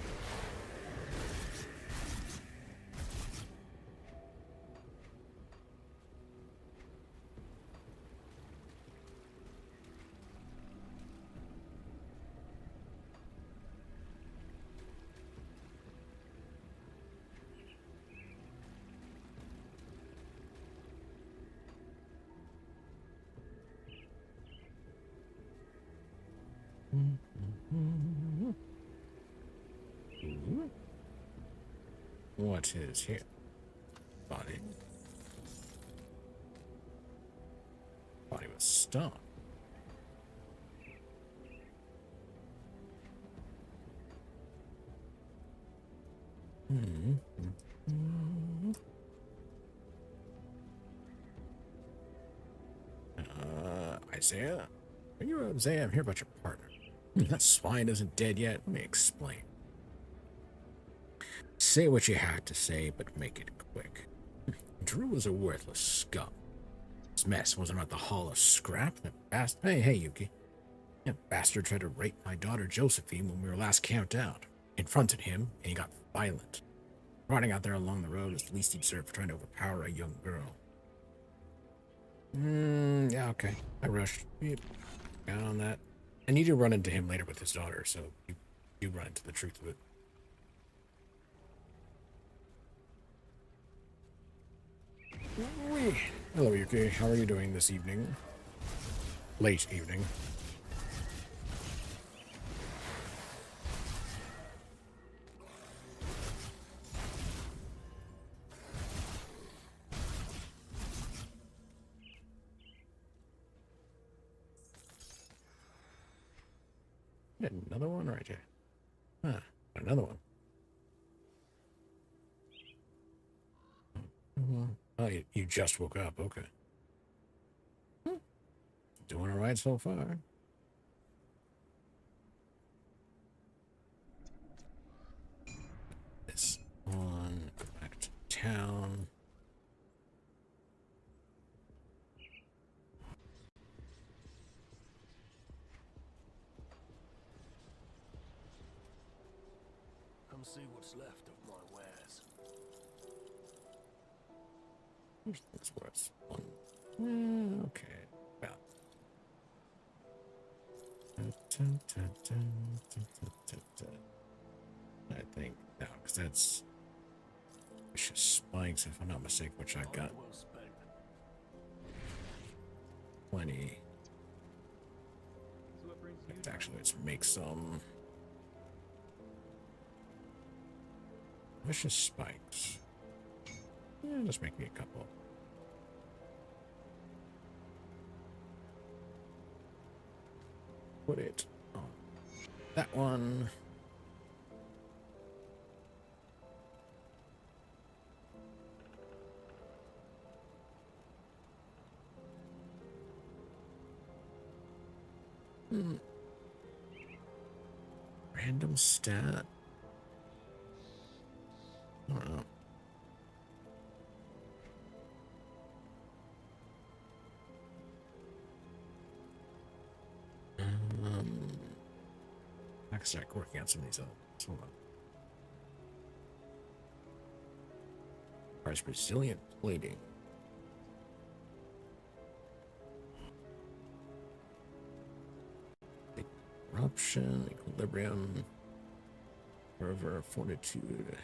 What is here? Body. Body was stone. Isaiah? Are you Isaiah? I'm here about your partner. That swine isn't dead yet. Let me explain. Say what you had to say, but make it quick. Drew was a worthless scum. This mess wasn't at the Hall of Scrap. That bastard. Hey, Yuki. That bastard tried to rape my daughter Josephine when we were last camped out. Confronted him, and he got violent. Riding out there along the road is the least he deserved for trying to overpower a young girl. Yeah, okay. I rushed. Yep. Got on that. And you do run into him later with his daughter, so you run into the truth of it. Hello, Yuki. How are you doing this evening? Late evening. Another one right here. Huh, another one. Oh, you just woke up. Okay. Doing all right so far. This one. Go back to town. Come see what's left of my wares. This was one. Okay. Well. I think no, because that's vicious spikes, if I'm not mistaken, which I've got plenty. Actually, let's make some vicious spikes. Yeah, just make me a couple. Put it on that one. Random stat. I don't know. I can start working on some of these others. Hold on. Requires resilient plating. Eruption, equilibrium, fervor, fortitude,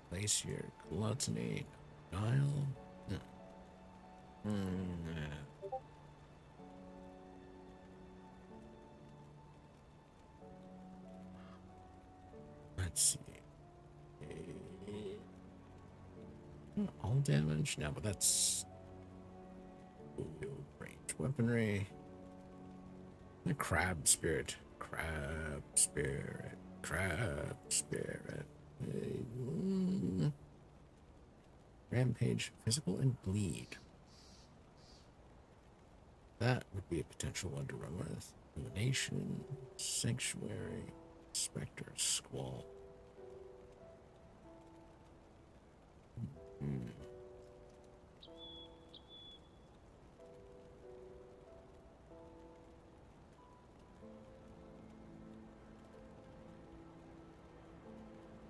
glacier, gluttony, guile. Let's see. All damage? No, but that's range weaponry. The crab spirit. Crab spirit. Crab spirit. Rampage, physical, and bleed. That would be a potential one to run with. Illumination, sanctuary, specter, squall.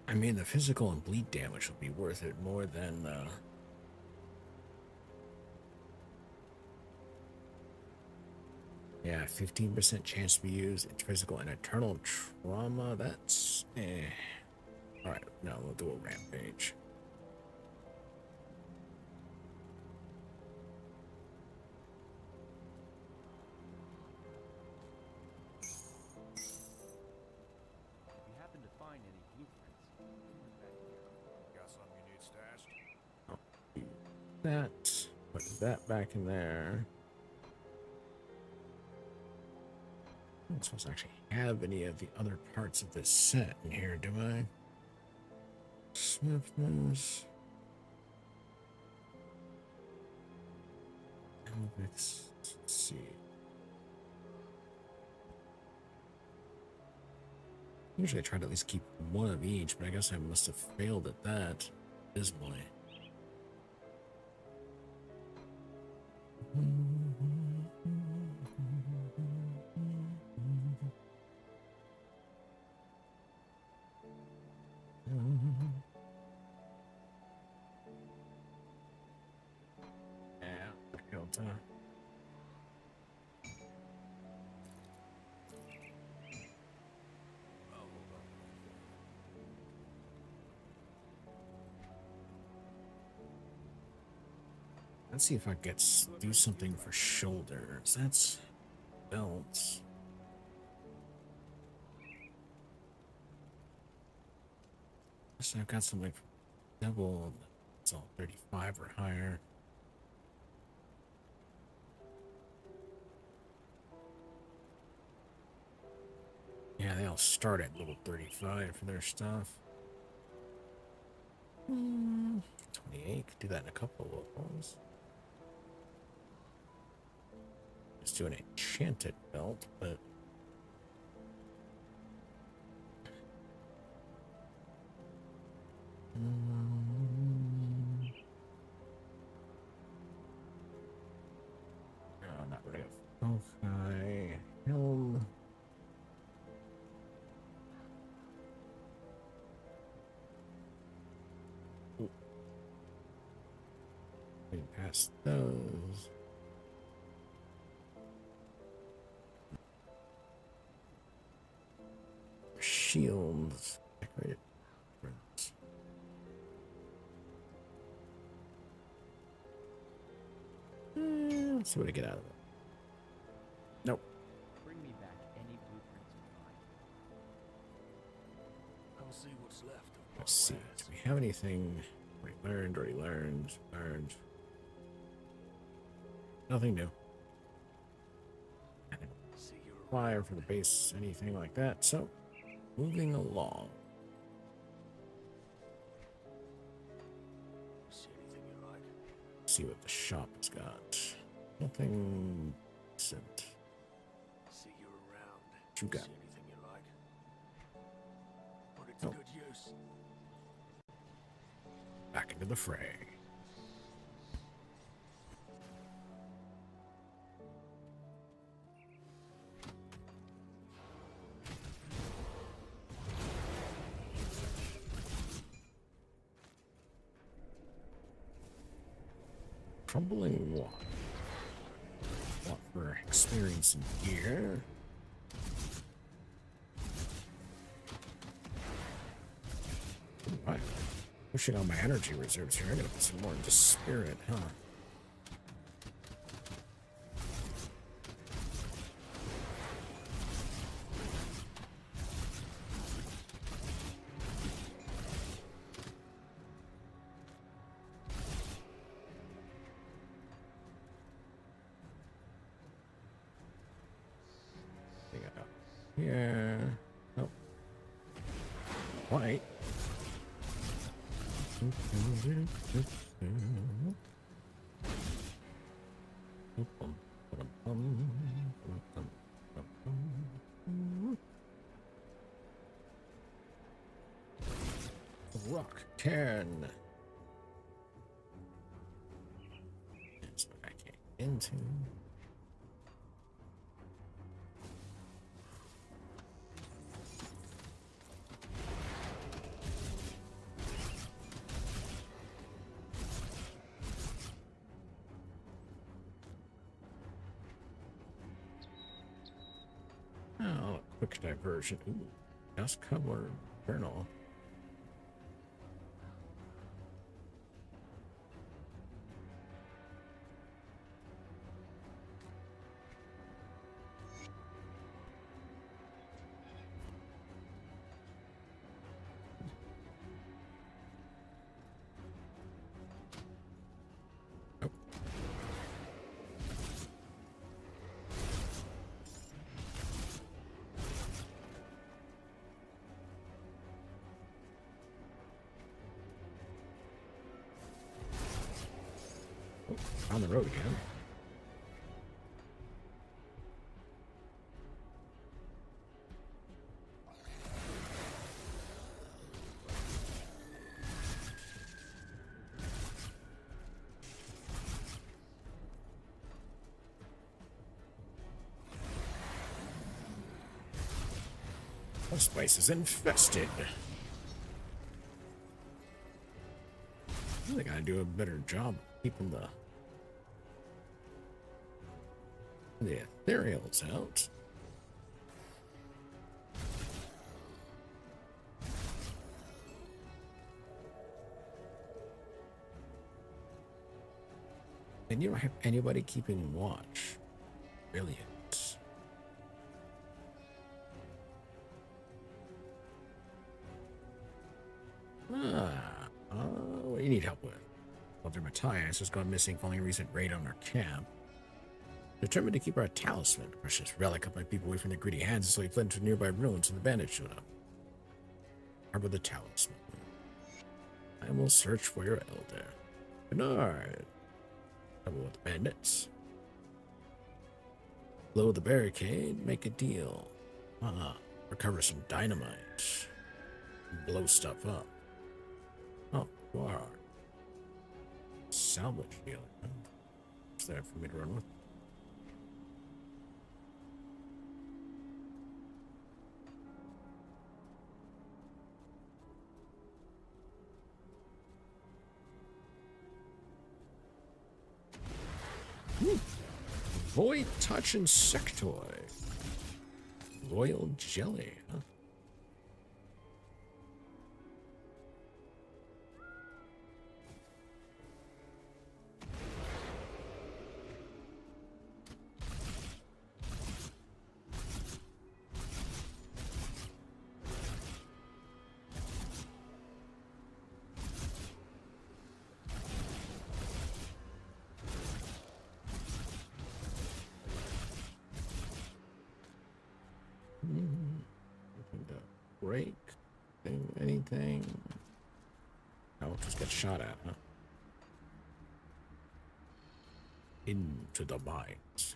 I mean, the physical and bleed damage would be worth it more than yeah, 15% chance to be used. It's physical and eternal trauma. That's all right. No, we'll do a rampage. that. Put that back in there. I don't suppose I actually have any of the other parts of this set in here, do I? Swiftness. Let's see. Usually I try to at least keep one of each, but I guess I must have failed at that dismally. Yeah, killed time. Let's see if I can do something for shoulders. That's belts. So I've got something for double. It's all 35 or higher. Yeah, they all start at level 35 for their stuff. 28. Could do that in a couple of levels. Let's do an enchanted belt, but no, not really. Okay, helm. Past those. Shields. Decorated. Let's see what I get out of it. Nope. Bring me back any blueprints you find. I'll see what's left of Let's see. Do we have anything? Already learned. Nothing new. Fire for the base, anything like that. So, moving along. See anything you like? See what the shop has got. Nothing decent. See you around. What you got? See anything you like? Put it to Nope. good use. Back into the fray. Crumbling water. What for experience and gear. Right. Pushing on my energy reserves here. I gotta put some more into spirit, huh? Yeah. Oh. White. Rock 10. That's what I can't get into. Oh, quick diversion. Ooh, just cover journal. on the road again. This place is infested. I think I do a better job keeping the ethereals out. And you don't have anybody keeping watch. Brilliant. What do you need help with? Walter Matthias has gone missing following a recent raid on our camp. Determined to keep our talisman, a precious relic of my people, away from their greedy hands, so he fled to nearby ruins when the bandits showed up. Harbor the talisman. I will search for your elder. Bernard. Trouble with the bandits. Blow the barricade, make a deal. Recover some dynamite. Blow stuff up. Oh, you are. Salvage dealer. What's there for me to run with? Void Touch Insectoid. Royal Jelly, huh? Break anything? No, just get shot at, huh? Into the mines.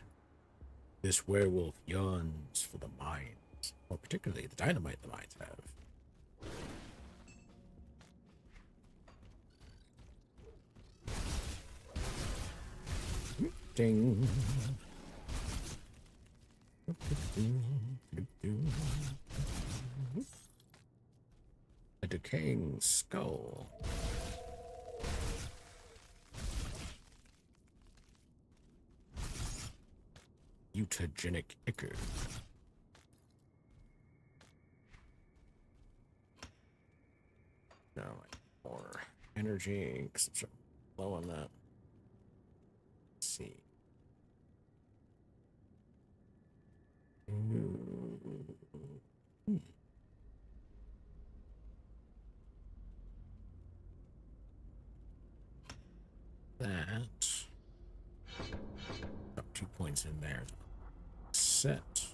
This werewolf yearns for the mines, or particularly the dynamite the mines have. Ding. A decaying skull. Mutagenic ichor. No, more energy, because I'm low on that. Let's see. That. Got 2 points in there. Set.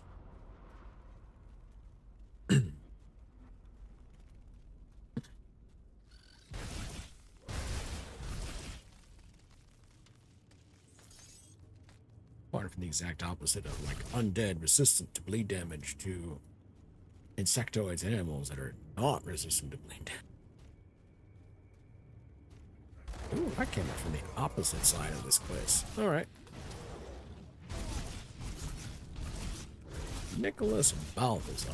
Far from the exact opposite of like undead, resistant to bleed damage, to insectoids and animals that are not resistant to bleed damage. Ooh, I came up from the opposite side of this place. Alright. Nicholas Balthazar.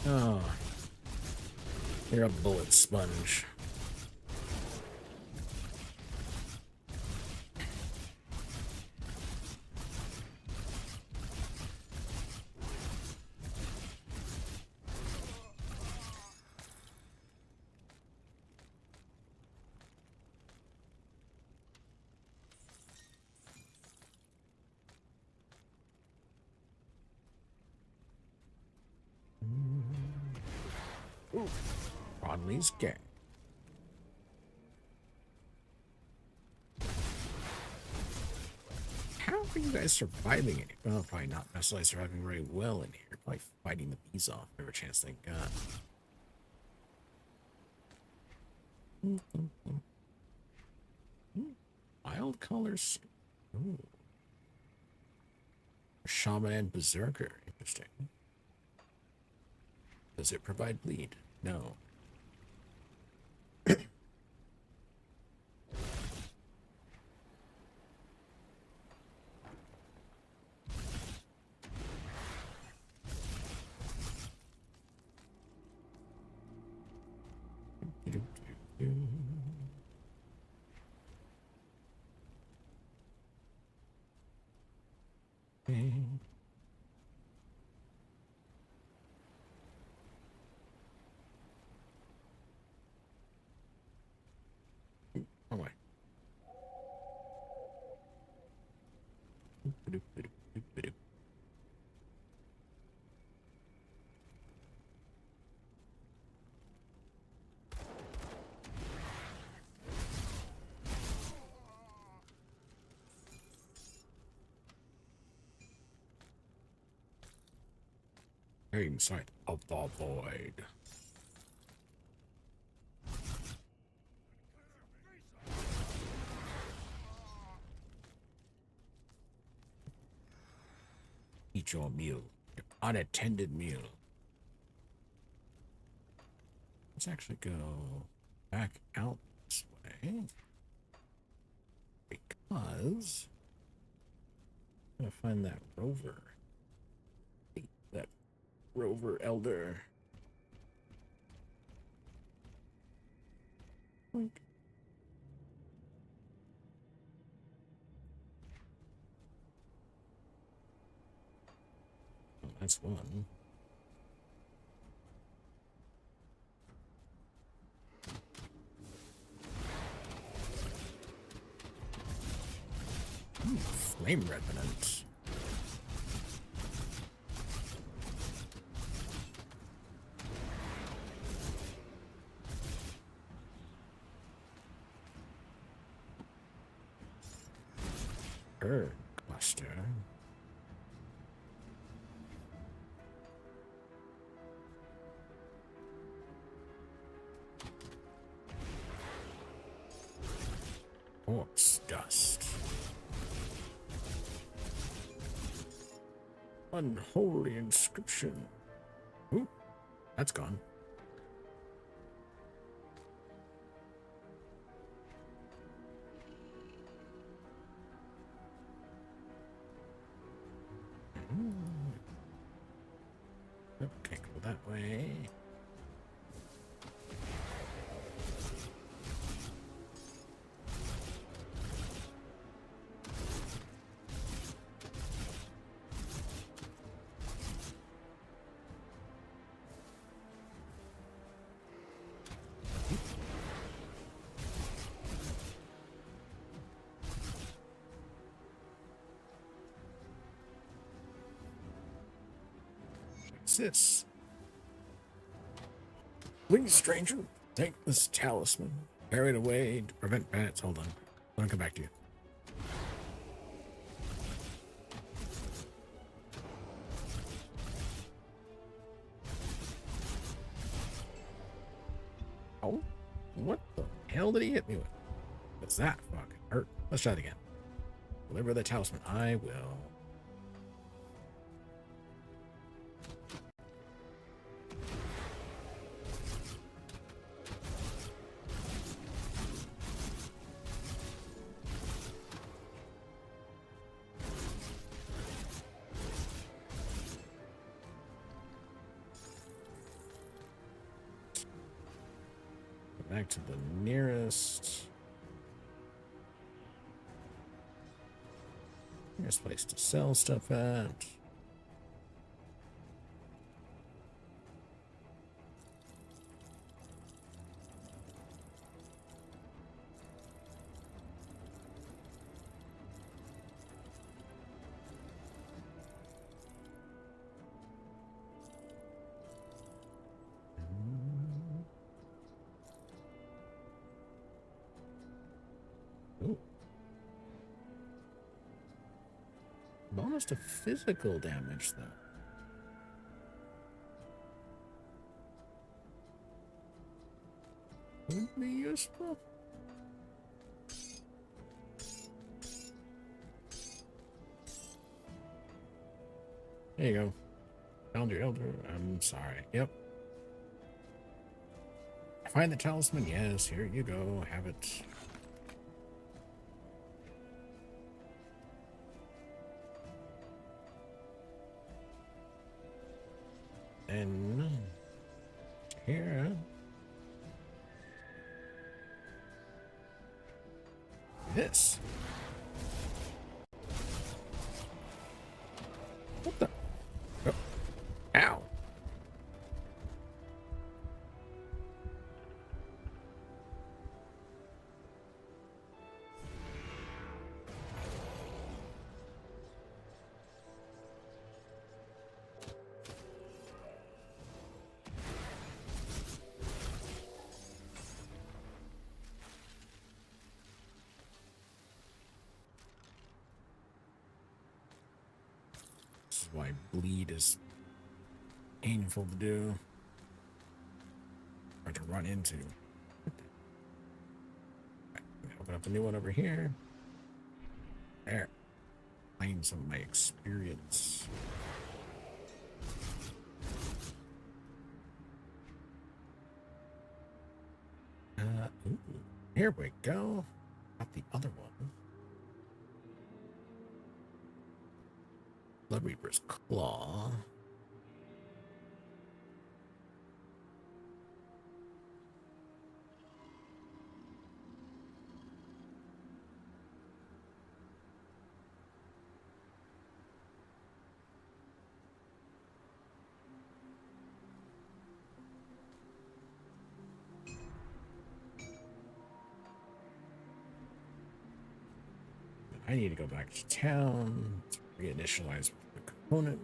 Oh. You're a bullet sponge. Rodney's gang. How are you guys surviving it? Well, probably not necessarily surviving very well in here. Probably fighting the bees off every chance they got. Wild colors. Ooh. Shaman and Berserker. Interesting. Does it provide bleed? No. Oh my. Inside of the void. Eat your meal, your unattended meal. Let's actually go back out this way because I'm gonna find that rover. That rover elder. Boink. Oh, that's one. Ooh, flame revenant. Cluster. Corpse dust. Unholy inscription. Ooh, that's gone. Nope, can't go that way. This. Please, stranger, take this talisman. Carry it away to prevent bats. Hold on. Let me come back to you. Oh, what the hell did he hit me with? What's that? Fuck. Hurt. Let's try it again. Deliver the talisman. I will. Back to the nearest place to sell stuff at. Bonus to physical damage, though. Would be useful. There you go. Found your elder. I'm sorry. Yep. Find the talisman. Yes, here you go. Have it. And here. This. What the? Oh. Ow. This is why bleed is painful to do or to run into. Open up a new one over here. There. Find some of my experience. Ooh, here we go. Got the other one. Blood Reaper's Claw. I need to go back to town to reinitialize the component.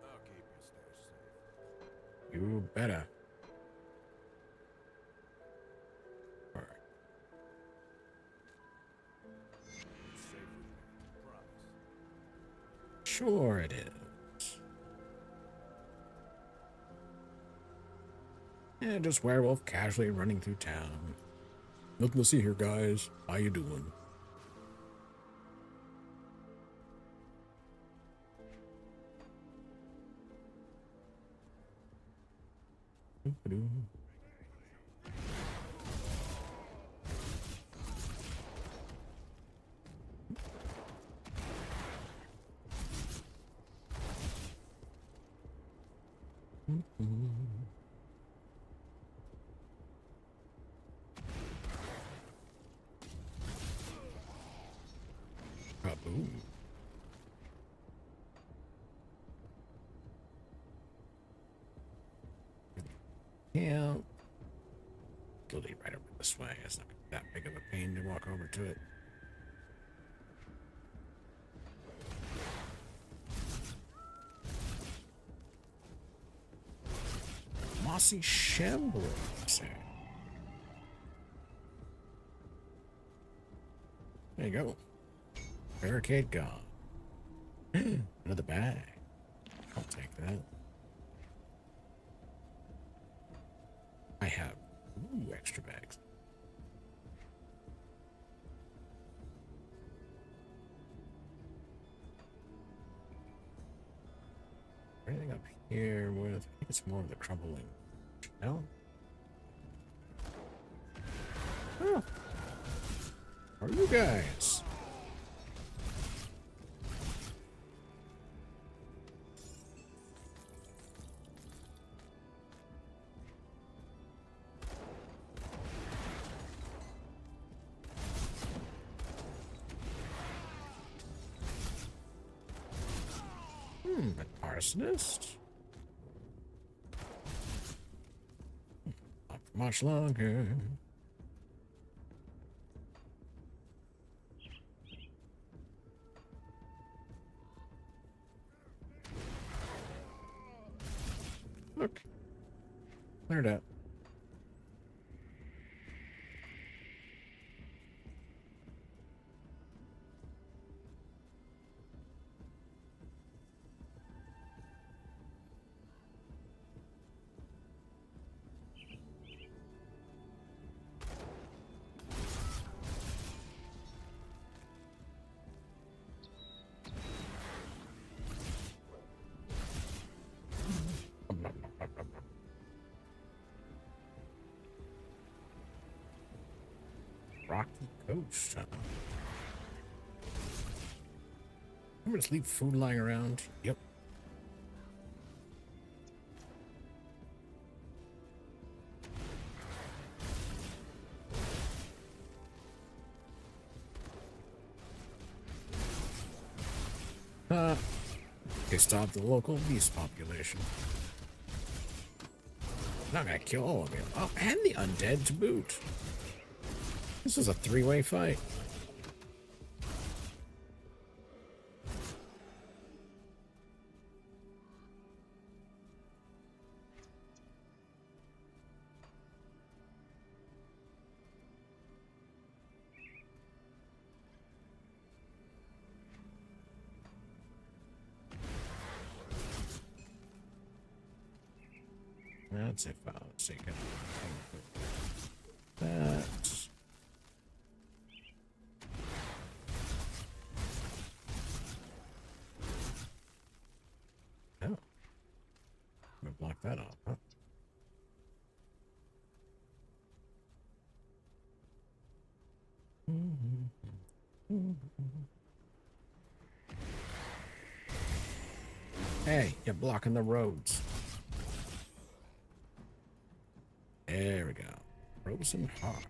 I'll keep your stash safe. You better. All right. It's safe with me, promise. Sure it is. Yeah, just werewolf casually running through town. Nothing to see here, guys. How you doing? Doo-ba-doo. Kaboom. Yeah. It'll lead right over this way. It's not that big of a pain to walk over to it. Mossy Shambles. There you go. Barricade gone. Another bag. I'll take that. I have extra bags. Anything up here with? I think it's more of the crumbling. No? Oh. How are you guys? An arsonist? Not for much longer. Look. Cleared out. rocky coast. Huh? I'm gonna just leave food lying around. Yep. They stopped the local beast population. Not gonna kill all of you. Oh, and the undead to boot. This is a three-way fight. That's if I was taking that. Oh. I'm gonna block that off, huh? Hey, you're blocking the roads. There we go. Frozen hot.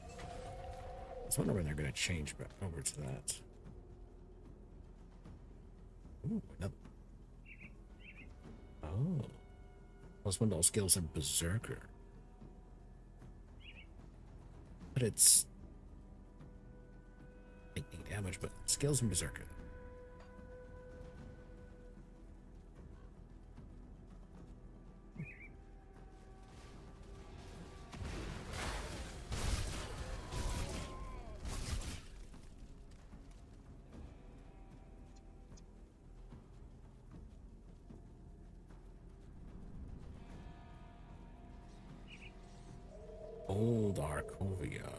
I was wondering when they're going to change back over to that. Ooh, another. Oh. Plus one of those skills in Berserker. But it's taking damage, but skills in Berserker. Old Arkovia.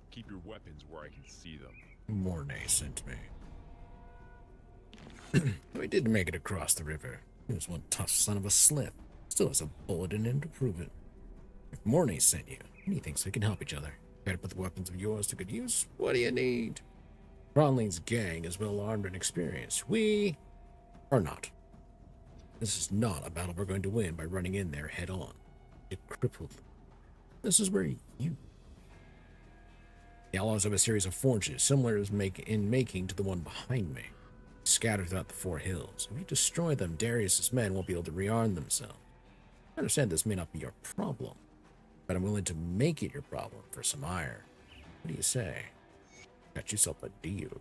Keep your weapons where I can see them. Mornay sent me. We did make it across the river. He was one tough son of a slip. Still has a bullet in him to prove it. If Mornay sent you, and he thinks we can help each other. Better put the weapons of yours to good use. What do you need? Ronling's gang is well armed and experienced. We are not. This is not a battle we're going to win by running in there head on. It crippled them. This is where you... The outlaws have a series of forges, similar in making to the one behind me, scattered throughout the 4 hills. If you destroy them, Darius's men won't be able to rearm themselves. I understand this may not be your problem, but I'm willing to make it your problem for some iron. What do you say? Got yourself a deal.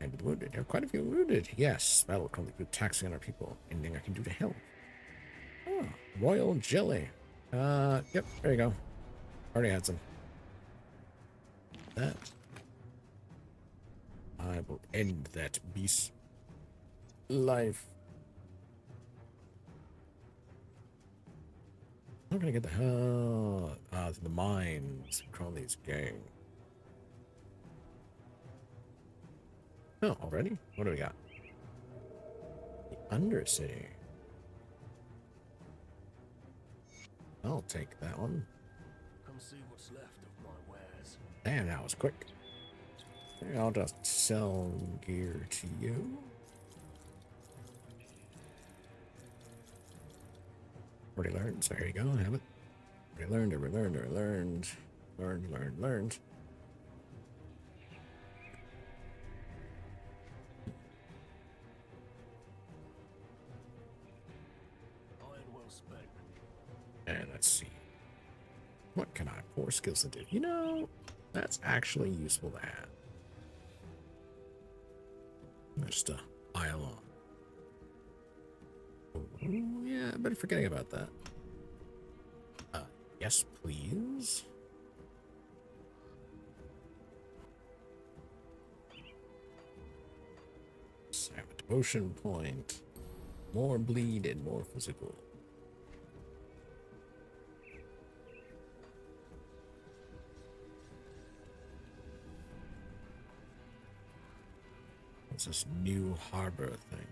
And wounded. There are quite a few wounded. Yes, battle will currently be taxing on our people. Anything I can do to help? Oh, royal jelly. Yep, there you go. Already had some. That. I will end that beast's life. I'm gonna get the hell to the mines. Crowley's gang. Oh, already? What do we got? The Undercity. I'll take that one. Come see what's left of my wares. Damn, that was quick. I'll just sell gear to you. Already learned, so here you go, have it. Already learned. Learned. And let's see. What can I pour skills into? You know, that's actually useful to have. Just pile on. Oh, yeah, I better forgetting about that. Yes, please. Have a devotion point. More bleed and more physical. What's this new harbor thing?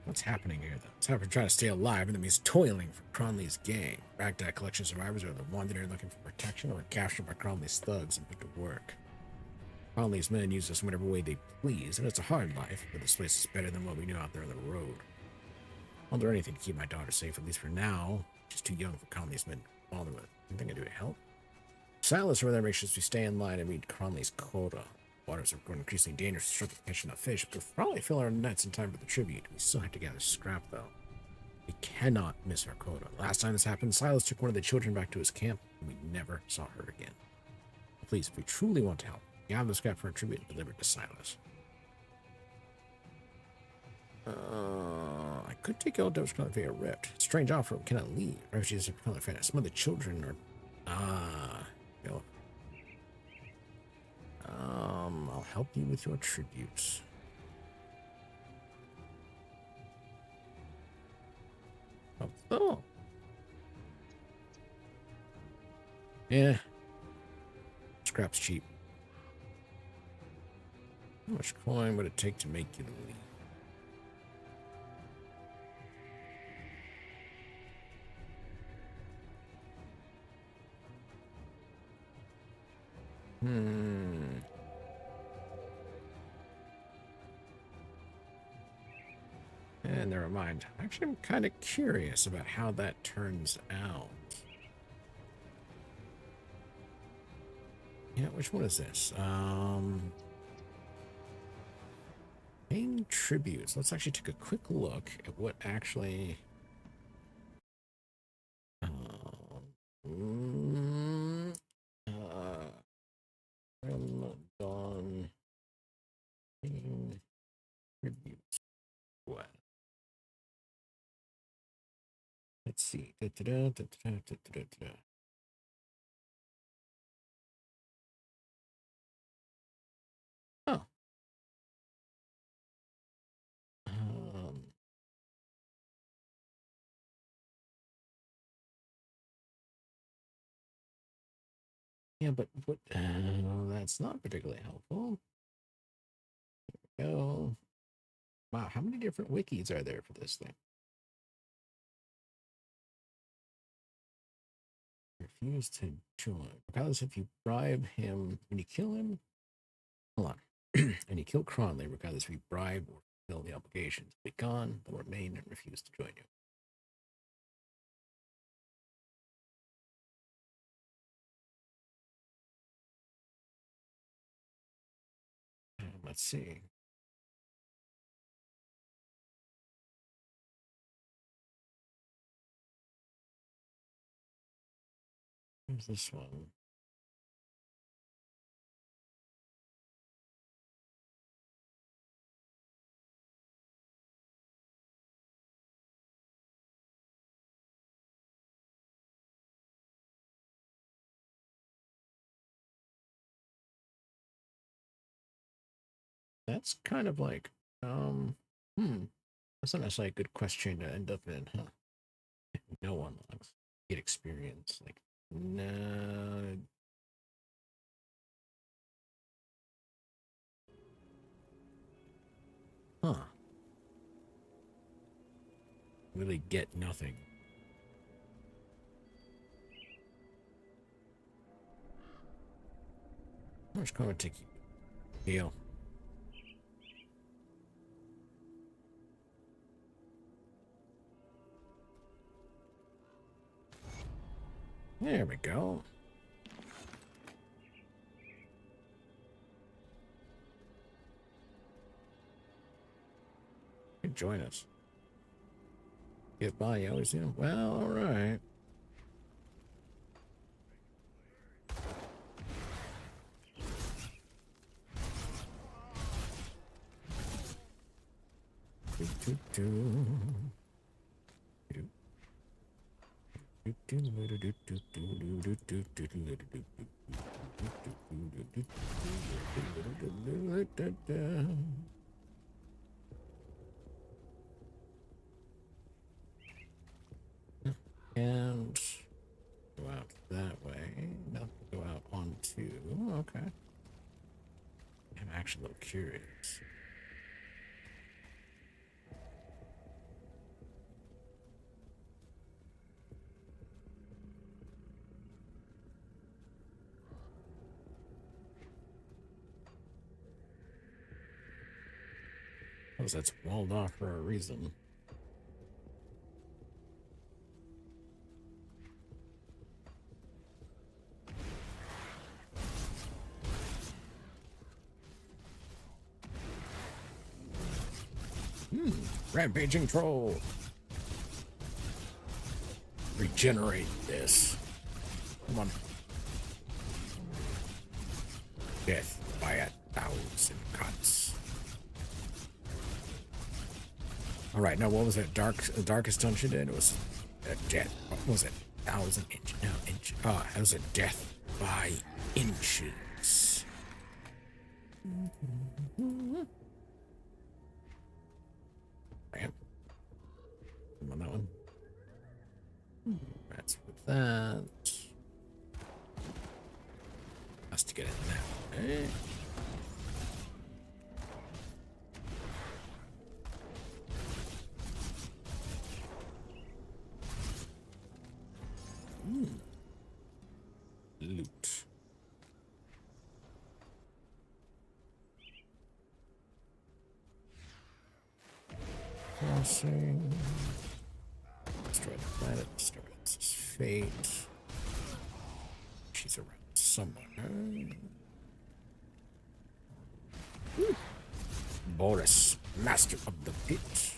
What's happening here, though? It's happening trying to stay alive, and that means toiling for Cronley's gang. Baghdad collection survivors are the wanderer looking for protection or captured by Cronley's thugs and put to work. Cronley's men use us in whatever way they please, and it's a hard life, but this place is better than what we knew out there on the road. I'll do anything to keep my daughter safe, at least for now. She's too young for Cronley's men to bother with. Anything I do to help? Silas over there makes sure we stay in line and meet Cronley's quota. Waters are growing increasingly dangerous to struggle catching enough fish, but we'll probably fill our nets in time for the tribute. We still have to gather scrap, though. We cannot miss our quota. Last time this happened, Silas took one of the children back to his camp, and we never saw her again. Please, if we truly want to help, gather the scrap for a tribute and deliver it to Silas. I could take all Devil's Clan via Rift. Strange offer, we cannot leave. Refugees are becoming fan. Some of the children are... I'll help you with your tributes. Oh. Yeah. Scrap's cheap. How much coin would it take to make you leave? And never mind. Actually, I'm kind of curious about how that turns out. Yeah, which one is this? Paying tributes. Let's actually take a quick look at what actually... Dawn paying tributes. What? Let's see. Oh. Yeah, but what? That's not particularly helpful. There we go. Wow, how many different wikis are there for this thing? Refuse to join. Regardless if you bribe him, when you kill him, hold on, and you kill Cronley, regardless if you bribe or fulfill the obligations, be gone, they'll remain and refuse to join you. Let's see. Where's this one? That's kind of like, that's not necessarily a good question to end up in, huh? No one likes get experience. Like, no. Huh. Really get nothing. How much going to take you? Deal. There we go. You join us. Get by, you always do. Well, all right. And go out that way. Now go out onto. Oh, okay. I'm actually a little curious. suppose that's walled off for a reason. Rampaging troll. Regenerate this. Come on. Death by 1,000 cuts. All right, now what was that darkest dungeon did? It was a death. What was it? 1,000 inch. No, inch. Oh, it was a death by inches. Bam. Come on, that one. That's with that. Has to get in that way. Loot. Crossing. Destroy the planet. Destroy its fate. She's around somewhere. Woo. Boris, master of the pit.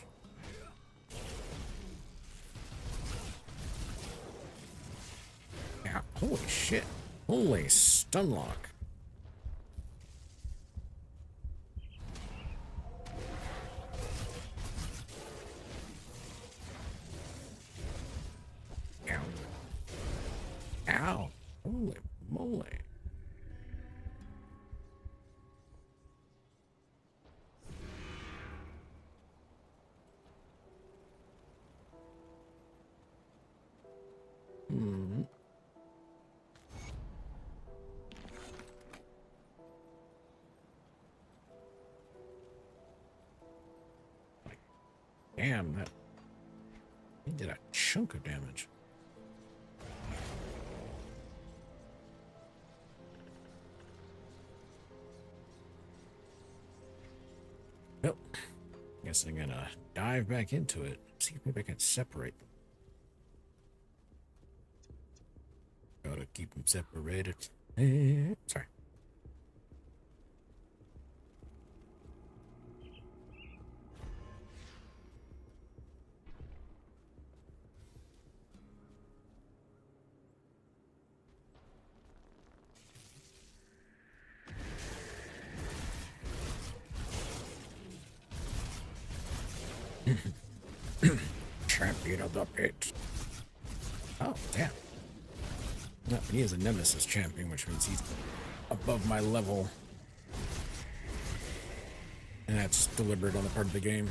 Yeah, holy shit. Holy stunlock. Ow. Ow. Holy moly. Damn, that he did a chunk of damage. Well, guess I'm gonna dive back into it. See if maybe I can separate them. Gotta keep them separated. Sorry. Champion of the pit. Oh, damn. No, he is a nemesis champion, which means he's above my level. And that's deliberate on the part of the game.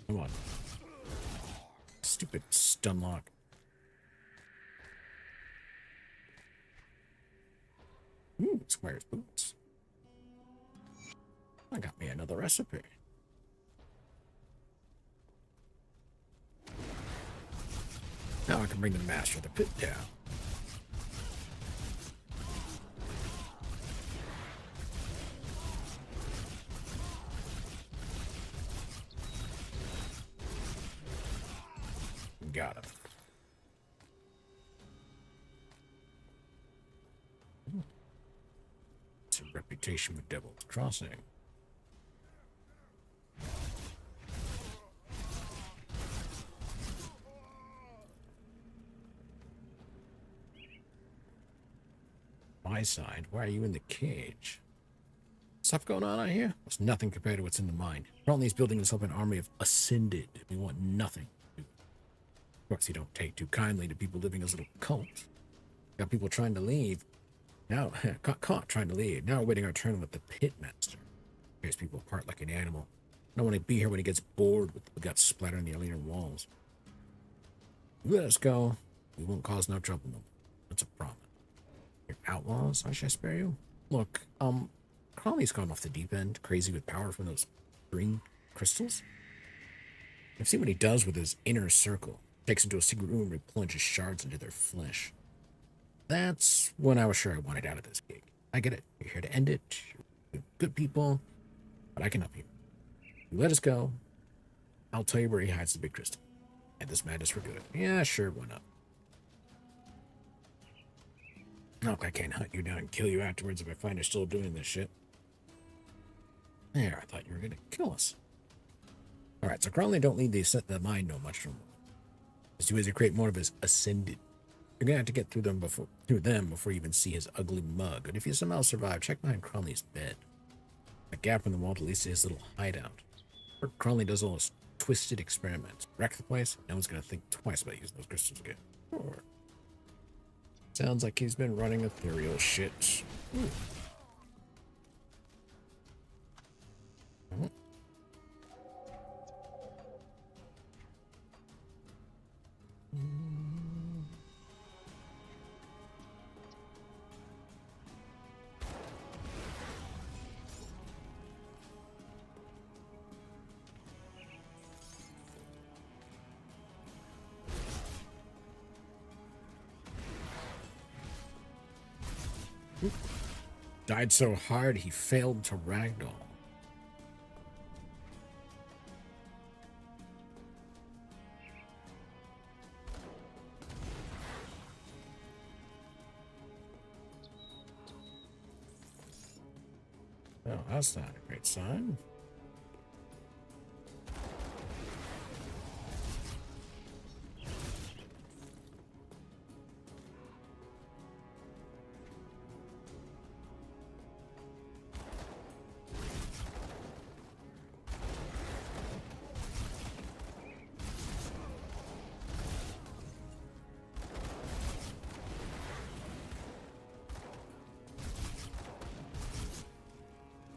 Come on. Stupid stun lock. Square's boots. I got me another recipe. Now I can bring the master of the pit down. Got him. It's a reputation with Devil's Crossing. My side, why are you in the cage? Stuff going on out here? There's nothing compared to what's in the mine. Apparently he's building this up an army of Ascended. We want nothing. Of course, you don't take too kindly to people living as a little cult. Got people trying to leave. Now, caught trying to leave. Now we're waiting our turn with the pitmaster. Tears people apart like an animal. I don't want to be here when he gets bored with the guts splattering the arena walls. You let us go. We won't cause no trouble no more. That's a promise. You're outlaws? Why should I spare you? Look, Crowley's gone off the deep end, crazy with power from those green crystals. I've seen what he does with his inner circle. Takes them to a secret room where he plunges shards into their flesh. That's when I was sure I wanted out of this gig. I get it. You're here to end it. You're good people, but I can help you. You let us go, I'll tell you where he hides the big crystal. And this madness for good. Yeah, sure, why not? Look, I can't hunt you down and kill you afterwards if I find you're still doing this shit. There, I thought you were gonna kill us. Alright, so Crowley don't need to set the mind no much more. As you as you create more of his ascended. You're gonna have to get through them before you even see his ugly mug. And if you somehow survive, check behind Crowley's bed. A gap in the wall to lead to his little hideout. Where Crowley does all his twisted experiments. Wreck the place, no one's gonna think twice about using those crystals again. Sure. Sounds like he's been running ethereal shit. Ooh. Died so hard he failed to ragdoll. Well, that's not a great sign.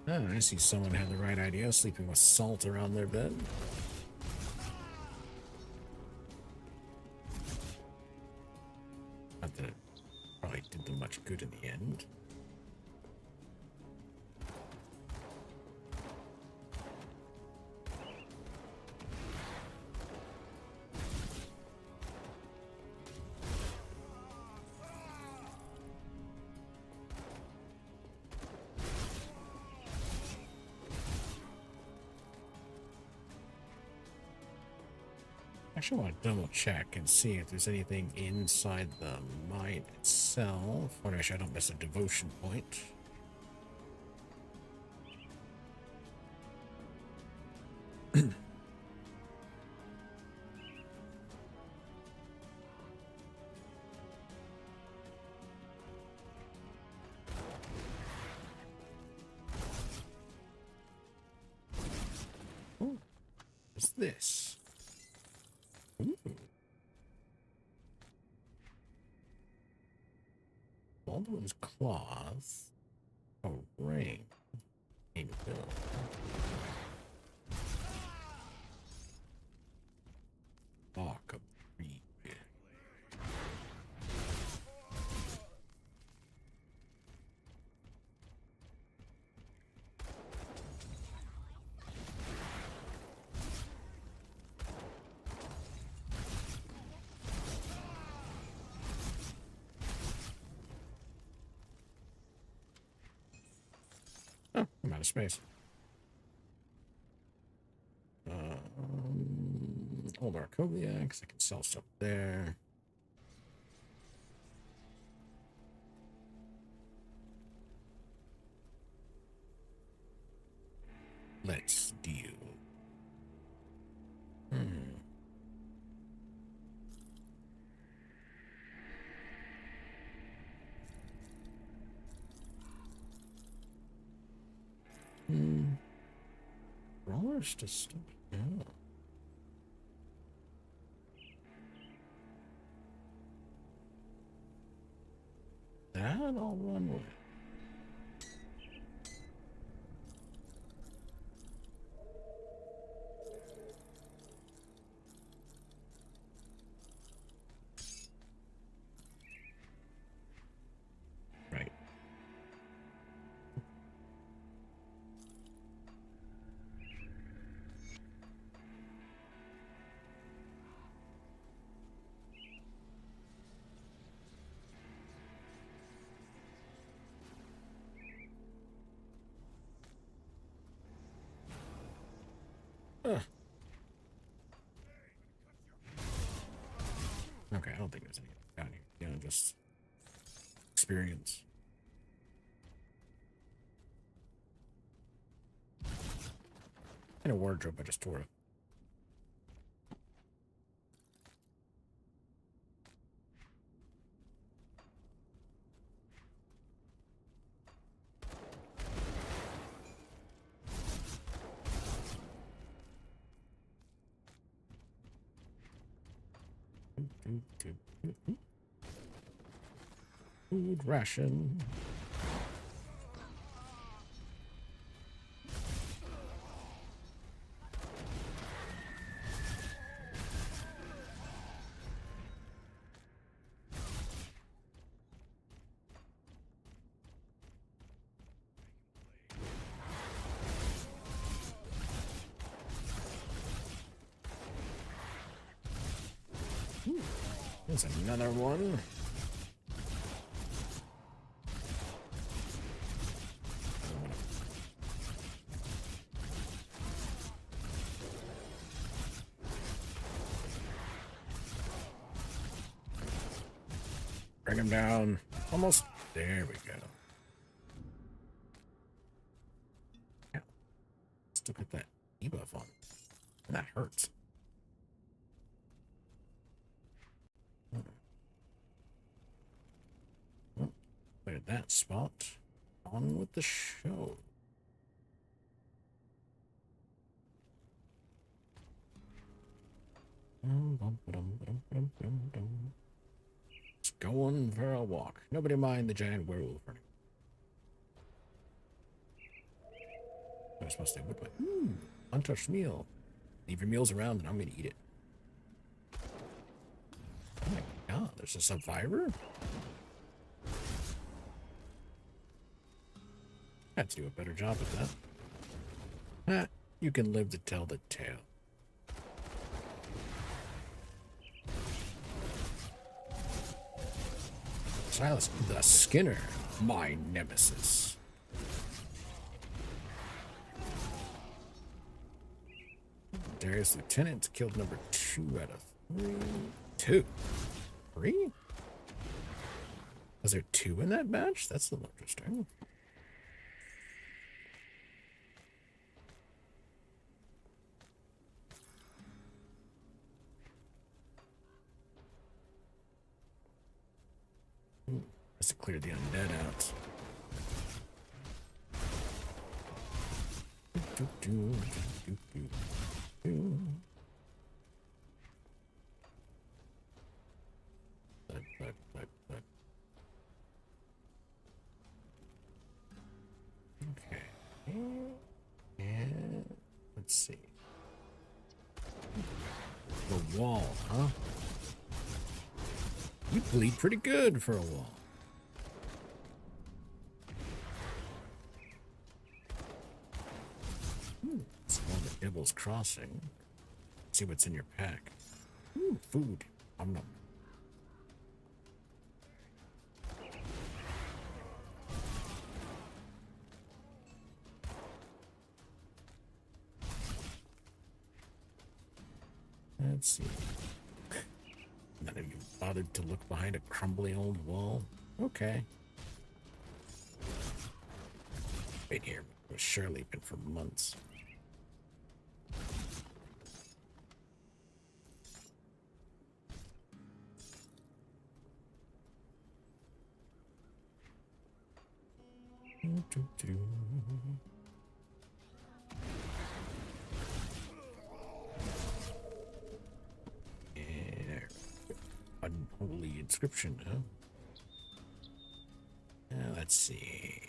Oh, I see someone had the right idea, sleeping with salt around their bed. Not that it probably did them much good in the end. Actually, I want to double check and see if there's anything inside the mine itself. I want to make sure I don't miss a devotion point. Oh, what's this? Ooh. Baldwin's cloth, a ring, a bill. Bark of tree. Oh, I'm out of space. Old Arcovia, because I can sell stuff there. Let's deal. Rollers to stop. Yeah. That I'll run with. Right. Okay, I don't think there's any down here. You know, just experience. And a wardrobe I just tore up. Food ration. There's another one. Bring him down. Almost. There we go. Yeah. Still got that debuff on. That hurts. Well, look at that spot. On with the show. It's going for a walk. Nobody mind the giant werewolf running. I was supposed to say, what? Untouched meal. Leave your meals around and I'm gonna eat it. Oh my god, there's a survivor? I had to do a better job at that. Ah, you can live to tell the tale. Silas the Skinner, my nemesis. Darius Lieutenant killed number 2 out of 3. 2? 3? Was there 2 in that match? That's a little interesting. Has to clear the undead out. Okay. And let's see. The wall, huh? You bleed pretty good for a wall. It's called the Devil's Crossing. Let's see what's in your pack. Ooh, food. I'm not. Let's see. None of you bothered to look behind a crumbling old wall? Okay. Been here with Shirley been for months. Unholy inscription, huh? Let's see.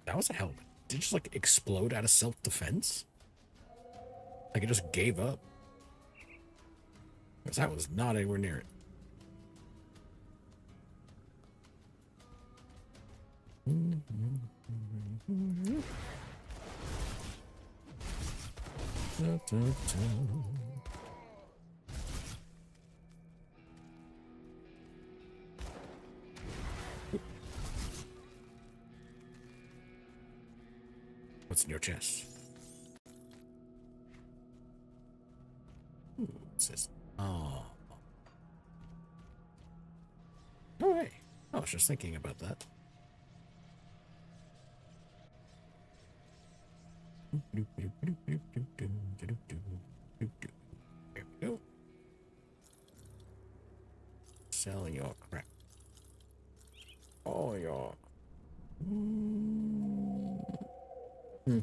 That was a helmet. Did it just like explode out of self-defense? Like it just gave up? Because that was not anywhere near it. What's in your chest? What's this? Oh. Oh, hey. I was just thinking about that. There we go. Sell your crap. Oh, your... Nope.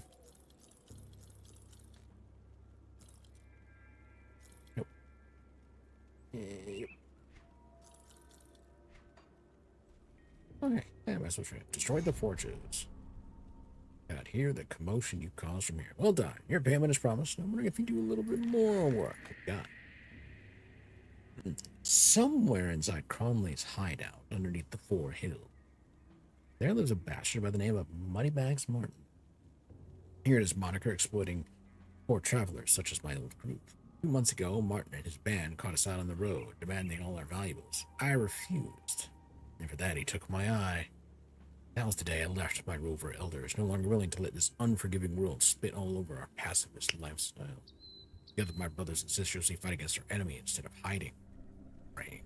Yep. Okay, yeah, that's what's right. Destroyed the forges. Got here the commotion you caused from here. Well done. Your payment is promised. I'm wondering if you do a little bit more work. Got somewhere inside Cromley's hideout, underneath the Four Hills, there lives a bastard by the name of Moneybags Martin. Here it is moniker exploiting poor travelers such as my old group. 2 months ago, Martin and his band caught us out on the road, demanding all our valuables. I refused, and for that he took my eye. That was the day I left my rover elders, no longer willing to let this unforgiving world spit all over our pacifist lifestyle. Together with my brothers and sisters, we fight against our enemy instead of hiding, praying.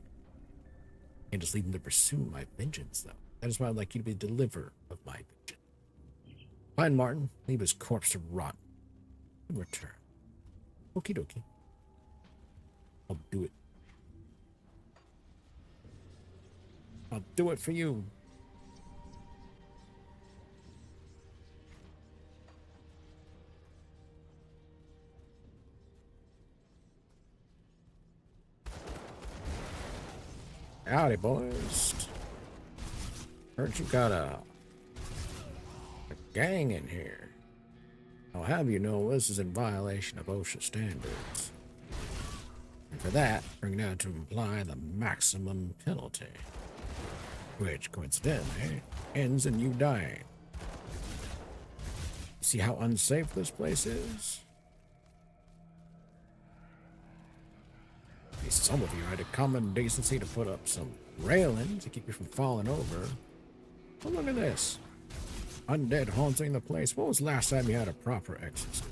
And just lead them to pursue my vengeance, though. That is why I'd like you to be the deliverer of my vengeance. Find Martin, leave his corpse to rot, and return. Okie dokie. I'll do it. I'll do it for you. Howdy, boys. Heard you got a gang in here. I'll have you know this is in violation of OSHA standards. And for that, bring down to imply the maximum penalty. Which, coincidentally, ends in you dying. See how unsafe this place is? At least some of you had the common decency to put up some railings to keep you from falling over. But look at this. Undead haunting the place. When was the last time you had a proper exorcism?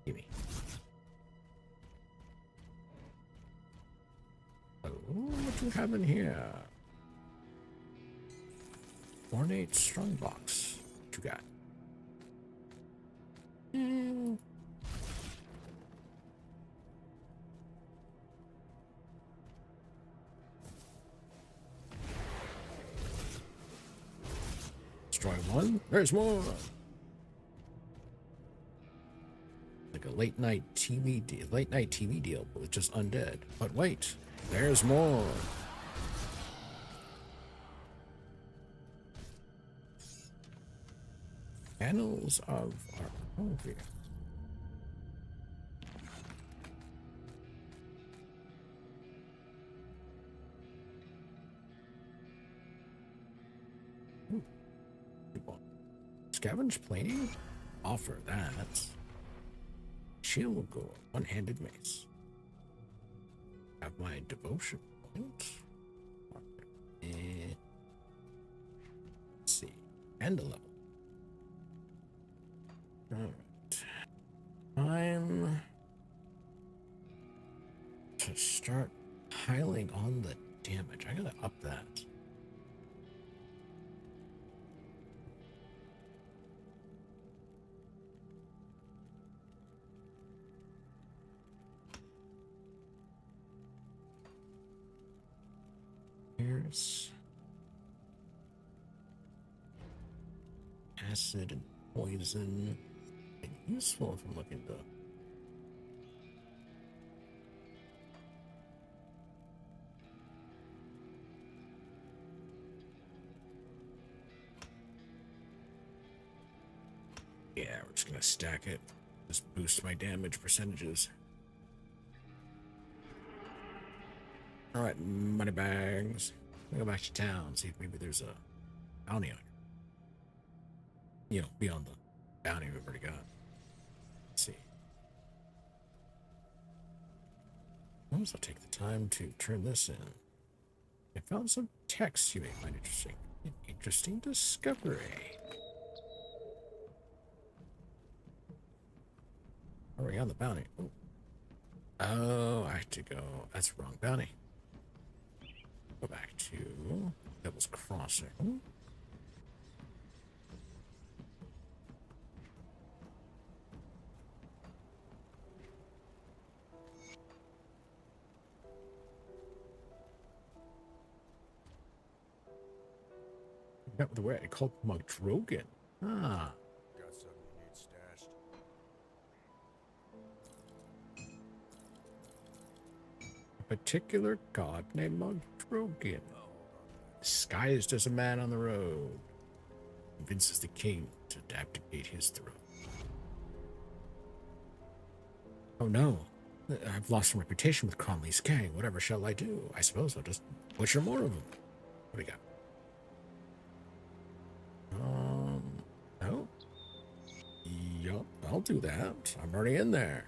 Gimme. Oh, what you have in here? Ornate strongbox. What you got? Destroy one. There's more. Like a late night TV deal, but with just undead. But wait, there's more. Annals of Arcovia. Scavenge plating? Offer that. Shield gore, one-handed mace. Have my devotion point. Let's see. And a level. Alright. Time to start piling on the damage. I gotta up that. Here's acid and poison. And useful if I'm looking to. Yeah, we're just gonna stack it. Just boost my damage percentages. Alright, money bags. Go back to town, see if maybe there's a bounty on you. Beyond the bounty we've already got. Let's see. I'll take the time to turn this in. I found some texts you may find interesting. An interesting discovery. Are we on the bounty? Oh, I have to go. That's the wrong bounty. Go back to Devil's Crossing. Got with the way I called Mug Drogan. Ah. Got something you need stashed? A particular god named Mug Drogan. Disguised as a man on the road. Convinces the king to abdicate his throne. Oh no. I've lost some reputation with Conley's gang. Whatever shall I do? I suppose I'll just butcher more of them. What do we got? No. Yup, I'll do that. I'm already in there.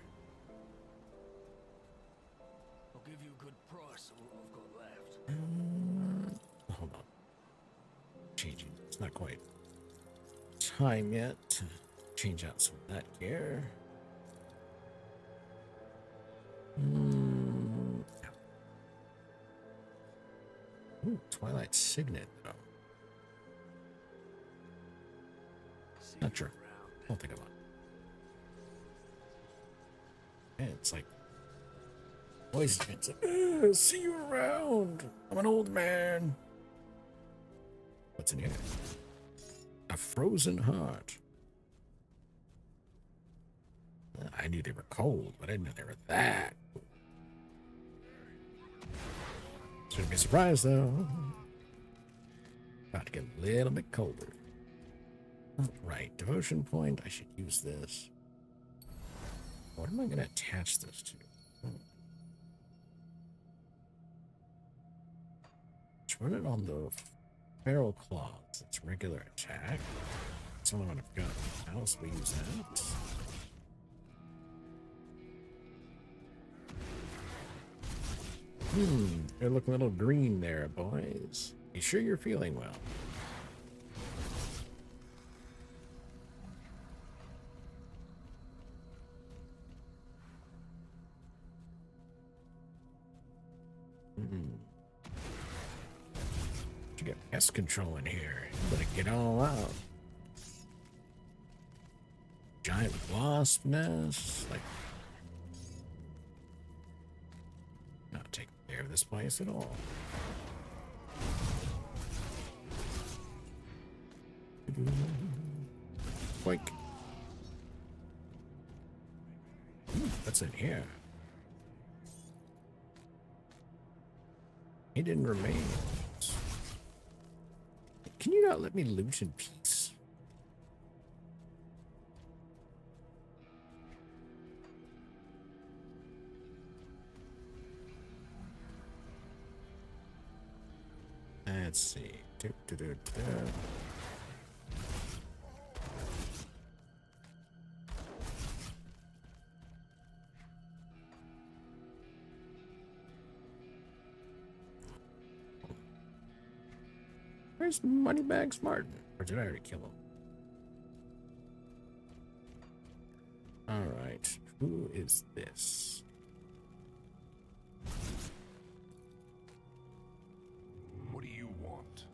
I'll give you a good price on what I've got left. Hold on. Changing. It's not quite time yet to change out some of that gear. Ooh, Twilight Signet, though. Not sure. Don't think about it. Yeah, it's like voice. It's like, see you around. I'm an old man. What's in here? A frozen heart. I knew they were cold, but I didn't know they were that. Shouldn't be surprised though. About to get a little bit colder. Right, devotion point. I should use this. What am I going to attach this to? Let's run it on the feral claws. It's regular attack. That's the only one I've got. How else we use that? You're looking a little green there, boys. You sure you're feeling well? You get pest control in here. You better get all out. Giant wasp nest. Like, not taking care of this place at all. Quake. What's in here? Hidden remains. Can you not let me loot in peace? Let's see. Where's Moneybags Martin? Or did I already kill him? Alright. Who is this? What do you want?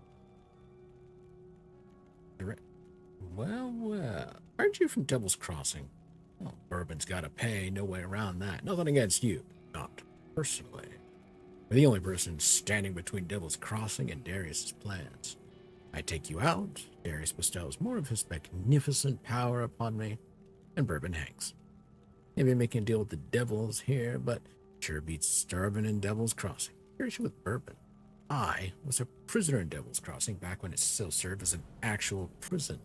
Well. Aren't you from Devil's Crossing? Well, Bourbon's gotta pay. No way around that. Nothing against you. Not personally. You're the only person standing between Devil's Crossing and Darius's plans. I take you out, Darius bestows more of his magnificent power upon me, and Bourbon hangs. Maybe making a deal with the devils here, but sure beats starving in Devil's Crossing. Here's you with Bourbon. I was a prisoner in Devil's Crossing back when it still served as an actual prison.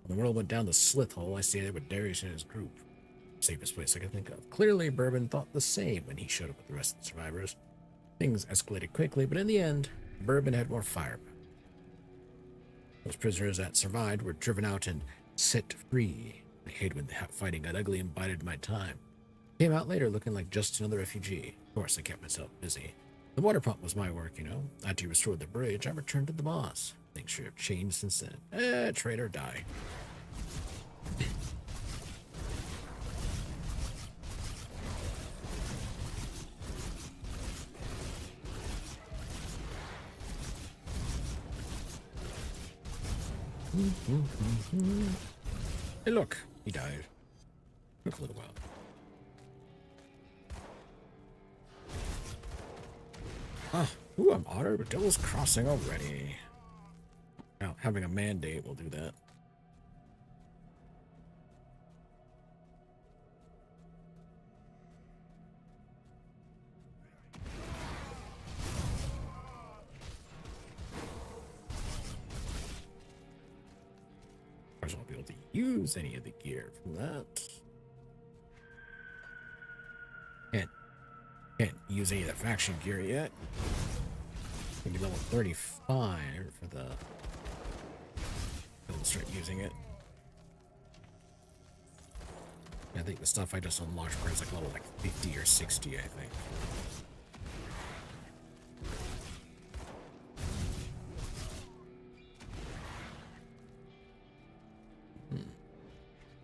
When the world went down the slith hole, I stayed there with Darius and his group. Safest place I could think of. Clearly, Bourbon thought the same when he showed up with the rest of the survivors. Things escalated quickly, but in the end, Bourbon had more fire. Those prisoners that survived were driven out and set free. I hate when the fighting got ugly and bided my time. Came out later looking like just another refugee. Of course, I kept myself busy. The water pump was my work, you know. After you restored the bridge, I returned to the boss. Things should have changed since then. Trade or die. Hey, look, he died. Took a little while. Ooh, I'm honored, but Devil's Crossing already. Now, having a mandate will do that. I won't be able to use any of the gear from that. Can't use any of the faction gear yet. Maybe level 35 for the. I'll start using it. I think the stuff I just unlocked is like level 50 or 60, I think.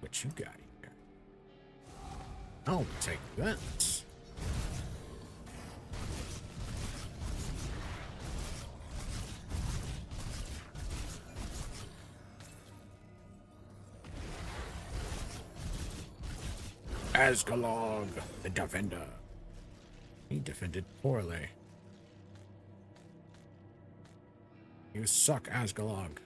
What you got here? I'll take that. Asgalog, the defender. He defended poorly. You suck, Asgalog.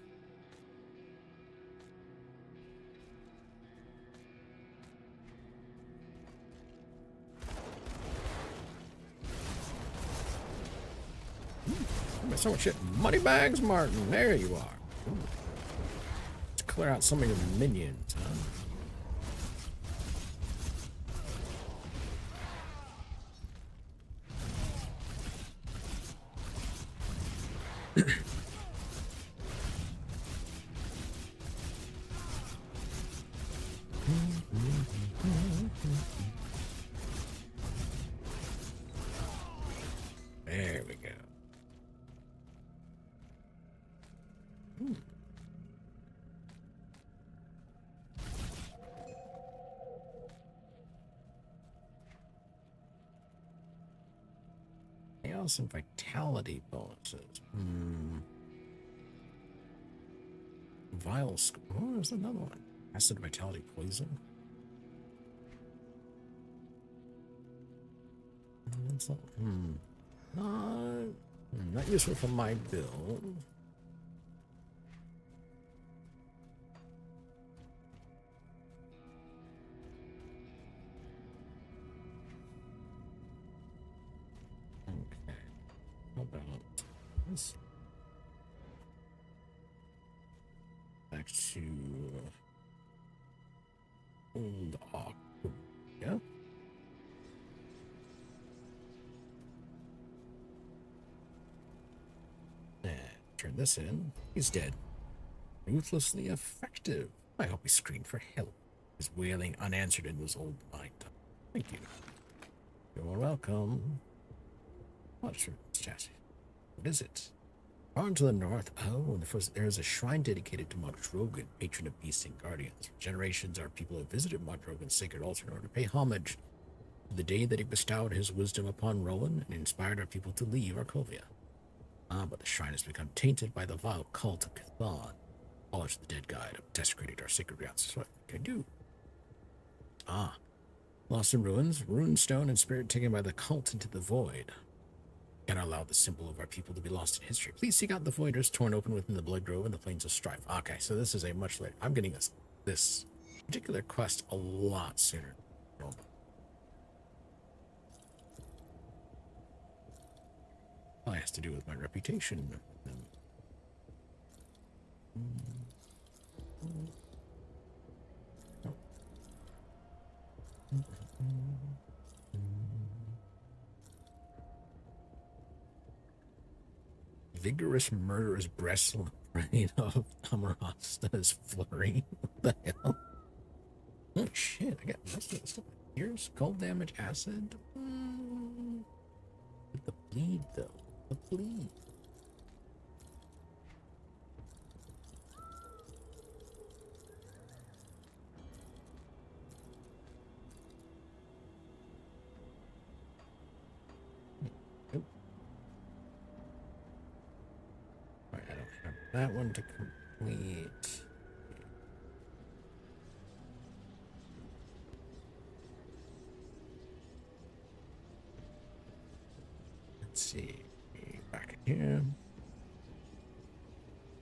So much shit. Moneybags Martin, there you are. Ooh. Let's clear out some of your minions, huh? There we go. Chaos and vitality bonuses. Vile. Oh, there's another one. Acid, vitality, poison. That's not, not useful for my build. Okay. How about this? Back to old Ark. Yeah. Turn this in. He's dead. Ruthlessly effective. I hope he screamed for help. His wailing unanswered in his old mind. Thank you. You're welcome. What's your chassis? What is it? Far to the north. Oh, there is a shrine dedicated to Modrogan, patron of beasts and guardians. For generations, our people have visited Modrogan's sacred altar in order to pay homage to the day that he bestowed his wisdom upon Rowan and inspired our people to leave Arkovia. But the shrine has become tainted by the vile cult of Cthon. Polish the dead guide have desecrated our sacred grounds. That's what I can do. Lost in ruins, runestone and spirit taken by the cult into the void. Cannot allow the symbol of our people to be lost in history. Please seek out the voiders torn open within the Blood Grove and the Plains of Strife. Okay, so this is a much later. I'm getting this particular quest a lot sooner. It has to do with my reputation. vigorous murderous breastplate of Amarasta's flurry. What the hell? Oh shit, I got most of the stuff. Here's cold damage, acid. With the bleed though. The bleed. Alright, I don't have that one to complete. Let's see. Back in here.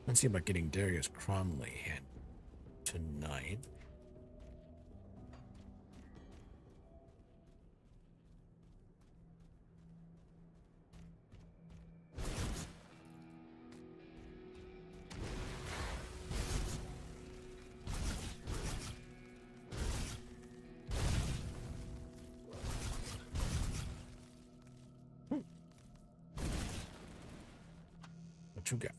Let's see about getting Darius Cromley hand tonight. What you got?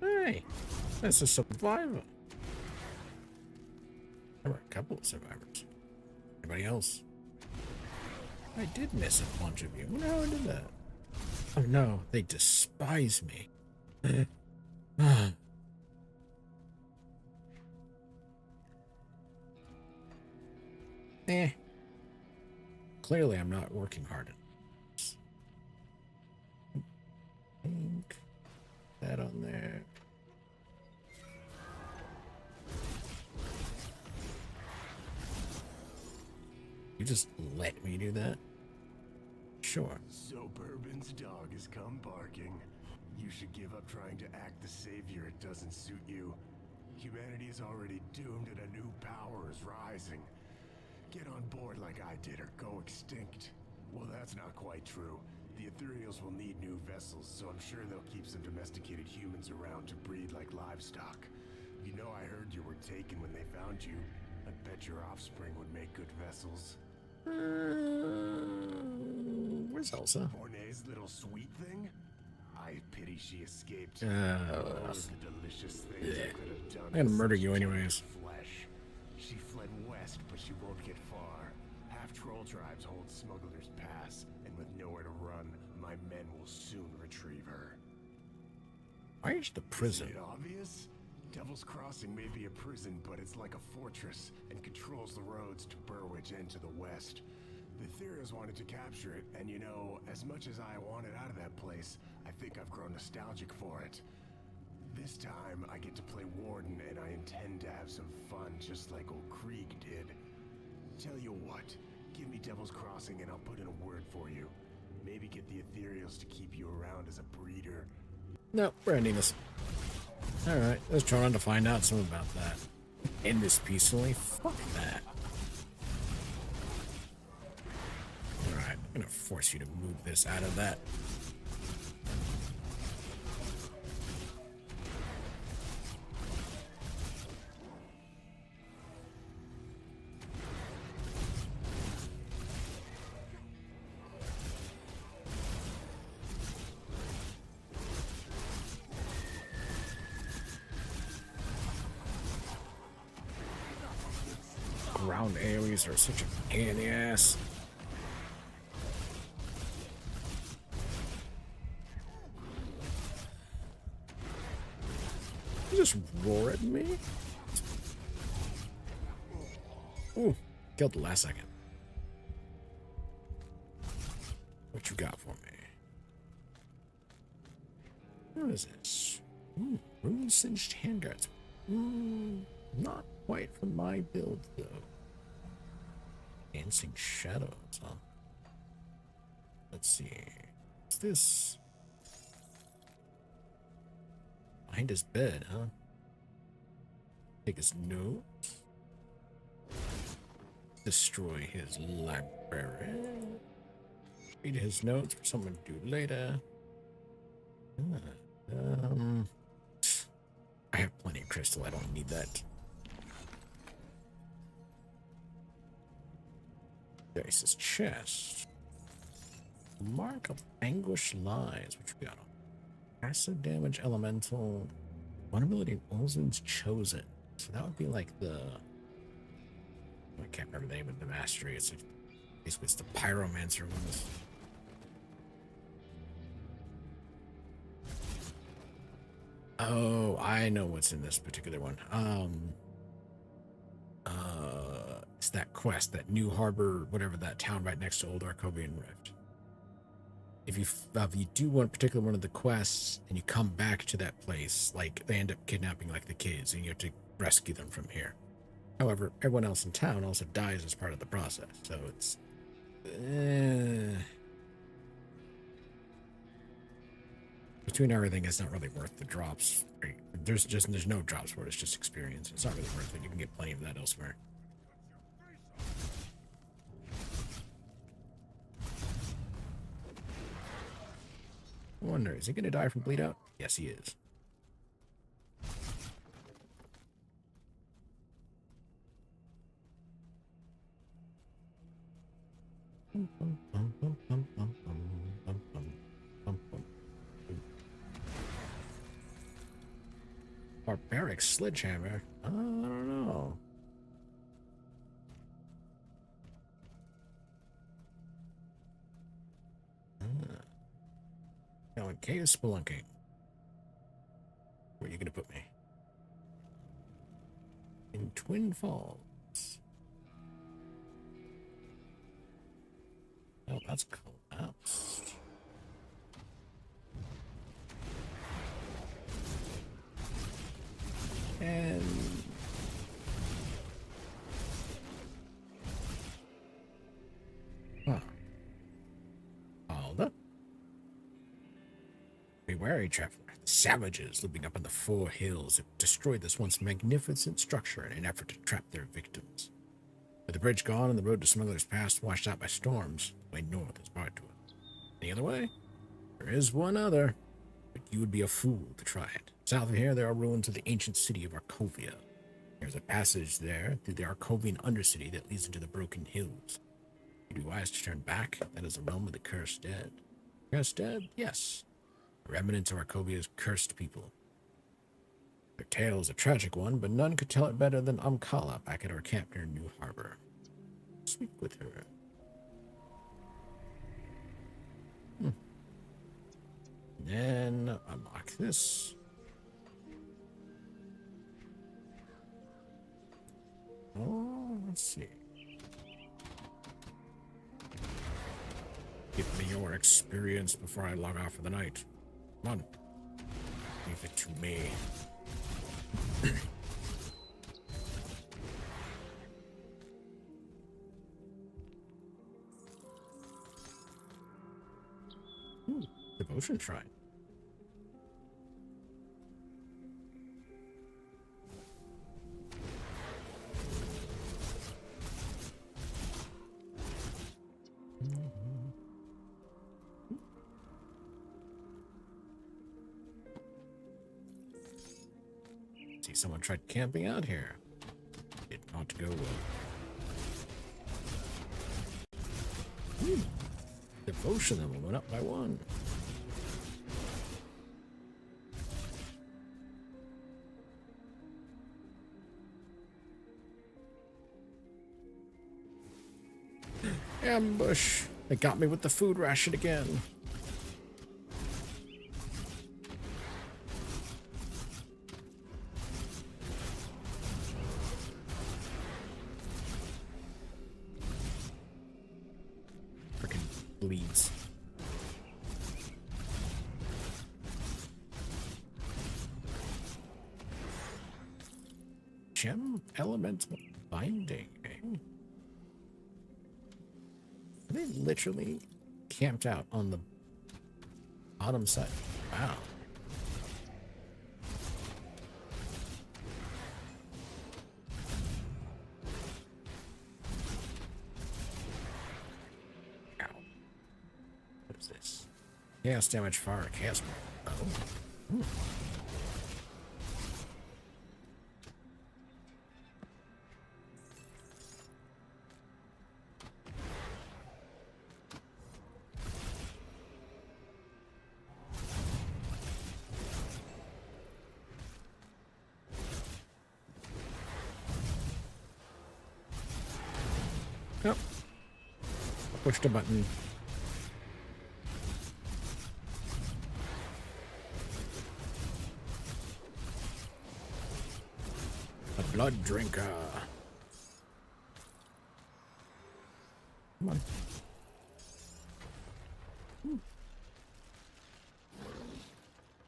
Hey, that's a survivor. There were a couple of survivors. Anybody else? I did miss a bunch of you. No, I did that. Oh no, they despise me. Clearly, I'm not working hard enough. Pink. That on there. You just let me do that? Sure. So Bourbon's dog has come barking. You should give up trying to act the savior. It doesn't suit you. Humanity is already doomed and a new power is rising. Get on board like I did or go extinct. Well, that's not quite true. The Ethereals will need new vessels, so I'm sure they'll keep some domesticated humans around to breed like livestock. You know, I heard you were taken when they found you. I bet your offspring would make good vessels. Where's Elsa? Mornay's little sweet thing? I pity she escaped. The delicious things I could have done. I'm gonna murder you anyways. Flesh. She fled west, but she won't get far. Half troll tribes hold Smuggler's Pass, and with nowhere to run, my men will soon retrieve her. Why is the prison? Isn't it obvious? Devil's Crossing may be a prison, but it's like a fortress and controls the roads to Burwich and to the west. The Ethereals wanted to capture it, and you know, as much as I wanted out of that place, I think I've grown nostalgic for it. This time, I get to play Warden, and I intend to have some fun, just like old Krieg did. Tell you what, give me Devil's Crossing and I'll put in a word for you. Maybe get the Ethereals to keep you around as a breeder. No, we're ending this. Alright, let's try to find out some about that. End this peacefully? Fuck that. Alright, I'm gonna force you to move this out of that. Ground AoEs are such a pain in the ass. You just roar at me? Ooh, killed the last second. What you got for me? What is this? Rune-singed handguards. Not quite for my build, though. Dancing shadows, huh? Let's see. What's this? Behind his bed, huh? Take his notes. Destroy his library. Read his notes for someone to do later. I have plenty of crystal. I don't need that. There's his chest. Mark of Anguish Lies. What you got on? Acid damage elemental. Vulnerability Olzen's Chosen. So that would be like the... I can't remember the name of the mastery. It's basically it's the pyromancer ones. Oh, I know what's in this particular one. It's that quest, that New Harbor, whatever, that town right next to Old Arcovian Rift. If you do one particular one of the quests and you come back to that place, like they end up kidnapping like the kids and you have to rescue them from here. However, everyone else in town also dies as part of the process, so it's between everything, it's not really worth the drops. There's no drops for it. It's just experience. It's not really worth it. You can get plenty of that elsewhere. I wonder, is he gonna die from bleed out? Yes, he is. Barbaric sledgehammer? I don't know. Now in cave spelunking. Where are you gonna put me? In Twin Falls. Oh, that's collapsed. And hold up. Be wary, traveler. The savages living up on the 4 hills have destroyed this once magnificent structure in an effort to trap their victims. With the bridge gone and the road to Smuggler's Pass washed out by storms, the way north is barred to us. Any other way? There is one other, but you would be a fool to try it. South of here, there are ruins of the ancient city of Arcovia. There's a passage there through the Arcovian Undercity that leads into the Broken Hills. You'd be wise to turn back. That is the realm of the Cursed Dead. Cursed Dead? Yes. Remnants of Arcovia's cursed people. Their tale is a tragic one, but none could tell it better than Amkala back at our camp near New Harbor. Speak with her. Then unlock this. Oh, let's see. Give me your experience before I log off for the night. Come on. Leave it to me. Devotion shrine. See, someone tried camping out here. Did not go well. Devotion level went up by 1. Ambush! They got me with the food ration again. Frickin' bleeds. Gem Elemental Binding, eh? They literally camped out on the bottom side. Wow. Ow. What is this? Chaos damage fire, chaos. Oh. Push the button. A blood drinker. Come on.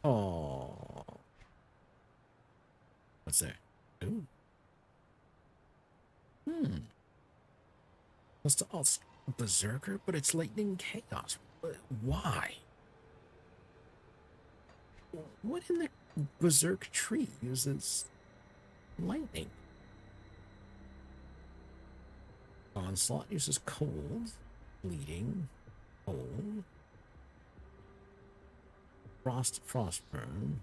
Oh. What's there? Ooh. It's also berserker, but it's lightning chaos. Why? What in the berserk tree uses lightning? Onslaught uses cold, bleeding, cold, frostburn,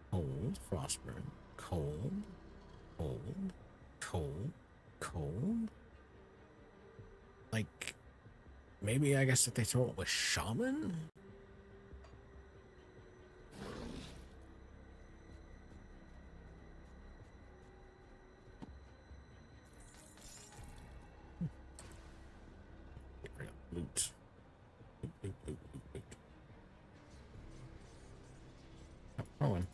cold, frostburn, cold, cold, cold, cold. Like, maybe I guess if they throw it with shaman? Get rid of loot. Loot. Oh, Owen.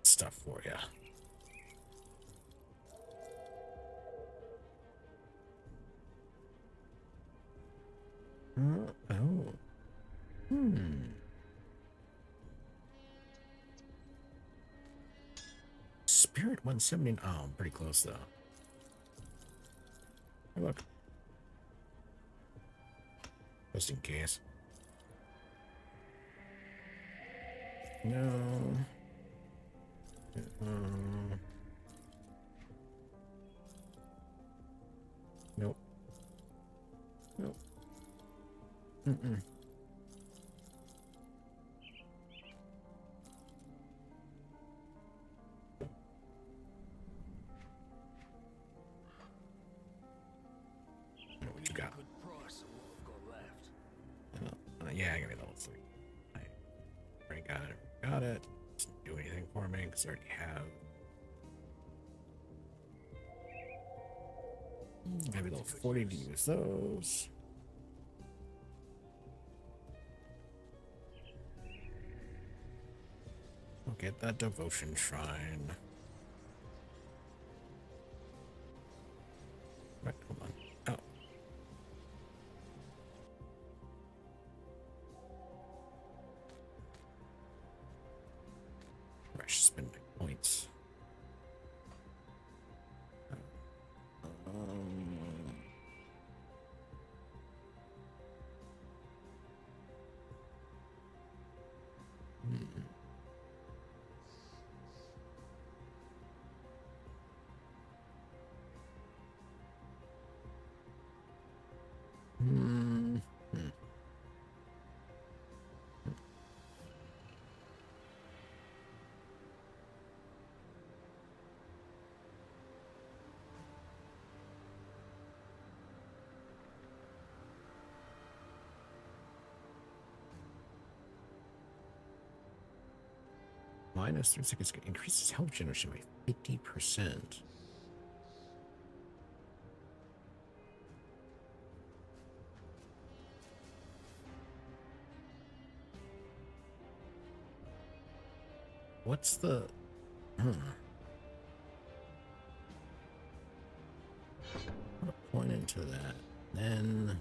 Stuff for you. Oh. Spirit 170. Oh, I'm pretty close though. Hey, look. Just in case. No. Nope. Nope. Mm-mm. What you got? Yeah, I gotta be level 3. I already got it. Got it. Doesn't do anything for me because I already have. Gotta be level 40 to use those. I'll get that devotion shrine. Right, hold on. Oh. I should spend my points. Minus 3 seconds increases health generation by 50%. What's the... Put a point into that. Then...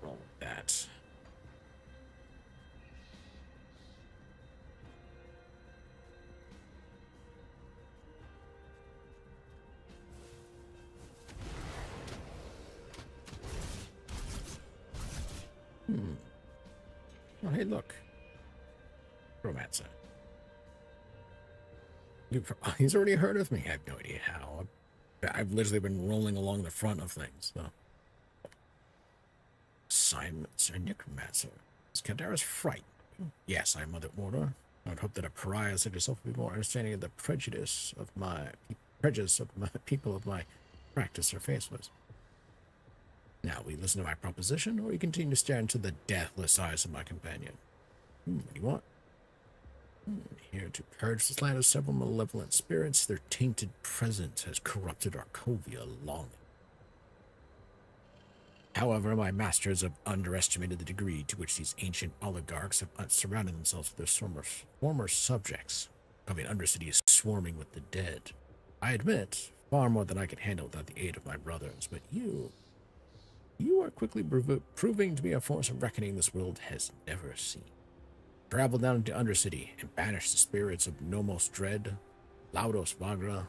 roll that. Oh, hey, look. Romancer. He's already heard of me. I have no idea how. I've literally been rolling along the front of things, so. Assignments are necromancer. Is Caldera's fright? Yes, I am Mother Order. I would hope that a pariah such as yourself would be more understanding of the prejudice of my people of my practice or faith with. Now, we listen to my proposition, or we continue to stare into the deathless eyes of my companion. What do you want? Here to purge this land of several malevolent spirits, their tainted presence has corrupted Arcovia long. However, my masters have underestimated the degree to which these ancient oligarchs have surrounded themselves with their former subjects. Covian Undercity is swarming with the dead. I admit, far more than I can handle without the aid of my brothers, but you are quickly proving to be a force of reckoning this world has never seen. Travel down into Undercity and banish the spirits of Nomos Dread, Laudos Magra,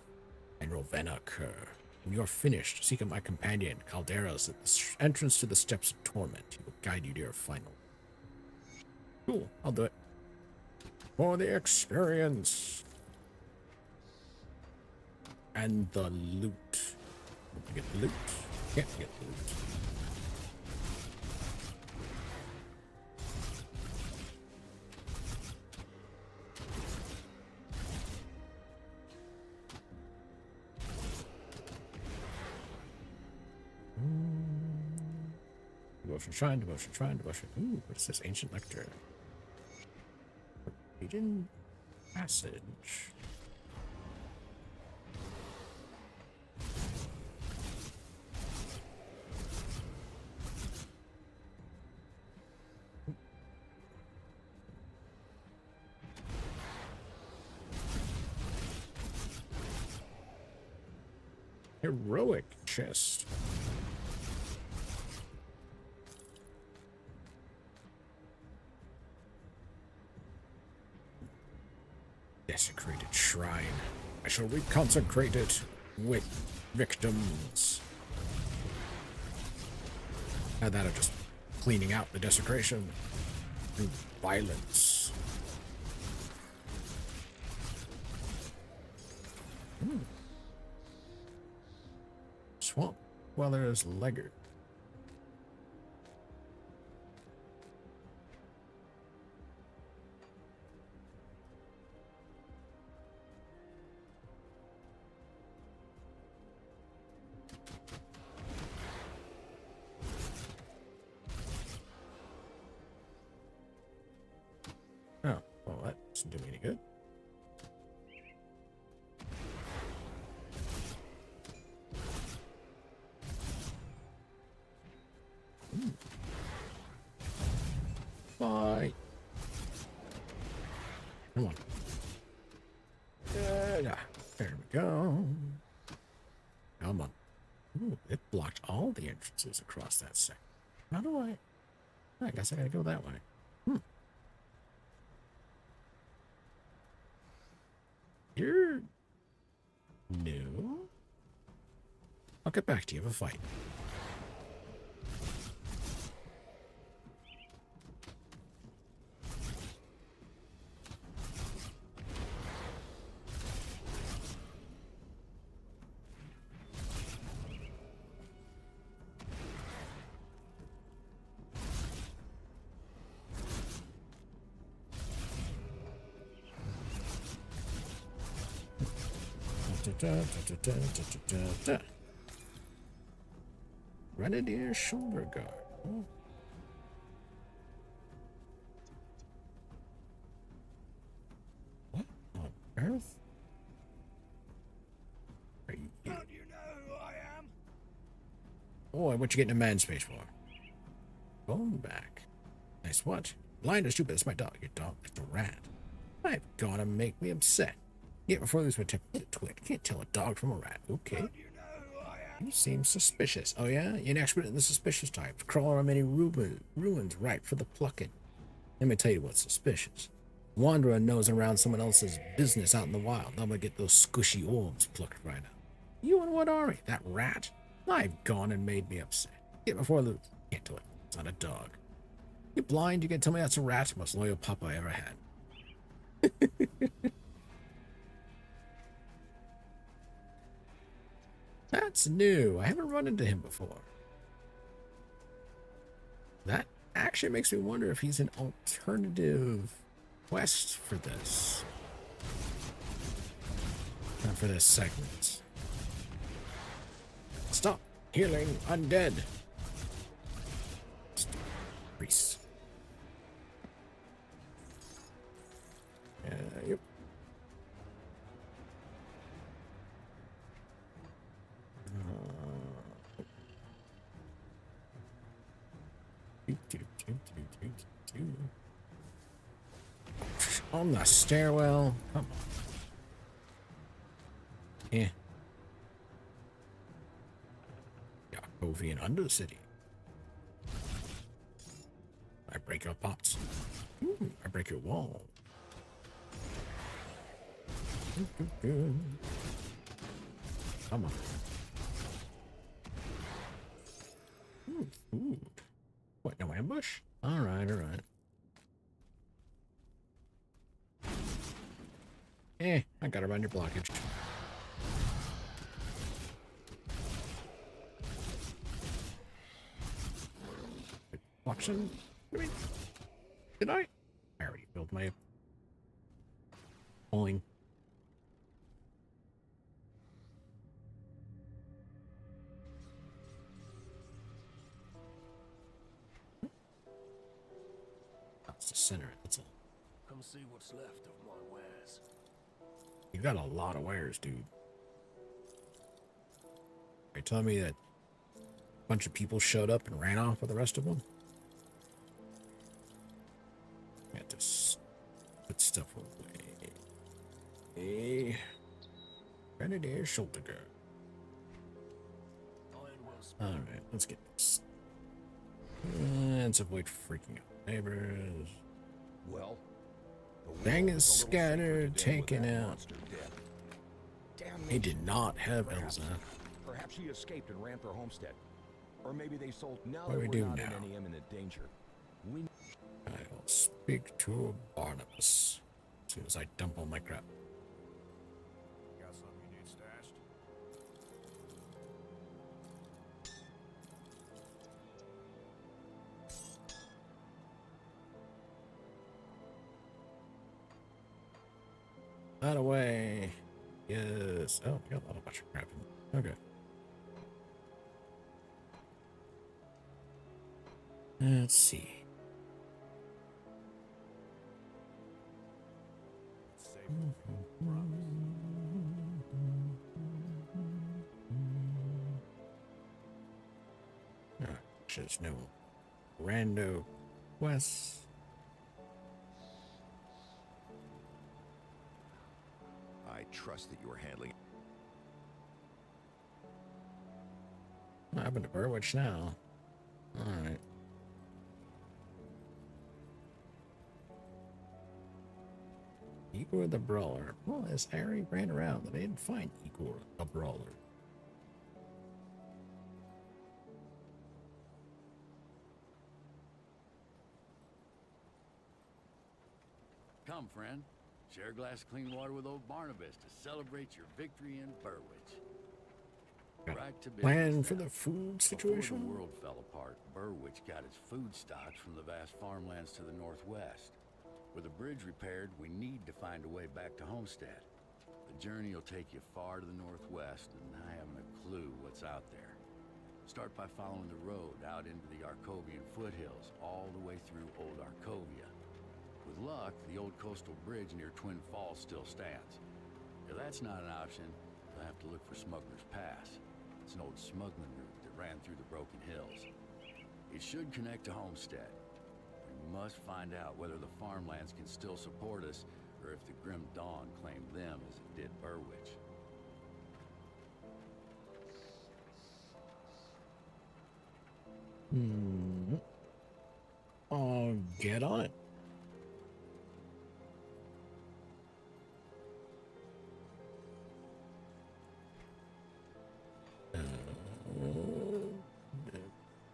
and Rovena Kerr. When you are finished, seek out my companion, Calderas, at the entrance to the Steps of Torment. He will guide you to your final. Cool, I'll do it. For the experience. And the loot. Get the loot. Can't get the loot. Devotion Shrine, Devotion Shrine, Devotion. Ooh, what is this? Ancient Lecture. Hidden Passage. Heroic chest. Desecrated shrine. I shall reconsecrate it with victims. Now that of just cleaning out the desecration through violence. Swamp. Well, there's Legger. Oh, well, that doesn't do me any good. Bye. Come on. Yeah, there we go. Come on. Ooh, it blocked all the entrances across that sector. How do I guess I gotta go that way. You're new? I'll get back to you. Have a fight. Grenadier shoulder guard. Oh. What on earth? Are you? How do you know who I am? Boy, what you getting a man space for? Bone back. Nice what? Blind or stupid, it's my dog. Your dog is a rat. I've gotta make me upset. Yeah, before this would tempt to twit. Can't tell a dog from a rat. Okay. How do you know who I am? You seem suspicious. Oh yeah? You're an expert in the suspicious types. Crawl around many ruins ripe for the plucking. Let me tell you what's suspicious. Wanderer nosing around someone else's business out in the wild. I'm gonna get those squishy orbs plucked right out. You and what are we? That rat? I've gone and made me upset. Get before the... Can't do it. It's not a dog. You blind? You can tell me that's a rat? Most loyal pup I ever had. That's new. I haven't run into him before. That actually makes me wonder if he's an alternative quest for this. Not for this segment. Stop healing undead. Priest. Yep. On the stairwell. Come on. Yeah. Yakovian Undercity. I break your pots. Ooh, I break your wall. Come on. Ooh, food. What, no ambush? Alright, alright. I gotta run your blockage. Watson? Did I? I already built my pulling. That's the center. That's all. Come see what's left of my wares. You got a lot of wares, dude. Are you telling me that a bunch of people showed up and ran off with the rest of them? I have to put stuff away. Hey. Grenadier shoulder guard. Alright, let's get this. Let's avoid freaking out neighbors. Well, Thing is scattered, taken out. He did not have Elsa. Perhaps she escaped and ran for homestead. Or maybe they sold. Now What do we that do we're not now? in any imminent danger. I'll speak to Barnabas as soon as I dump all my crap. Got something you need stashed? That away. Yes. Oh, we got a bunch of crap. Okay. Let's see. There's no rando quests. I trust that you are handling it. What happened to Burwitch now? Alright. Igor the Brawler. Well, as Harry ran around, they didn't find Igor the Brawler. Come, friend. Share a glass of clean water with old Barnabas to celebrate your victory in Burwitch. Right to Plan business for now. the food Before situation? the world fell apart, Burwitch got its food stocks from the vast farmlands to the northwest. With a bridge repaired, we need to find a way back to Homestead. The journey will take you far to the northwest, and I haven't a clue what's out there. Start by following the road out into the Arcovian foothills, all the way through Old Arcovia. With luck, the old coastal bridge near Twin Falls still stands. If that's not an option, you'll have to look for Smuggler's Pass. It's an old smuggling route that ran through the broken hills. It should connect to Homestead. We must find out whether the farmlands can still support us, or if the Grim Dawn claimed them as it did Burwitch. I'll get on it.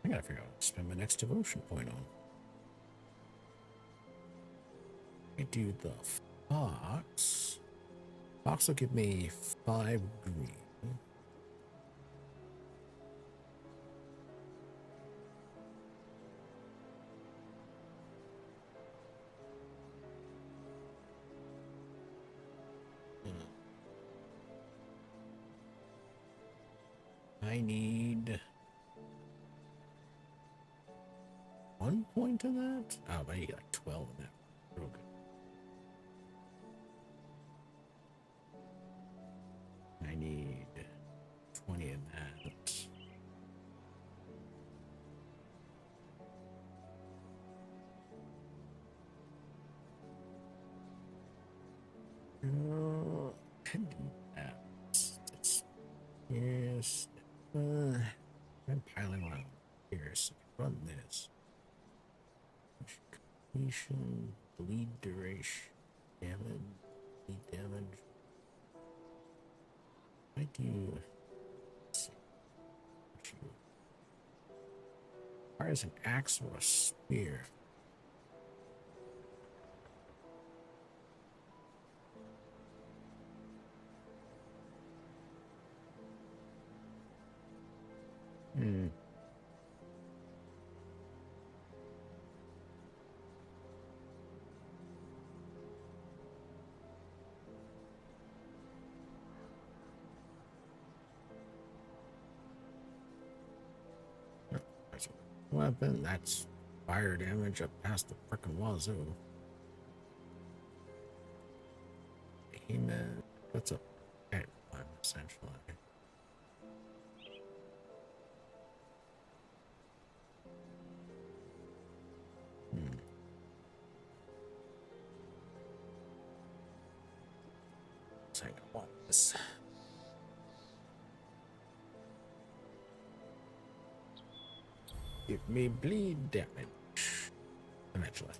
I gotta figure out what to spend my next devotion point on. I do the box. Box will give me 5 green. I need 1 point of that? Oh, but I need like 12 of that. Real good. I need 20 of that. I can do that. Yes. I'm piling on here, so run this. Completion, bleed duration, bleed damage. I do. Let's see. Fires an axe or a spear. Weapon, that's fire damage up past the frickin' wazoo. Behemoth, what's up? Pet one, essentially. So I want this. Give me bleed damage. Eventually.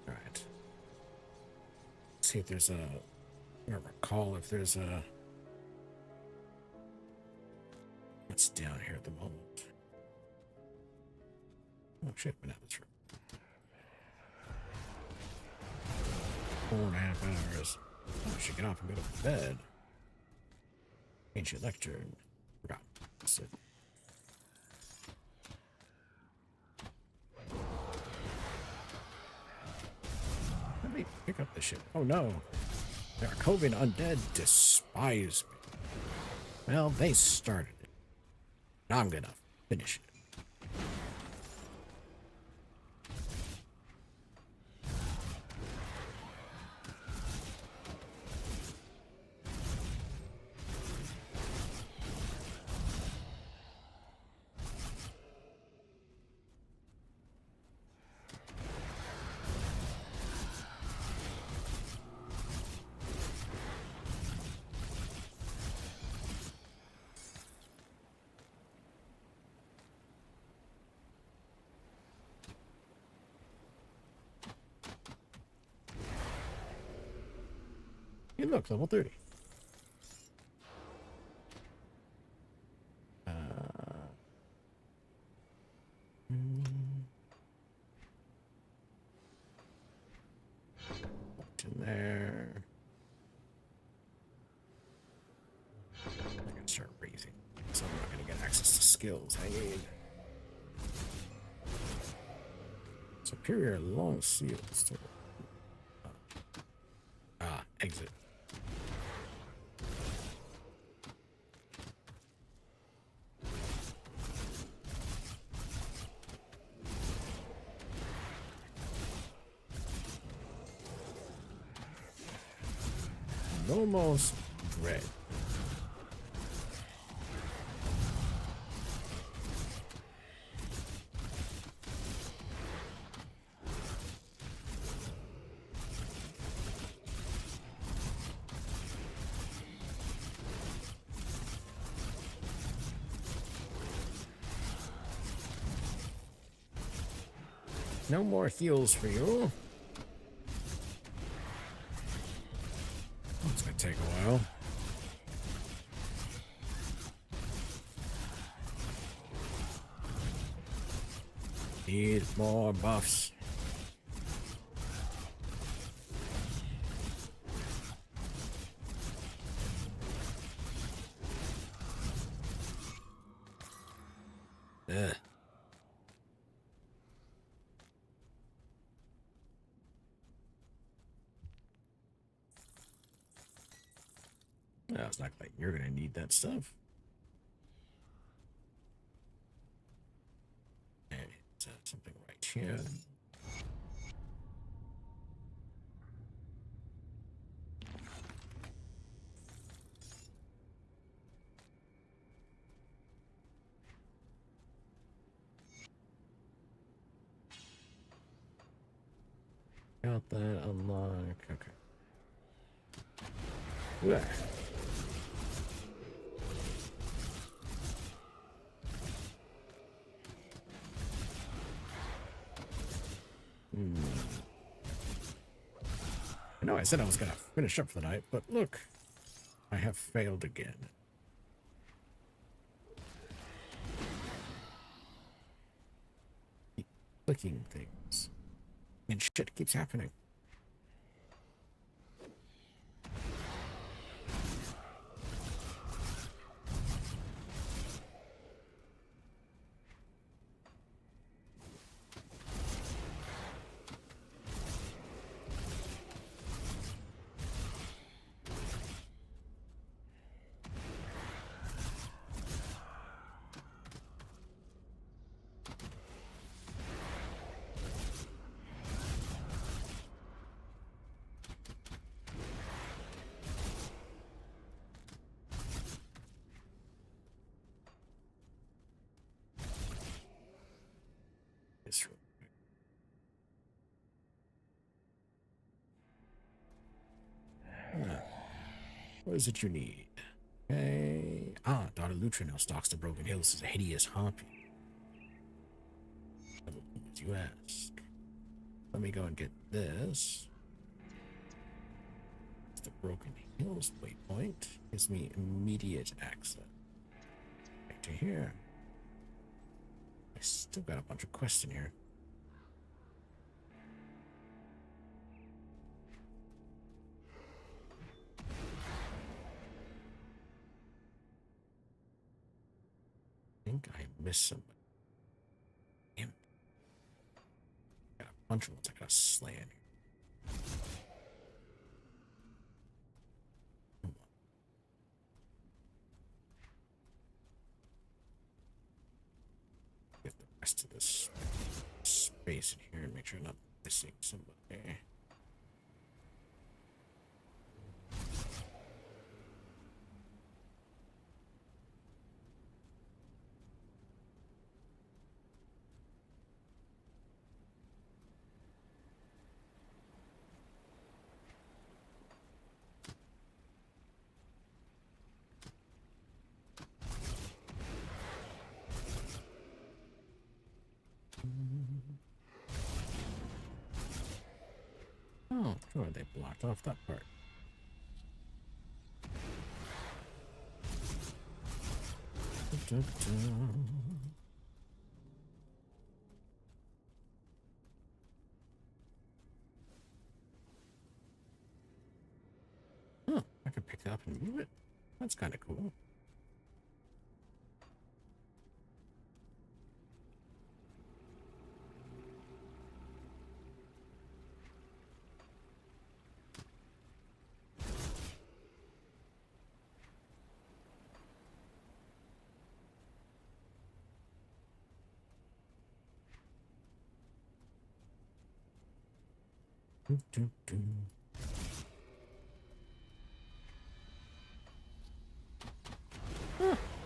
Alright. See if there's a... I don't recall if there's a... What's down here at the moment? Oh shit, but now that's right. 4.5 hours. Oh, I should get off and go to bed. Ancient lectern. Forgot. That's it. Let me pick up the shit. Oh no. The Arcovian undead despise me. Well, they started it. Now I'm gonna finish it. Hey, look, level 30. What's in there? I can start raising, so I'm not going to get access to skills I need. Superior long seals. Exit. Almost dread. No more heals for you. It's gonna take a while. Need more buffs. Ugh. Well, it's not like you're gonna need that stuff. And something right here. Got that unlocked. Okay. Yeah. I know I said I was gonna finish up for the night, but look, I have failed again. Keep clicking things, and shit keeps happening. This real quick. What is it you need? Okay. Ah, Daughter Lutra now stalks the Broken Hills as a hideous harpy. As you ask. Let me go and get this. It's the Broken Hills waypoint. Gives me immediate access. Right to here. I still got a bunch of quests in here. I think I missed somebody. Damn. Got a bunch of ones I gotta slay in here. Get the rest of this space in here and make sure I'm not missing somebody. Oh, sure, they blocked off that part. Huh, I can pick it up and move it. That's kind of cool.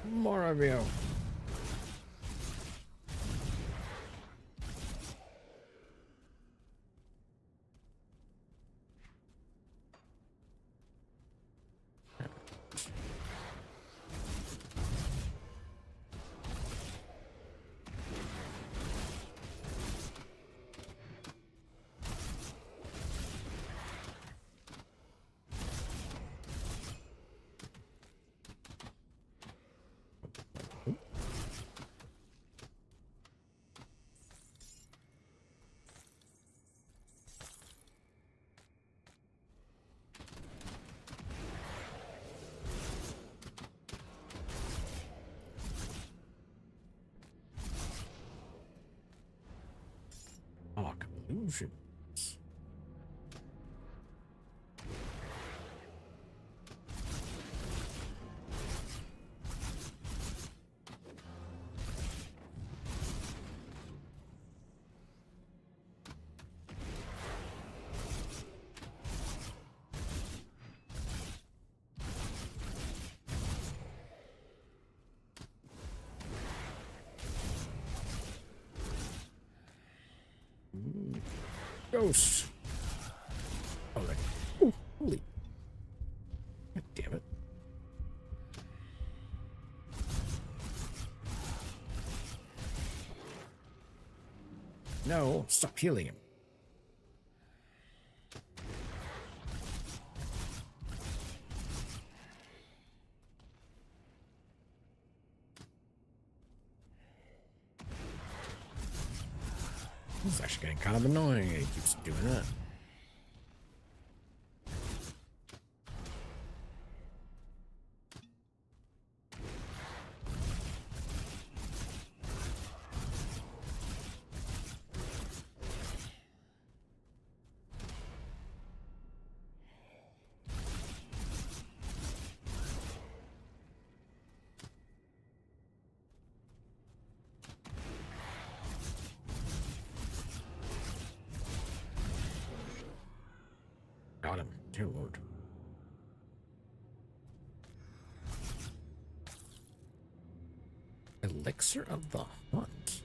More of you. Potions. Ghost. Oh, like, ooh, holy. God damn it. No, stop healing him. This is actually getting kind of annoying. He keeps doing that. Got him, dear Lord. Elixir of the Hunt.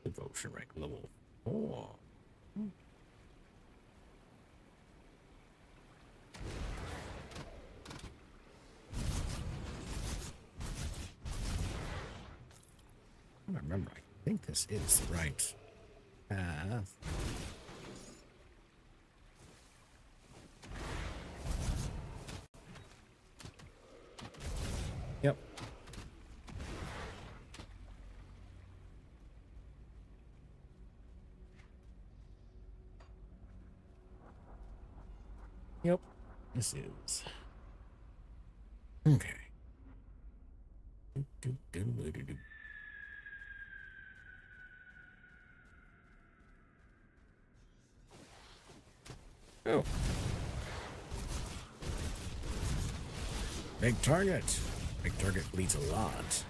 Devotion rank level 4. I remember, I think this is the right path. Yep. Yep, this is. Okay. Oh. Big target. Big target bleeds a lot.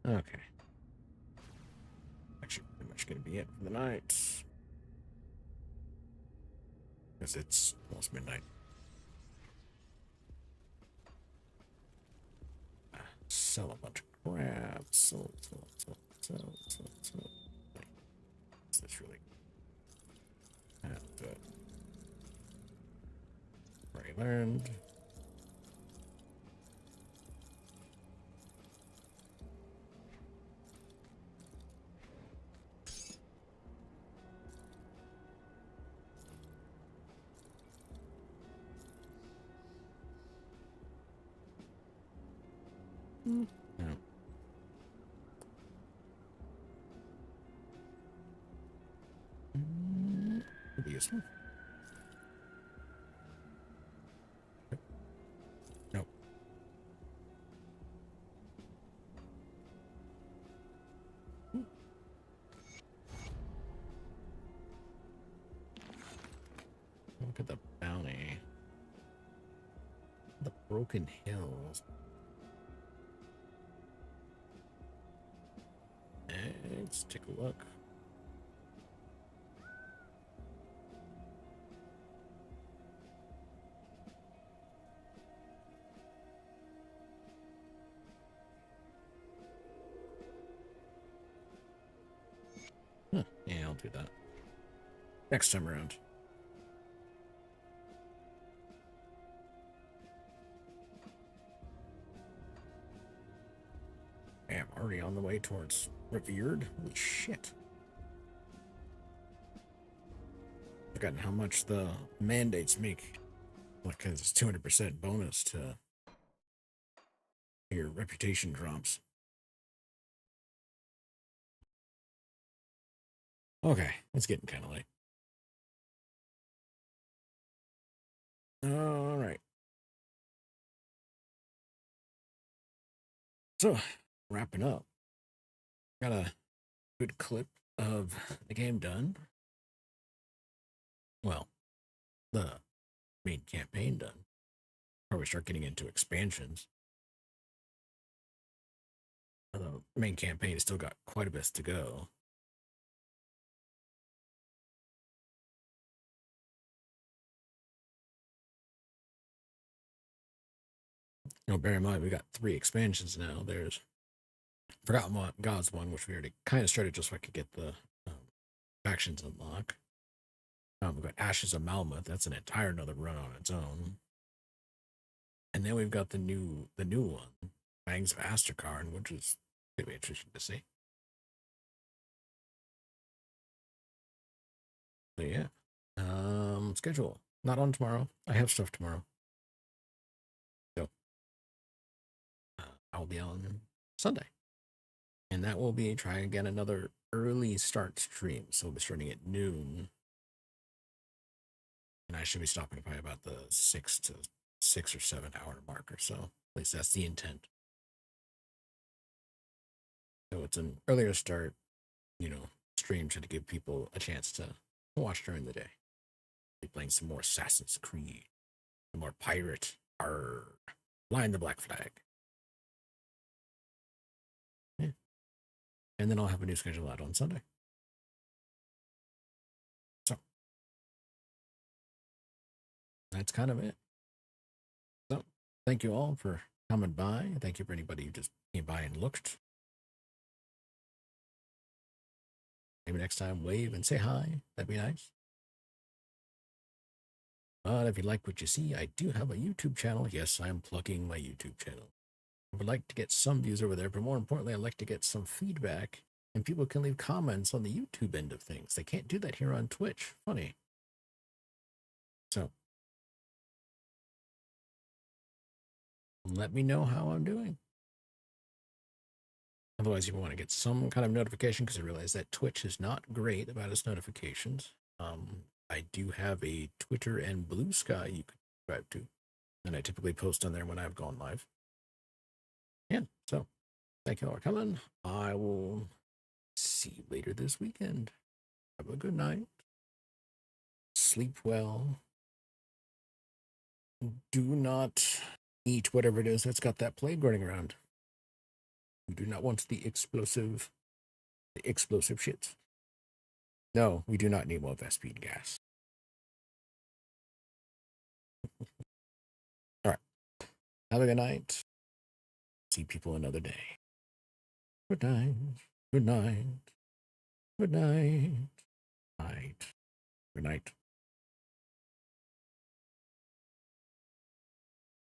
Okay. Actually, pretty much going to be it for the night. Because it's almost midnight. Sell a bunch of crap. Sell. Is this really? Good. Already learned. No. Could be useful. Nope. Look at the bounty. The Broken Hills. let's take a look. Huh, yeah, I'll do that next time around. I'm already on the way towards Revered. Holy shit. Forgotten how much the mandates make. Because it's 200% bonus to your reputation drops. Okay, it's getting kind of late. All right. So, wrapping up. Got a good clip of the game done. Well, the main campaign done. Probably start getting into expansions. The main campaign has still got quite a bit to go. Bear in mind, we got 3 expansions now. There's Forgotten Gods one, which we already kind of started just so I could get the factions unlocked. We've got Ashes of Malmuth. That's an entire another run on its own. And then we've got the new one, Fangs of Asterkarn, which is going to be interesting to see. So yeah, schedule not on tomorrow. I have stuff tomorrow, so I'll be on Sunday, and that will be trying again another early start stream. So we'll be starting at noon, and I should be stopping probably about the 6 or 7 hour mark or so. At least that's the intent. So it's an earlier start, stream to give people a chance to watch during the day. Be playing some more Assassin's Creed, some more pirate, flying the black flag. Yeah. And then I'll have a new schedule out on Sunday. So that's kind of it. So thank you all for coming by. Thank you for anybody who just came by and looked. Maybe next time wave and say hi. That'd be nice. But if you like what you see, I do have a YouTube channel. Yes, I am plugging my YouTube channel. I would like to get some views over there, but more importantly, I'd like to get some feedback, and people can leave comments on the YouTube end of things. They can't do that here on Twitch. Funny. So let me know how I'm doing. Otherwise, you want to get some kind of notification, because I realize that Twitch is not great about its notifications. I do have a Twitter and Blue Sky you can subscribe to, and I typically post on there when I've gone live. Yeah, so thank you all for coming. I will see you later this weekend. Have a good night. Sleep well. Do not eat whatever it is that's got that plague running around. We do not want the explosive shits. No, we do not need more Vespine gas. All right. Have a good night. See people another day. Good night. Good night. Good night. Night. Good night.